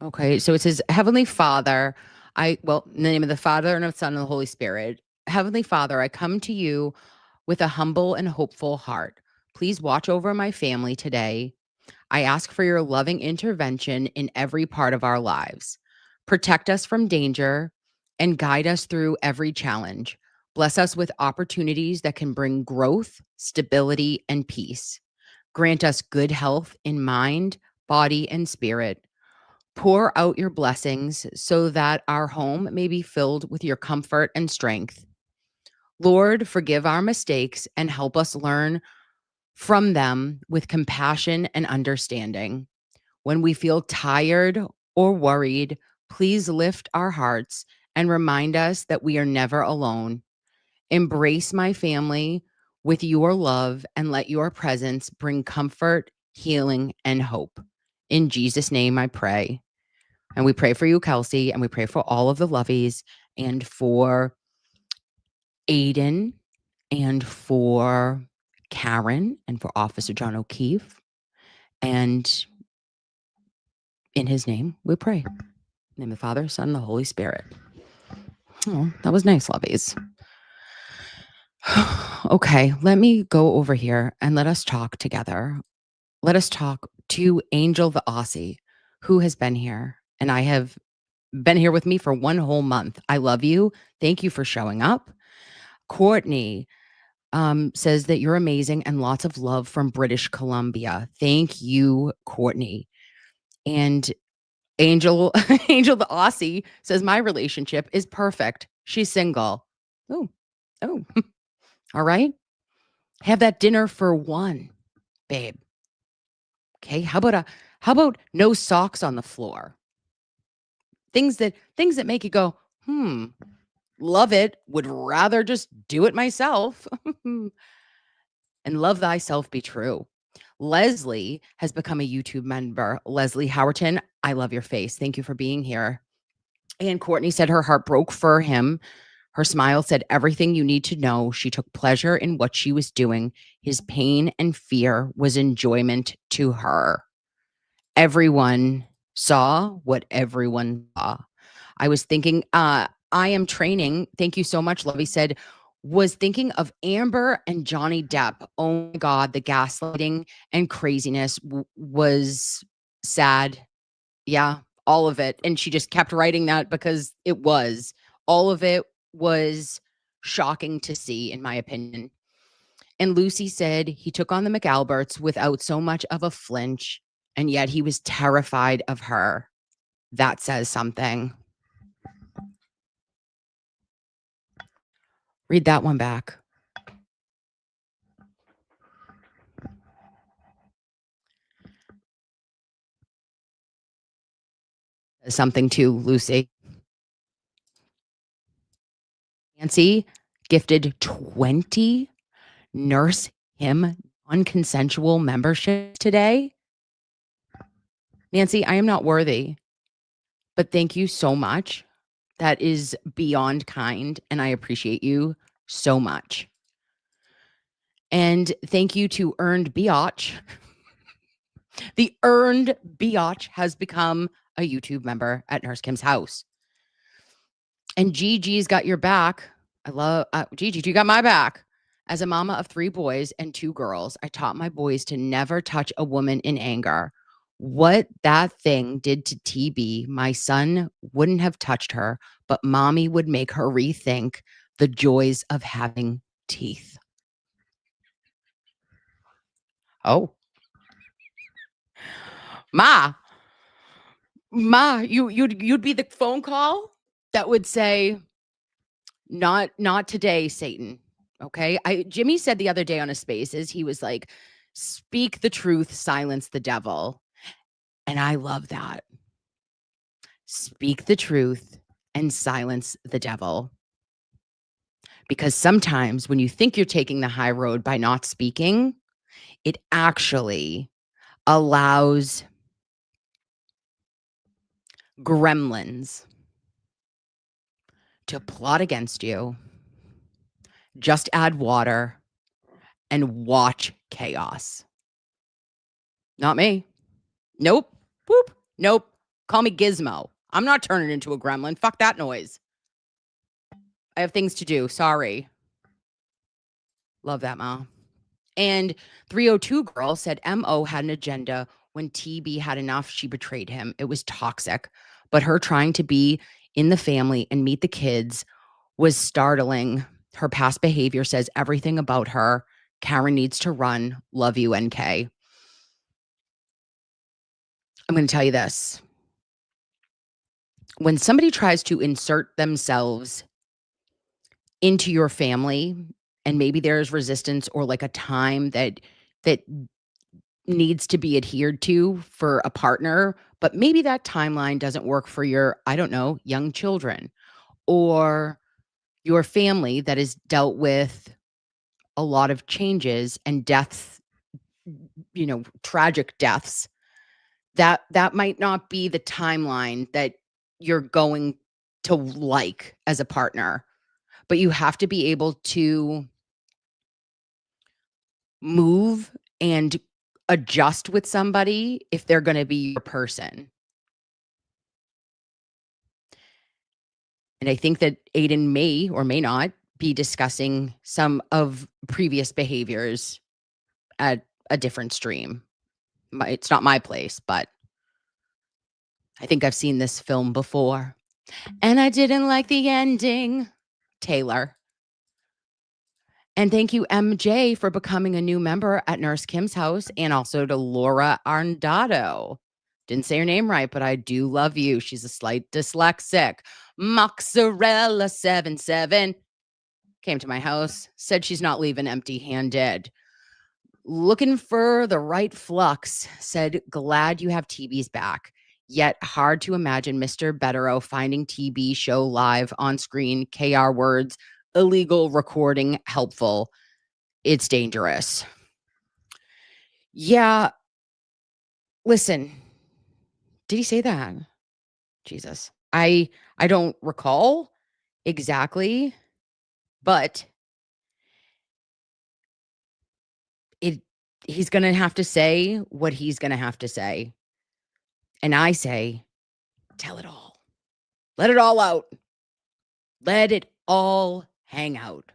Okay, so it says, Heavenly Father, in the name of the Father and of the Son and the Holy Spirit. Heavenly Father, I come to you with a humble and hopeful heart. Please watch over my family today. I ask for your loving intervention in every part of our lives. Protect us from danger and guide us through every challenge. Bless us with opportunities that can bring growth, stability, and peace. Grant us good health in mind, body, and spirit. Pour out your blessings so that our home may be filled with your comfort and strength. Lord, forgive our mistakes and help us learn from them with compassion and understanding. When we feel tired or worried, please lift our hearts and remind us that we are never alone. Embrace my family with your love and let your presence bring comfort, healing, and hope. In Jesus' name I pray. And we pray for you, Kelsey, and we pray for all of the lovies and for Aiden and for Karen and for Officer John O'Keefe. And in his name, we pray. In the name of the Father, Son, and the Holy Spirit. Oh, that was nice, lovies. Okay, let me go over here and let us talk together. Let us talk to Angel the Aussie, who has been here, and I have been here with me for 1 whole month. I love you. Thank you for showing up. Courtney says that you're amazing and lots of love from British Columbia. Thank you, Courtney. And Angel, Angel the Aussie says my relationship is perfect. She's single. Oh, oh, all right. Have that dinner for one, babe. Okay. How about no socks on the floor? Things that make you go, love it. Would rather just do it myself. And love thyself be true. Leslie has become a YouTube member. Leslie Howerton, I love your face. Thank you for being here. And Courtney said her heart broke for him. Her smile said everything you need to know. She took pleasure in what she was doing. His pain and fear was enjoyment to her. Everyone saw what everyone saw. I was thinking, I am training. Thank you so much. Lovey said, was thinking of Amber and Johnny Depp. Oh my God, the gaslighting and craziness was sad. Yeah, all of it. And she just kept writing that because it was. All of it was shocking to see, in my opinion. And Lucy said he took on the McAlberts without so much of a flinch, and yet he was terrified of her. That says something. Read that one back. Something too, Lucy. Nancy gifted 20 Nurse Him unconsensual memberships today. Nancy, I am not worthy, but thank you so much. That is beyond kind, and I appreciate you so much. And thank you to Earned Biatch. The Earned Biatch has become a YouTube member at Nurse Kim's house. And Gigi's got your back. I love Gigi, you got my back. As a mama of 3 boys and 2 girls, I taught my boys to never touch a woman in anger. What that thing did to TB, my son wouldn't have touched her, but mommy would make her rethink the joys of having teeth. Oh. Ma, you'd be the phone call that would say, not today, Satan. Okay. Jimmy said the other day on his spaces, he was like, speak the truth, silence the devil. And I love that. Speak the truth and silence the devil. Because sometimes when you think you're taking the high road by not speaking, it actually allows gremlins to plot against you. Just add water and watch chaos. Not me. Nope. Whoop. Nope. Call me Gizmo. I'm not turning into a gremlin. Fuck that noise. I have things to do. Sorry. Love that, Ma. And 302 girl said MO had an agenda. When TB had enough, she betrayed him. It was toxic. But her trying to be in the family and meet the kids was startling. Her past behavior says everything about her. Karen needs to run. Love you, NK. I'm going to tell you this. When somebody tries to insert themselves into your family, and maybe there's resistance or like a time that needs to be adhered to for a partner, but maybe that timeline doesn't work for your, I don't know, young children or your family that has dealt with a lot of changes and deaths, tragic deaths, that might not be the timeline that you're going to like as a partner, but you have to be able to move and adjust with somebody if they're going to be your person. And I think that Aiden may or may not be discussing some of previous behaviors at a different stream. It's not my place, but I think I've seen this film before. And I didn't like the ending. Taylor. And thank you, MJ, for becoming a new member at Nurse Kim's house, and also to Laura Arndado. Didn't say her name right, but I do love you. She's a slight dyslexic. Mozzarella77 came to my house, said she's not leaving empty-handed. Looking for the right flux, said, glad you have TB's back. Yet hard to imagine Mr. Betterow finding TB show live on screen, KR words, illegal recording, helpful. It's dangerous. Yeah. Listen, did he say that? Jesus. I don't recall exactly, but he's going to have to say what he's going to have to say. And I say, tell it all. Let it all out. Let it all hang out.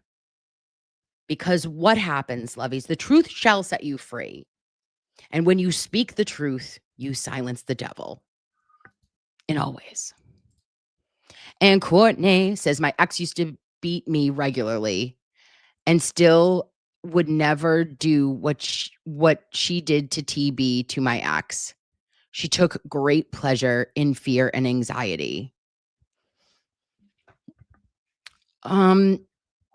Because what happens, lovies, the truth shall set you free. And when you speak the truth, you silence the devil. In all ways. And Courtney says, my ex used to beat me regularly and still would never do what she did to TB to my ex. She took great pleasure in fear and anxiety. Okay, I'm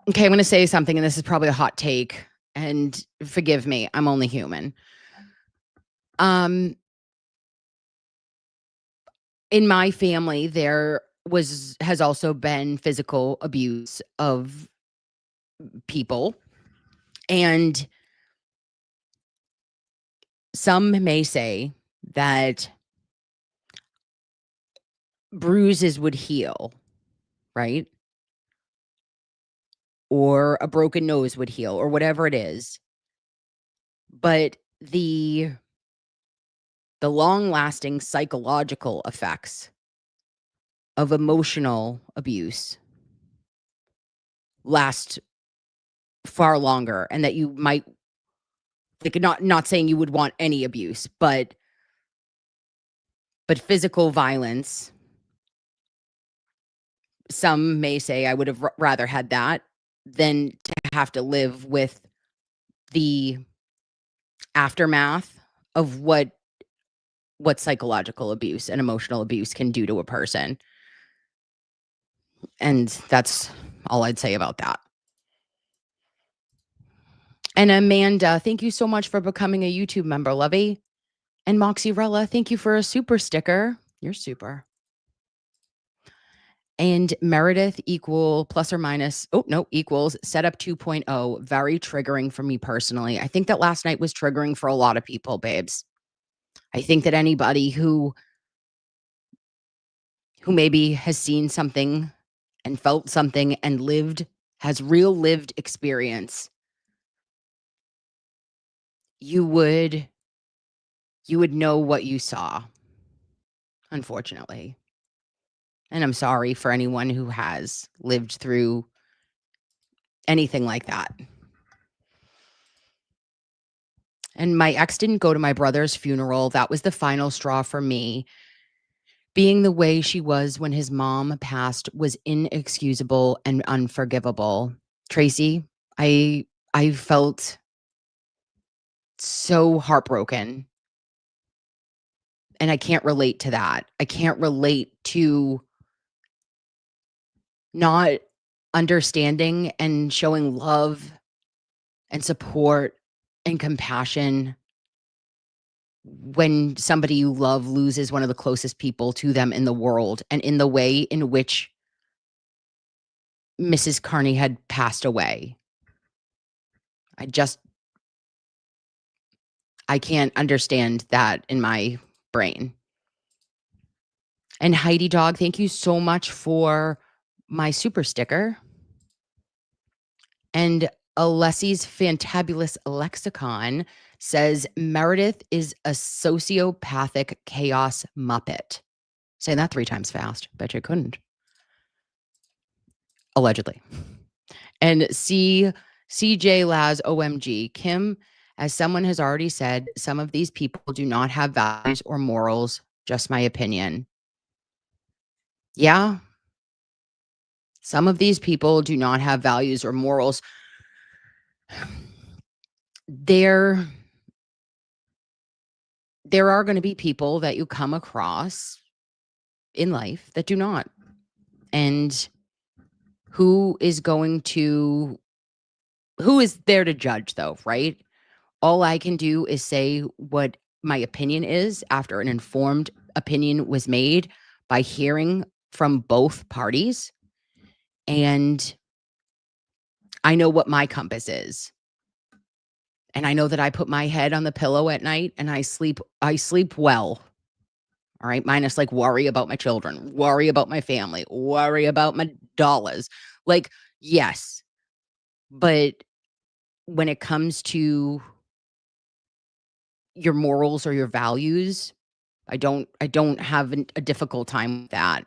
going to say something, and this is probably a hot take, and forgive me, I'm only human. In my family, there has also been physical abuse of people, and some may say that bruises would heal, right? Or a broken nose would heal, or whatever it is. But the long-lasting psychological effects of emotional abuse last far longer, and that you might, like, not saying you would want any abuse, but physical violence, some may say I would have rather had that than to have to live with the aftermath of what psychological abuse and emotional abuse can do to a person. And that's all I'd say about that. And Amanda, thank you so much for becoming a YouTube member, lovey. And Moxierella, thank you for a super sticker. You're super. And Meredith equals setup 2.0. Very triggering for me personally. I think that last night was triggering for a lot of people, babes. I think that anybody who maybe has seen something and felt something and has real lived experience, you would know what you saw, unfortunately. And I'm sorry for anyone who has lived through anything like that. And my ex didn't go to my brother's funeral. That was the final straw for me. Being the way she was when his mom passed was inexcusable and unforgivable. Tracy, I felt so heartbroken. And I can't relate to that. I can't relate to not understanding and showing love and support and compassion when somebody you love loses one of the closest people to them in the world, and in the way in which Mrs. Carney had passed away. I can't understand that in my brain. And Heidi Dog, thank you so much for my super sticker. And Alessi's Fantabulous Lexicon says Meredith is a sociopathic chaos muppet. Say that 3 times fast. Bet you couldn't. Allegedly. And CJ Laz OMG. Kim, as someone has already said, some of these people do not have values or morals. Just my opinion. Yeah. Some of these people do not have values or morals. There are going to be people that you come across in life that do not. And who is there to judge, though, right? All I can do is say what my opinion is after an informed opinion was made by hearing from both parties. And I know what my compass is. And I know that I put my head on the pillow at night and I sleep well. All right. Minus like worry about my children, worry about my family, worry about my dollars. Like, yes. But when it comes to your morals or your values, I don't have a difficult time with that.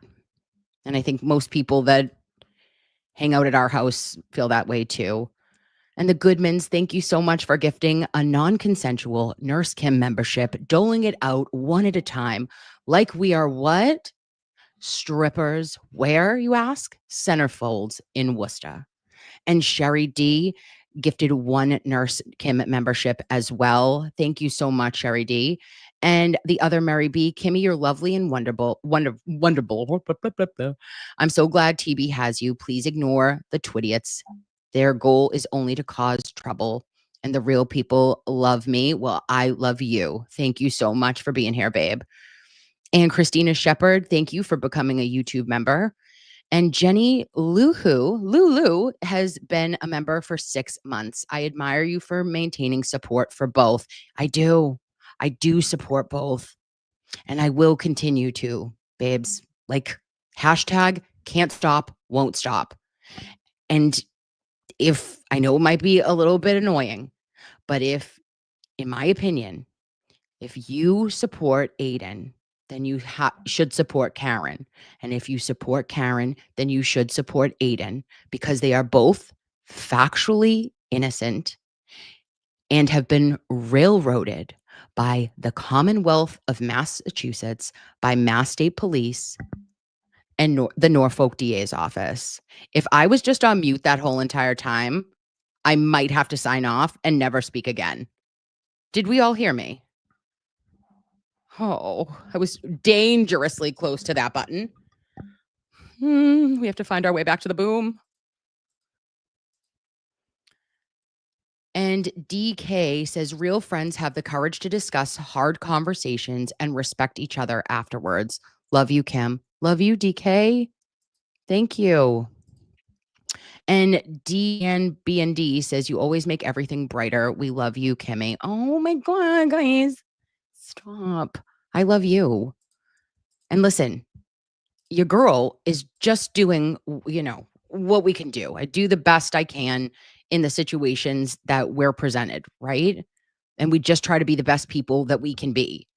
And I think most people that hang out at our house feel that way too. And the Goodmans, thank you so much for gifting a non-consensual Nurse Kim membership, doling it out one at a time. Like we are what? Strippers. Where, you ask? Centerfolds in Worcester. And Sherry D gifted one Nurse Kim membership as well. Thank you so much, Sherry D. And the other Mary B, Kimmy, you're lovely and wonderful. I'm so glad TB has you. Please ignore the twidiots. Their goal is only to cause trouble. And the real people love me. Well, I love you. Thank you so much for being here, babe. And Christina Shepard, thank you for becoming a YouTube member. And Jenny Lulu has been a member for 6 months. I admire you for maintaining support for both. I do support both. And I will continue to, babes. Like, hashtag can't stop, won't stop. And if I know it might be a little bit annoying, but if, in my opinion, if you support Aiden, then you should support Karen. And if you support Karen, then you should support Aiden, because they are both factually innocent and have been railroaded by the Commonwealth of Massachusetts, by Mass State Police, and the Norfolk DA's office. If I was just on mute that whole entire time, I might have to sign off and never speak again. Did we all hear me? Oh, I was dangerously close to that button. We have to find our way back to the boom. And DK says, real friends have the courage to discuss hard conversations and respect each other afterwards. Love you, Kim. Love you, DK. Thank you. And DNBND says, you always make everything brighter. We love you, Kimmy. Oh my God, guys. Stop. I love you. And listen, your girl is just doing, what we can do. I do the best I can in the situations that we're presented, right? And we just try to be the best people that we can be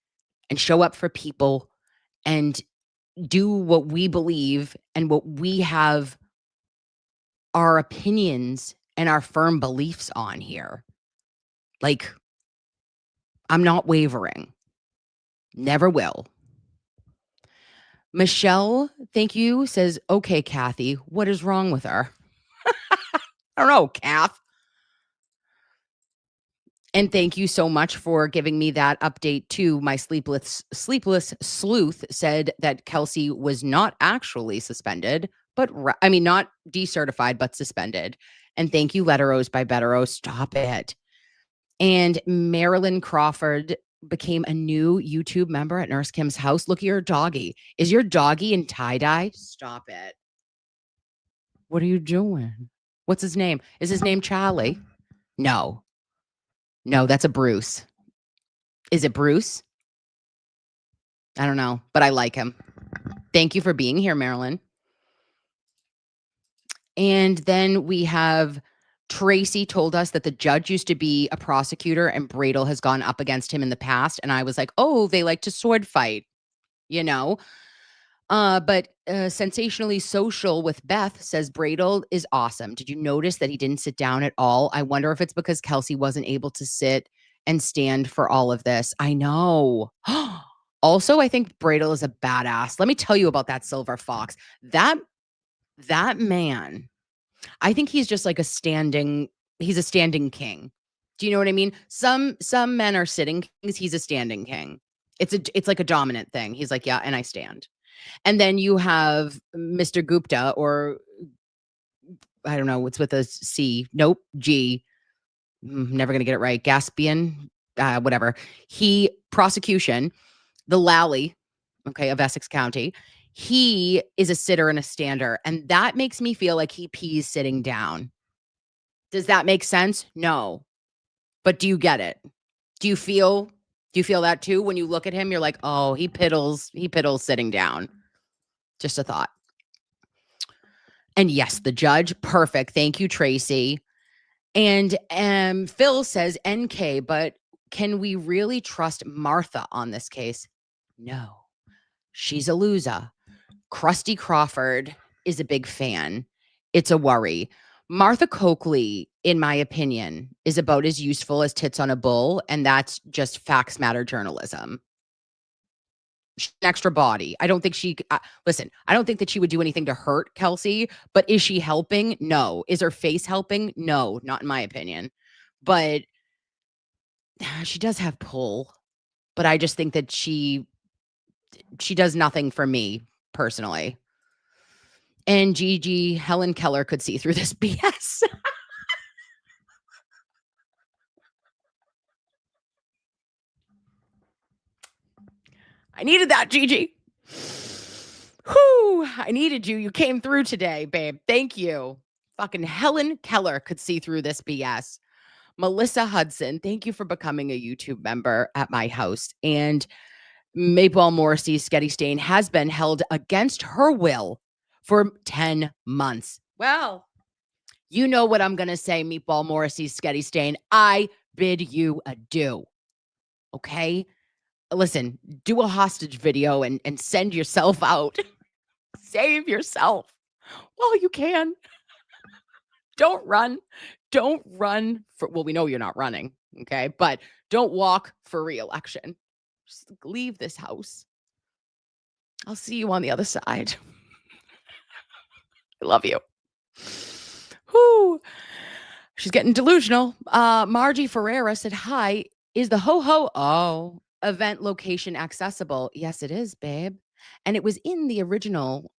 and show up for people and do what we believe and what we have our opinions and our firm beliefs on here. Like, I'm not wavering. Never will. Michelle, thank you, says, okay, Kathy, what is wrong with her? I don't know, Kath. And thank you so much for giving me that update too. My sleepless sleuth said that Kelsey was not actually suspended, but not decertified, but suspended. And thank you, Letteros by Betteros. Stop it. And Marilyn Crawford became a new YouTube member at Nurse Kim's house. Look at your doggy. Is your doggy in tie-dye? Stop it. What are you doing? What's his name? Is his name Charlie? No, that's a Bruce. Is it Bruce? I don't know, but I like him. Thank you for being here, Marilyn. And then we have Tracy told us that the judge used to be a prosecutor and Bradel has gone up against him in the past. And I was like, oh, they like to sword fight, But Sensationally social with Beth says Bradel is awesome. Did you notice that he didn't sit down at all? I wonder if it's because Kelsey wasn't able to sit and stand for all of this. I know. Also, I think Bradel is a badass. Let me tell you about that silver fox. That man, I think he's just like he's a standing king. Do you know what I mean? Some men are sitting kings. He's a standing king. It's like a dominant thing. He's like, yeah, and I stand. And then you have Mr. Gupta, or I don't know what's with a C. Nope, G. Never going to get it right. Gaspian, whatever. Prosecution, the Lally, okay, of Essex County. He is a sitter and a stander. And that makes me feel like he pees sitting down. Does that make sense? No. But do you get it? Do you feel that too? When you look at him, you're like, oh, he piddles sitting down. Just a thought. And yes, the judge, perfect. Thank you, Tracy. And Phil says NK, but can we really trust Martha on this case? No. She's a loser. Krusty Crawford is a big fan. It's a worry. Martha Coakley, in my opinion, is about as useful as tits on a bull, and that's just facts matter journalism. She's an extra body. I don't think she listen, I don't think that she would do anything to hurt Kelsey, but is she helping? No. Is her face helping? No, not in my opinion. But she does have pull. But I just think that she does nothing for me personally. And Gigi, Helen Keller could see through this BS. I needed that, Gigi. Whew, I needed you. You came through today, babe. Thank you. Fucking Helen Keller could see through this BS. Melissa Hudson, thank you for becoming a YouTube member at my house. And Maybell Morrissey's Sketty Stain has been held against her will for 10 months. Well, you know what I'm going to say, Meatball Morrissey's Sketty Stain. I bid you adieu. Okay? Listen, do a hostage video and send yourself out. Save yourself while you can. Don't run. Don't run for, well, we know you're not running, okay? But don't walk for re-election. Just leave this house. I'll see you on the other side. I love you. Whoo. She's getting delusional. Margie Ferreira said, hi, is the ho-ho event location accessible? Yes, it is, babe. And it was in the original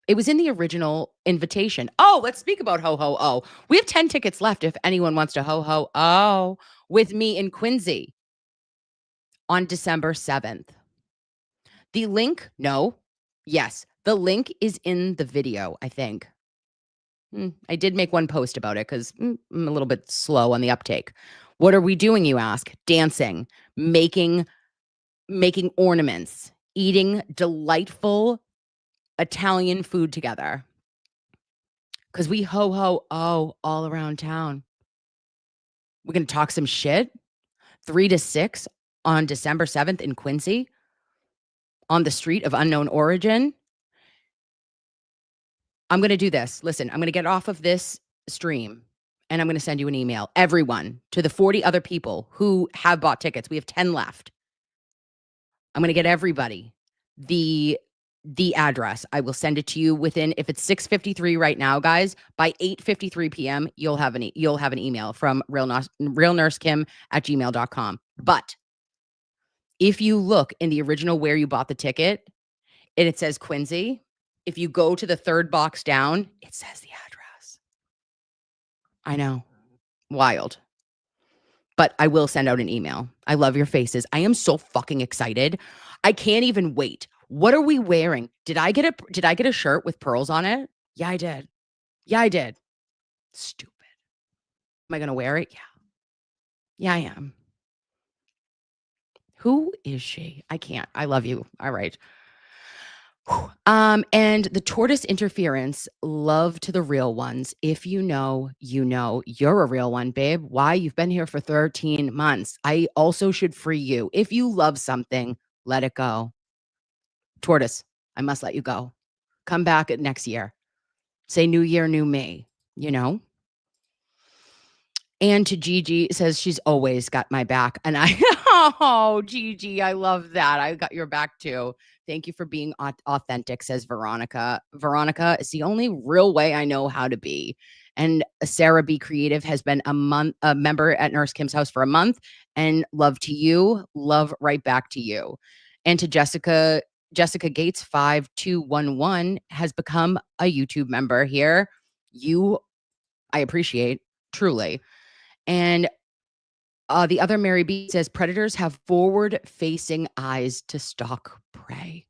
invitation. Oh, let's speak about ho-ho-oh. We have 10 tickets left if anyone wants to ho-ho-oh with me in Quincy on December 7th. The link, yes, the link is in the video, I think. I did make one post about it because I'm a little bit slow on the uptake. What are we doing, you ask? Dancing, making ornaments, eating delightful Italian food together. Because we ho-ho-oh all around town. We're going to talk some shit. 3 to 6 on December 7th in Quincy on the street of unknown origin. I'm going to do this. Listen, I'm going to get off of this stream and I'm going to send you an email. Everyone, to the 40 other people who have bought tickets. We have 10 left. I'm going to get everybody the address. I will send it to you within, if it's 6:53 right now, guys, by 8:53 p.m., you'll have an email from realnursekim@gmail.com. But if you look in the original where you bought the ticket and it says Quincy, if you go to the third box down, it says the address. I know. Wild. But I will send out an email. I love your faces. I am so fucking excited. I can't even wait. What are we wearing? Did I get a shirt with pearls on it? Yeah, I did. Stupid. Am I going to wear it? Yeah. Yeah, I am. Who is she? I can't. I love you. All right. And the tortoise interference, love to the real ones. If you know, you're a real one, babe. Why? You've been here for 13 months. I also should free you. If you love something, let it go. Tortoise, I must let you go. Come back at next year. Say new year, new me, you know? And to Gigi, says she's always got my back. And oh, Gigi, I love that. I got your back too. Thank you for being authentic, says Veronica. Veronica, it's the only real way I know how to be. And Sarah B. Creative has been a member at Nurse Kim's house for a month. And love to you. Love right back to you. And to Jessica Gates 5211 has become a YouTube member here. I appreciate, truly. And the other Mary B says predators have forward-facing eyes to stalk prey.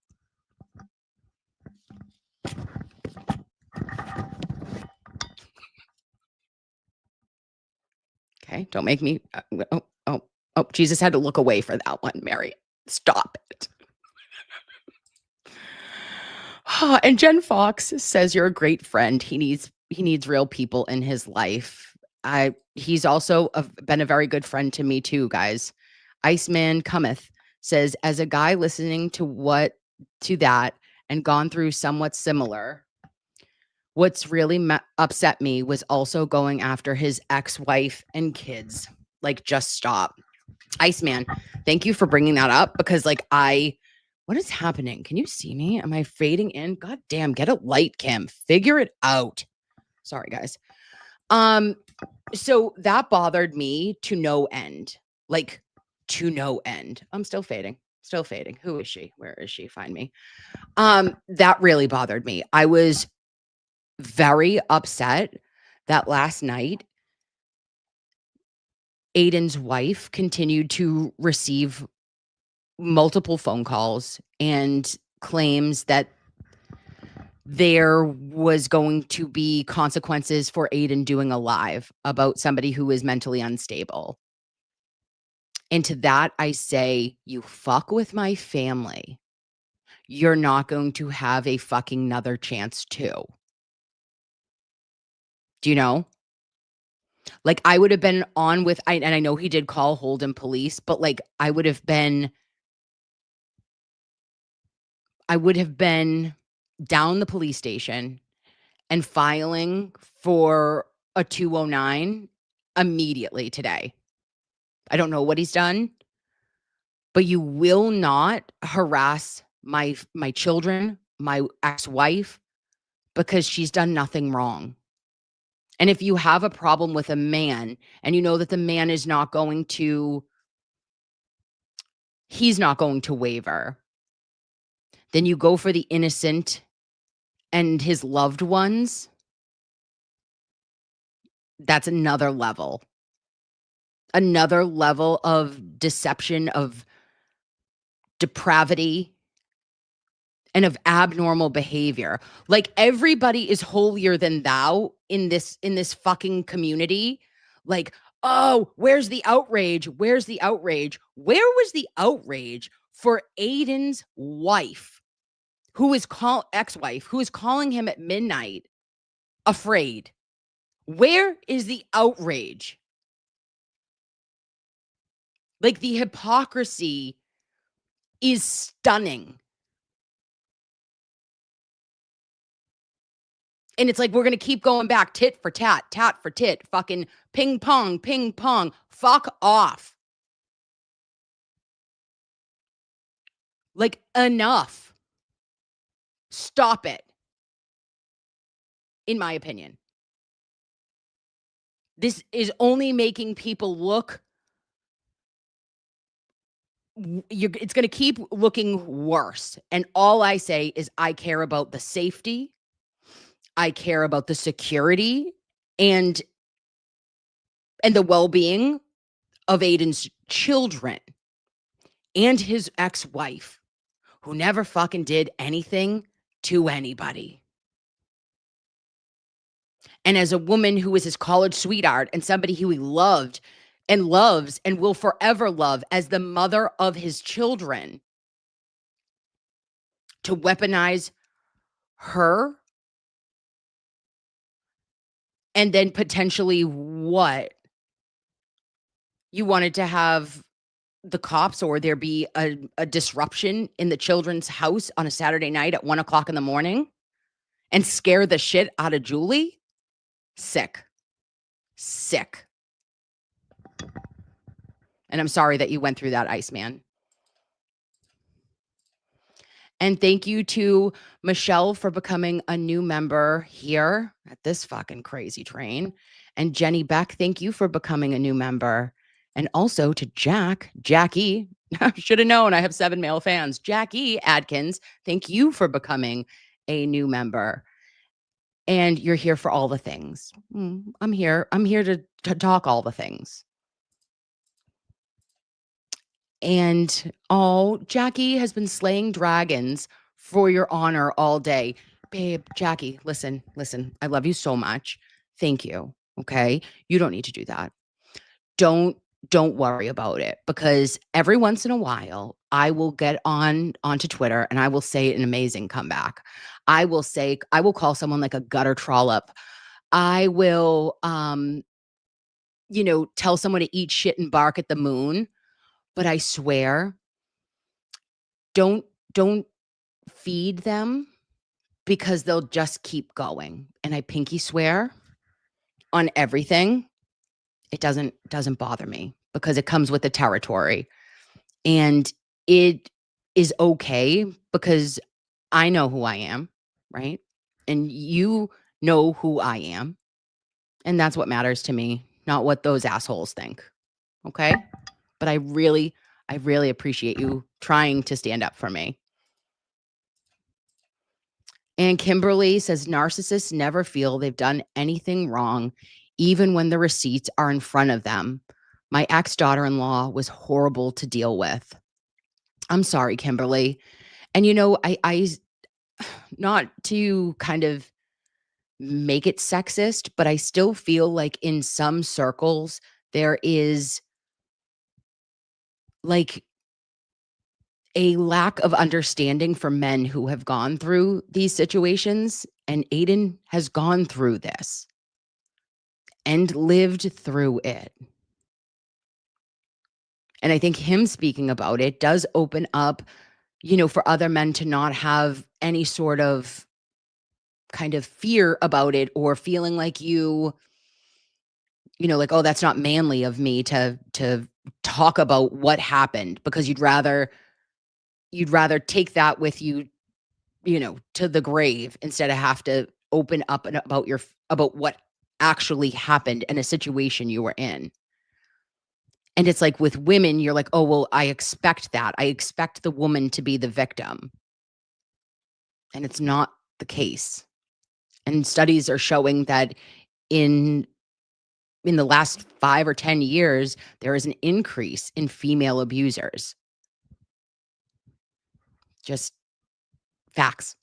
Okay, don't make me. Oh, Jesus had to look away for that one, Mary. Stop it. And Jen Fox says you're a great friend. He needs real people in his life. He's also been a very good friend to me too, guys. Iceman Cometh says, as a guy listening to that and gone through somewhat similar, what's really upset me was also going after his ex-wife and kids. Like, just stop. Iceman, thank you for bringing that up because what is happening? Can you see me? Am I fading in? God damn, get a light, Kim. Figure it out. Sorry, guys. So that bothered me to no end. Like, to no end. I'm still fading. Still fading. Who is she? Where is she? Find me. That really bothered me. I was very upset that last night Aiden's wife continued to receive multiple phone calls and claims that there was going to be consequences for Aiden doing a live about somebody who is mentally unstable. And to that, I say, you fuck with my family, you're not going to have a fucking another chance too. Do you know? Like, I would have been on with, and I know he did call Holden police, but like, I would have been down the police station and filing for a 209 immediately today. I don't know what he's done, but you will not harass my children, my ex-wife, because she's done nothing wrong. And if you have a problem with a man and you know that the man is not going to, he's not going to waver, then you go for the innocent and his loved ones. That's another level of deception, of depravity, and of abnormal behavior. Like, everybody is holier than thou in this fucking community. Like, oh, where's the outrage? Where's the outrage? Where was the outrage for Aiden's wife, ex-wife, who is calling him at midnight afraid? Where is the outrage? Like, the hypocrisy is stunning. And it's like, we're going to keep going back, tit for tat, tat for tit, fucking ping pong, fuck off. Like, enough. Stop it. In my opinion. This is only making people look, it's going to keep looking worse. And all I say is, I care about the safety, I care about the security and the well-being of Aiden's children and his ex-wife, who never fucking did anything to anybody. And as a woman who was his college sweetheart and somebody who he loved and loves and will forever love as the mother of his children, to weaponize her and then potentially what? You wanted to have the cops or there be a disruption in the children's house on a Saturday night at 1:00 in the morning? and scare the shit out of Julie. Sick. Sick. And I'm sorry that you went through that, Iceman. And thank you to Michelle for becoming a new member here at this fucking crazy train. And Jenny Beck, thank you for becoming a new member. And also to Jackie, I should have known I have 7 male fans. Jackie Adkins, thank you for becoming a new member. And you're here for all the things. I'm here to talk all the things. And Jackie has been slaying dragons for your honor all day. Babe, Jackie, listen. I love you so much. Thank you. Okay? You don't need to do that. Don't worry about it, because every once in a while I will get onto Twitter and I will say an amazing comeback. I will call someone like a gutter trollop. I will tell someone to eat shit and bark at the moon. But I swear, don't feed them, because they'll just keep going. And I pinky swear on everything. It doesn't bother me, because it comes with the territory. And it is okay, because I know who I am, right? And you know who I am. And that's what matters to me, not what those assholes think. Okay? But I really appreciate you trying to stand up for me. And Kimberly says, narcissists never feel they've done anything wrong, even when the receipts are in front of them. My ex-daughter-in-law was horrible to deal with. I'm sorry, Kimberly. And I not to kind of make it sexist, but I still feel like in some circles there is like a lack of understanding for men who have gone through these situations. And Aiden has gone through this and lived through it. And I think him speaking about it does open up, for other men to not have any sort of kind of fear about it, or feeling like like, oh, that's not manly of me to talk about what happened, because you'd rather take that with you, to the grave, instead of have to open up about what actually happened in a situation you were in. And it's like with women, you're like, oh, well, I expect that. I expect the woman to be the victim. And it's not the case. And studies are showing that in the last 5 or 10 years, there is an increase in female abusers. Just facts.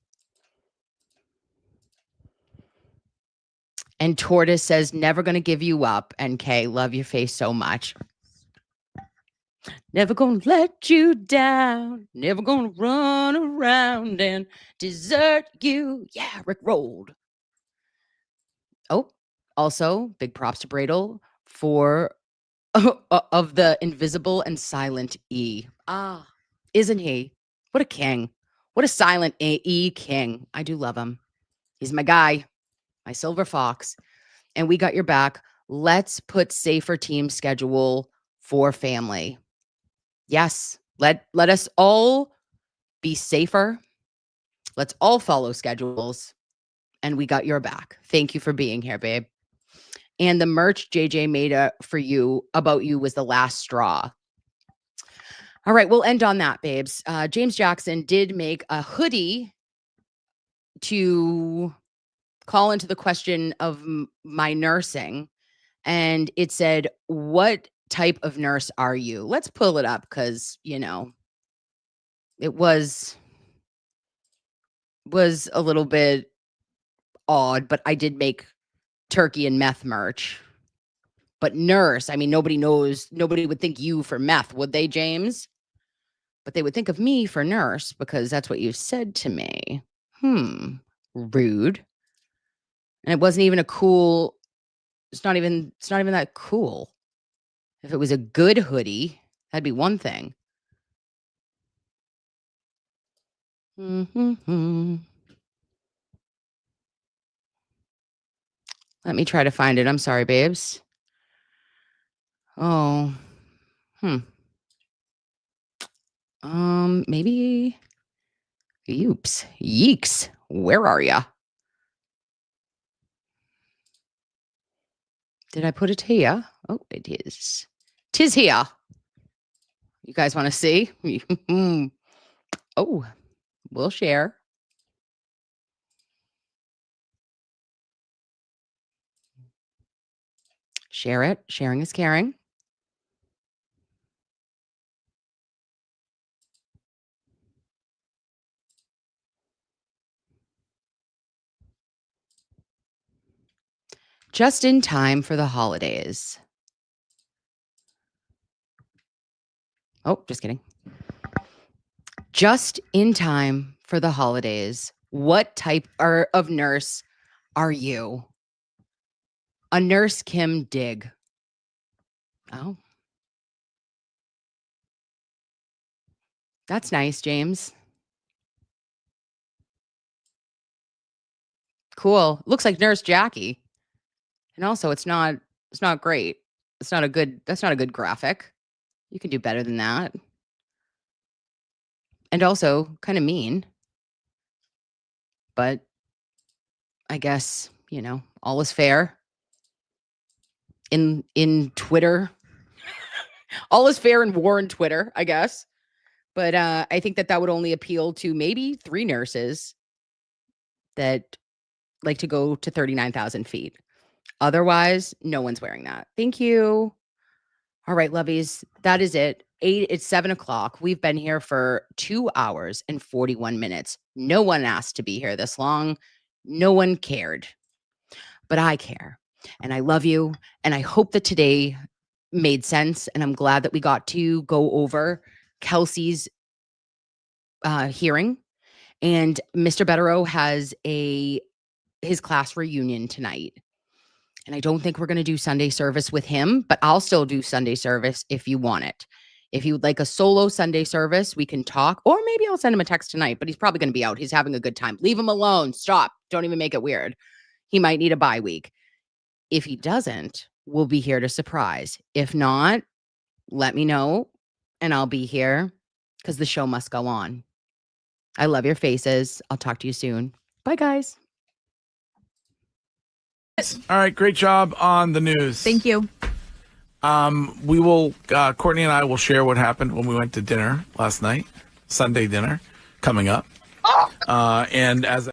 And Tortoise says, never going to give you up. NK, love your face so much. Never gonna let you down. Never gonna run around and desert you. Yeah, Rick rolled. Oh, also, big props to Bradle for of the invisible and silent E. Isn't he? What a king. What a silent E king. I do love him. He's my guy, my silver fox. And we got your back. Let's put safer team schedule for family. Yes, let us all be safer. Let's all follow schedules. And we got your back. Thank you for being here, babe. And the merch JJ made for you about you was the last straw. All right, we'll end on that, babes. James Jackson did make a hoodie to call into the question of my nursing. And it said, what type of nurse are you? Let's pull it up, because, it was a little bit odd, but I did make turkey and meth merch. But nurse, I mean, nobody would think you for meth, would they, James? But they would think of me for nurse, because that's what you said to me. Rude. And it wasn't even it's not even that cool. If it was a good hoodie, that'd be one thing. Let me try to find it. I'm sorry, babes. Oh. Maybe. Oops. Yeeks. Where are ya? Did I put it here? Oh, it is. 'Tis here. You guys want to see? Oh, we'll share. Share it. Sharing is caring. Just in time for the holidays. Oh, just kidding. Just in time for the holidays. What type of nurse are you? A Nurse Kim Dig. Oh. That's nice, James. Cool. Looks like Nurse Jackie. And also it's not great. That's not a good graphic. You can do better than that. And also kind of mean. But I guess, all is fair in Twitter. All is fair in war in Twitter, I guess. But I think that would only appeal to maybe 3 nurses that like to go to 39,000 feet. Otherwise, no one's wearing that. Thank you. All right, lovies, that is it. It's 7 o'clock. We've been here for 2 hours and 41 minutes. No one asked to be here this long. No one cared. But I care. And I love you. And I hope that today made sense. And I'm glad that we got to go over Kelsey's hearing. And Mr. Betterow has his class reunion tonight. And I don't think we're going to do Sunday service with him, but I'll still do Sunday service if you want it. If you would like a solo Sunday service, we can talk, or maybe I'll send him a text tonight, but he's probably going to be out. He's having a good time. Leave him alone. Stop. Don't even make it weird. He might need a bye week. If he doesn't, we'll be here to surprise. If not, let me know and I'll be here because the show must go on. I love your faces. I'll talk to you soon. Bye, guys. All right, great job on the news. Thank you. We will, Courtney and I will share what happened when we went to dinner last night, Sunday dinner, coming up. And as